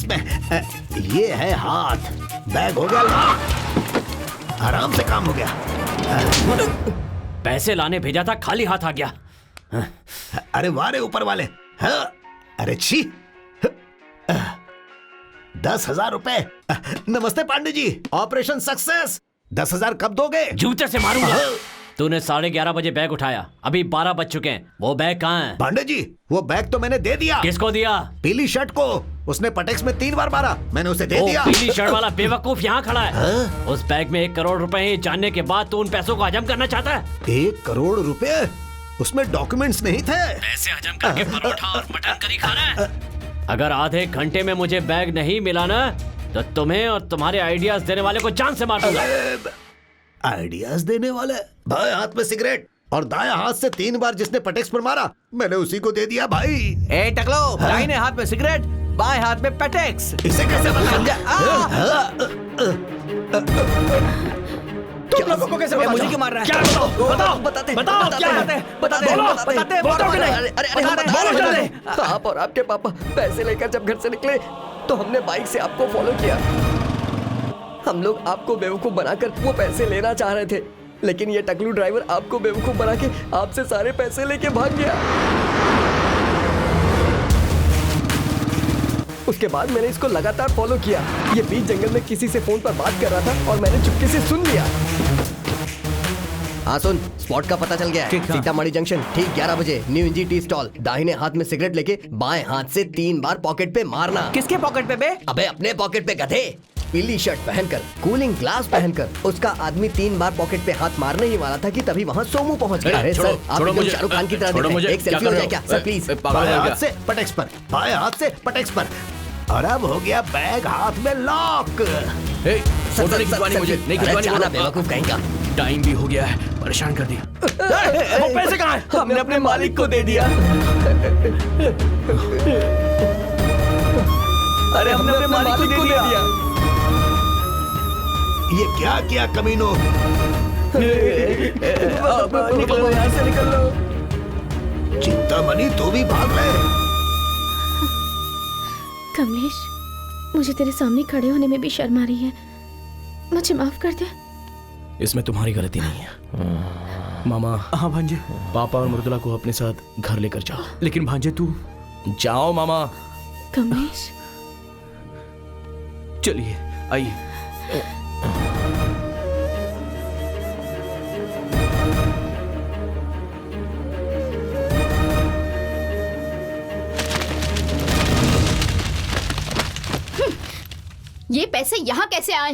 में। ये है हाथ। बैग हो गया लॉक। आराम से काम हो गया। पैसे लाने भेजा था, खाली हाथ आ गया। अरे वारे ऊपर वाले। हाँ? अरे छी। 10,000 रुपए। नमस्ते पांडे जी, ऑपरेशन सक्सेस। 10,000 कब दोगे? जूते से मारूंगा। तूने 11:30 बजे बैग उठाया, अभी 12 बज चुके हैं। वो बैग कहाँ है? पांडे जी, वो बैग तो मैंने दे दिया। किसको दिया? पीली शर्ट को। उसने पटेक्स में 3 बार मारा, मैंने उसे दे दिया। पीली शर्ट वाला बेवकूफ यहाँ खड़ा है। उस बैग में 1 करोड़ रुपए हैं, जानने के बाद तू उन पैसों को हजम करना चाहता है? 1 करोड़ रुपए? उसमें डॉक्यूमेंट्स नहीं थे। पैसे हजम करके परोठा और मटन करी खा रहा है। अगर आधे घंटे में मुझे बैग नहीं मिला ना, तो तुम्हें और तुम्हारे आइडियाज देने वाले को जान से मार दूंगा। आइडियाज देने वाले? बाएं हाथ में सिगरेट और दाएं हाथ से 3 बार जिसने पटेक्स पर मारा, मैंने उसी को दे दिया भाई। ए टकलो, दाहिने हाथ में सिगरेट, बाएं हाथ में पटेक्स। इसे कैसे समझा? तुम लोगों को कैसे पता? मुझे क्यों मार रहा है? क्या बताओ क्या है? आप और आपके पापा पैसे लेकर जब घर से निकले तो हमने बाइक से आपको फॉलो किया। हम लोग आपको बेवकूफ बनाकर वो पैसे लेना चाह रहे थे, लेकिन ये टकलू ड्राइवर आपको बेवकूफ बना के आपसे सारे पैसे लेके भाग गया। उसके बाद मैंने इसको लगातार फॉलो किया। ये बीच जंगल में किसी से फोन पर बात कर रहा था और मैंने चुपके से सुन लिया। हाँ सुन, स्पॉट का पता चल गया है। सीतामढ़ी जंक्शन, ठीक 11 बजे, न्यू इंजी टी स्टॉल। दाहिने हाथ में सिगरेट लेके बाएं हाथ से 3 बार पॉकेट पे मारना। किसके पॉकेट पे बे? अबे अपने पॉकेट पे गधे। पीली शर्ट पहनकर, कूलिंग ग्लास पहनकर उसका आदमी 3 बार पॉकेट पे हाथ मारने ही वाला था कि तभी वहाँ सोमू पहुँच गया। अरे सर, आप एकदम शाहरुख खान की तरह दिख रहे हैं। एक सेल्फी हो जाए क्या सर प्लीज? बाएं हाथ से पटेक्स पर, बाएं हाथ से पटेक्स पर। और अब हो गया बैग हाथ में लॉक। फोटो नहीं खिंचवानी मुझे, नहीं खिंचवानी। बेवकूफ कहीं का। टाइम भी हो गया है, परेशान कर दिया। वो पैसे कहाँ हैं? हमने अपने मालिक को दे दिया। अरे हमने अपने मालिक को दे दिया। ये क्या किया कमीनों? निकलो यहाँ से, निकल लो। चिंतामणि तू भी भाग ले। कमलेश, मुझे तेरे सामने खड़े होने में भी शर्म आ रही है। मुझे माफ कर दे। इसमें तुम्हारी गलती नहीं है। मामा। हाँ भांजे। पापा और मृदुला को अपने साथ घर लेकर जाओ। लेकिन भांजे तू। जाओ मामा। कमलेश, चलिए आइए। ये पैसे यहाँ कैसे आए?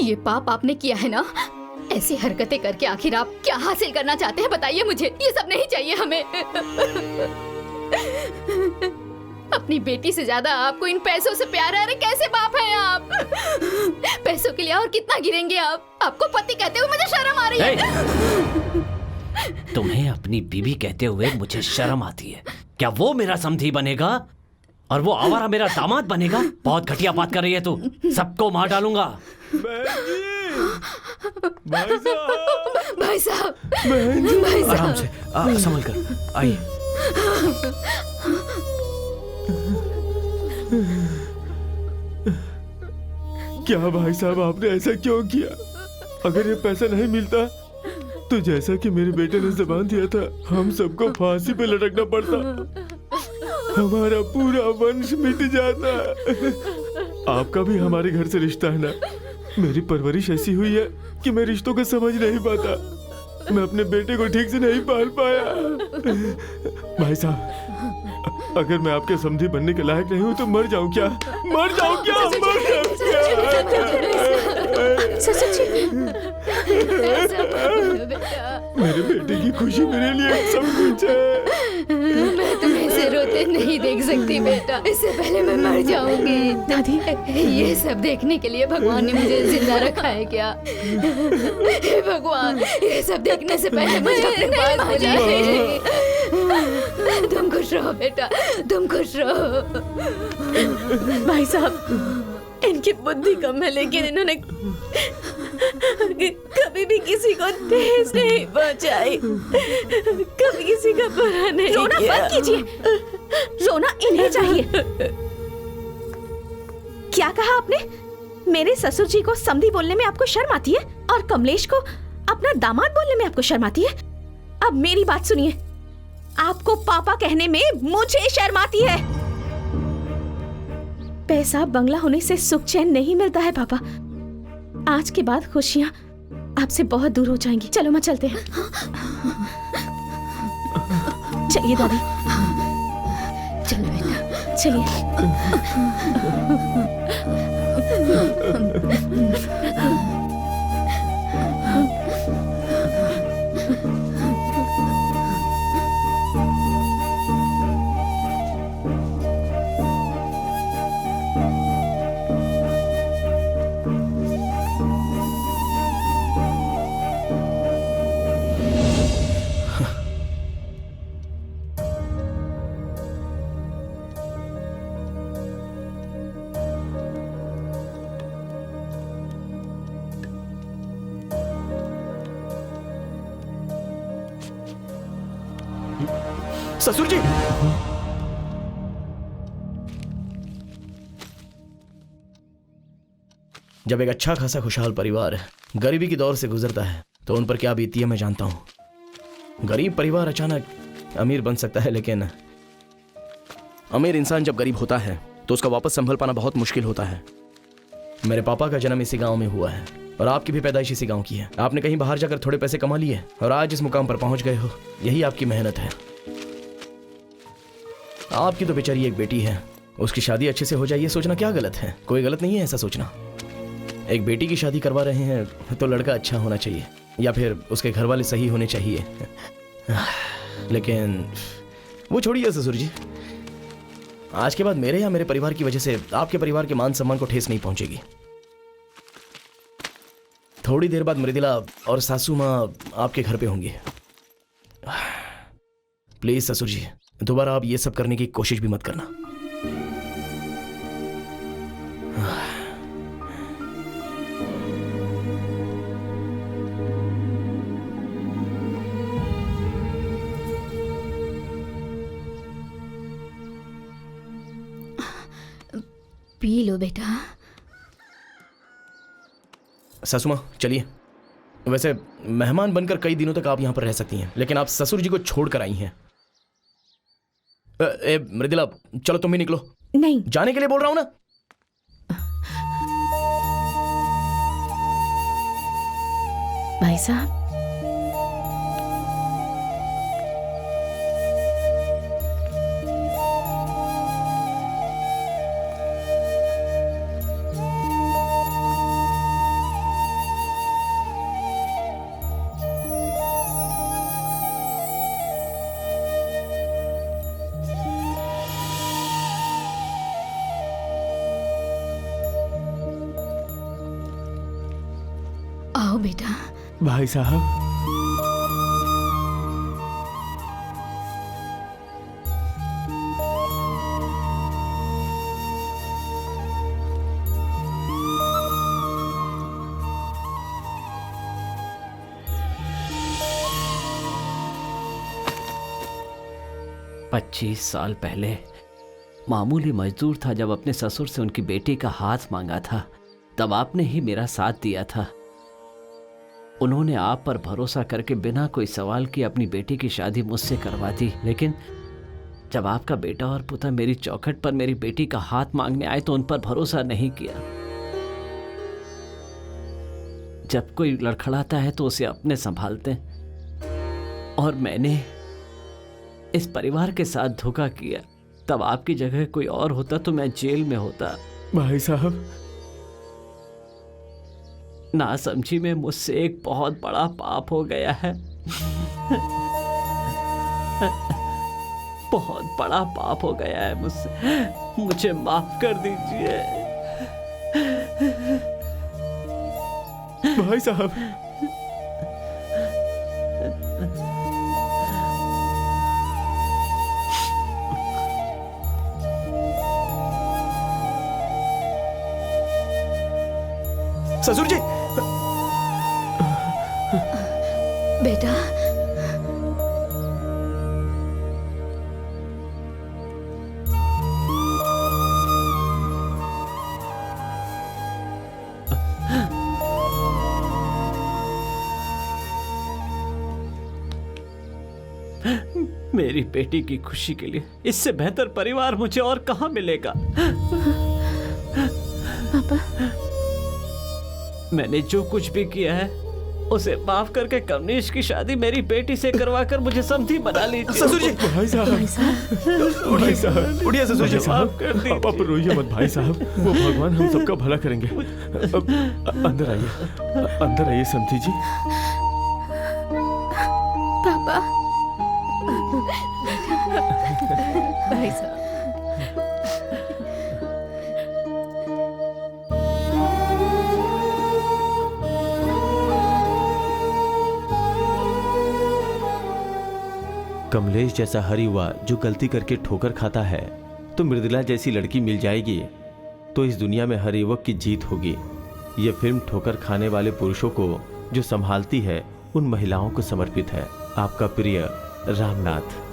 ये पाप आपने किया है ना? ऐसी हरकतें करके आखिर आप क्या हासिल करना चाहते हैं बताइए मुझे। ये सब नहीं चाहिए हमें। अपनी बेटी से ज्यादा आपको इन पैसों से प्यार है। अरे कैसे बाप हैं आप? पैसों के लिए और कितना गिरेंगे आप? आपको पति कहते हुए मुझे शर्म आ रही है। तुम्हें अपनी बीवी कहते हुए मुझे शर्म आती है? क्या वो मेरा समधी बनेगा और वो आवारा मेरा दामाद बनेगा? बहुत घटिया बात कर रही है तू। सबको मार डालूंगा। भाई साहब, आराम से, संभल कर आइए। क्या भाई साहब, आपने ऐसा क्यों किया? अगर ये पैसा नहीं मिलता तो जैसा कि मेरे बेटे ने जबान दिया था, हम सबको फांसी पे लटकना पड़ता। हमारा पूरा वंश मिट जाता। आपका भी हमारे घर से रिश्ता है ना। मेरी परवरिश ऐसी हुई है कि मैं रिश्तों को समझ नहीं पाता। मैं अपने बेटे को ठीक से नहीं पाल पाया। भाई साहब, अगर मैं आपके समधी बनने के लायक नहीं हूँ तो मर जाऊँ क्या? मर जाऊँ क्या? मर जाऊँ मेरे बेटे की खुशी मेरे लिए सब कुछ है। मैं तुम्हें ऐसे रोते नहीं देख सकती बेटा। इससे पहले मैं मर जाऊंगी। दादी, ये सब देखने के लिए भगवान ने मुझे जिंदा रखा है क्या? हे भगवान, ये सब देखने से पहले मुझे अपने पास बुलाइए। तुम खुश रहो बेटा, तुम खुश रहो। भाई साहब, इनकी बुद्धि कम है लेकिन इन्होंने कभी भी किसी को ठेस नहीं पहुंचाई, कभी किसी का बुरा नहीं किया। रोना बंद कीजिए। रोना इन्हें चाहिए। क्या कहा आपने? मेरे ससुर जी को समधी बोलने में आपको शर्म आती है और कमलेश को अपना दामाद बोलने में आपको शर्म आती है? अब मेरी बात सुनिए। आपको पापा कहने में मुझे शर्म आती है। पैसा बंगला होने से सुख चैन नहीं मिलता है पापा। आज के बाद खुशियां आपसे बहुत दूर हो जाएंगी। चलो मां, चलते हैं। चलिए दादी, चलो बेटा, चलिए। ससुर जी, जब एक अच्छा खासा खुशहाल परिवार गरीबी की दौर से गुजरता है तो उन पर क्या बीती है मैं जानता हूं। गरीब परिवार अचानक अमीर बन सकता है, लेकिन अमीर इंसान जब गरीब होता है तो उसका वापस संभल पाना बहुत मुश्किल होता है। मेरे पापा का जन्म इसी गांव में हुआ है और आपकी भी पैदाइश इसी गांव की है। आपने कहीं बाहर जाकर थोड़े पैसे कमा लिए और आज इस मुकाम पर पहुंच गए हो। यही आपकी मेहनत है। आपकी तो बेचारी एक बेटी है, उसकी शादी अच्छे से हो जाए ये सोचना क्या गलत है? कोई गलत नहीं है ऐसा सोचना। एक बेटी की शादी करवा रहे हैं तो लड़का अच्छा होना चाहिए या फिर उसके घर वाले सही होने चाहिए। लेकिन वो छोड़िए ससुर जी, आज के बाद मेरे या मेरे परिवार की वजह से आपके परिवार के मान सम्मान को ठेस नहीं पहुंचेगी। थोड़ी देर बाद मृदुला और सासू माँ आपके घर पे होंगी। प्लीज ससुर जी, दोबारा आप ये सब करने की कोशिश भी मत करना। पी लो बेटा। सासू माँ चलिए। वैसे मेहमान बनकर कई दिनों तक आप यहाँ पर रह सकती हैं, लेकिन आप ससुर जी को छोड़कर आई हैं। मृदुला चलो तुम भी निकलो। नहीं, जाने के लिए बोल रहा हूं ना। भाई साहब, आओ बेटा। भाई साहब, पच्चीस साल पहले मामूली मजदूर था जब अपने ससुर से उनकी बेटी का हाथ मांगा था। तब आपने ही मेरा साथ दिया था। उन्होंने आप पर भरोसा करके बिना कोई सवाल किए अपनी बेटी की शादी मुझसे करवा दी। लेकिन जब आपका बेटा और पुता मेरी चौखट पर मेरी बेटी का हाथ मांगने आए तो उन पर भरोसा नहीं किया। जब कोई लड़खड़ाता है तो उसे अपने संभालते हैं, और मैंने इस परिवार के साथ धोखा किया। तब आपकी जगह कोई और होता तो मैं जेल में होता। भाई साहब, ना समझी में मुझसे एक बहुत बड़ा पाप हो गया है। बहुत बड़ा पाप हो गया है मुझसे। मुझे माफ कर दीजिए। भाई साहब, ससुर जी। बेटा, मेरी बेटी की खुशी के लिए इससे बेहतर परिवार मुझे और कहां मिलेगा। पापा, मैंने जो कुछ भी किया है उसे माफ करके कमलेश की शादी मेरी बेटी से करवाकर मुझे समधी बना लीजिए। ससुर जी। भाई साहब, भाई साहब, उठिए ससुर जी। माफ कर दीजिए। आप रोइए मत भाई साहब, वो भगवान हम सबका भला करेंगे। अब अंदर आइए समधी जी। पापा, भाई साहब, कमलेश जैसा हर युवा जो गलती करके ठोकर खाता है, तो मृदुला जैसी लड़की मिल जाएगी तो इस दुनिया में हर युवक की जीत होगी। यह फिल्म ठोकर खाने वाले पुरुषों को जो संभालती है उन महिलाओं को समर्पित है। आपका प्रिय रामनाथ।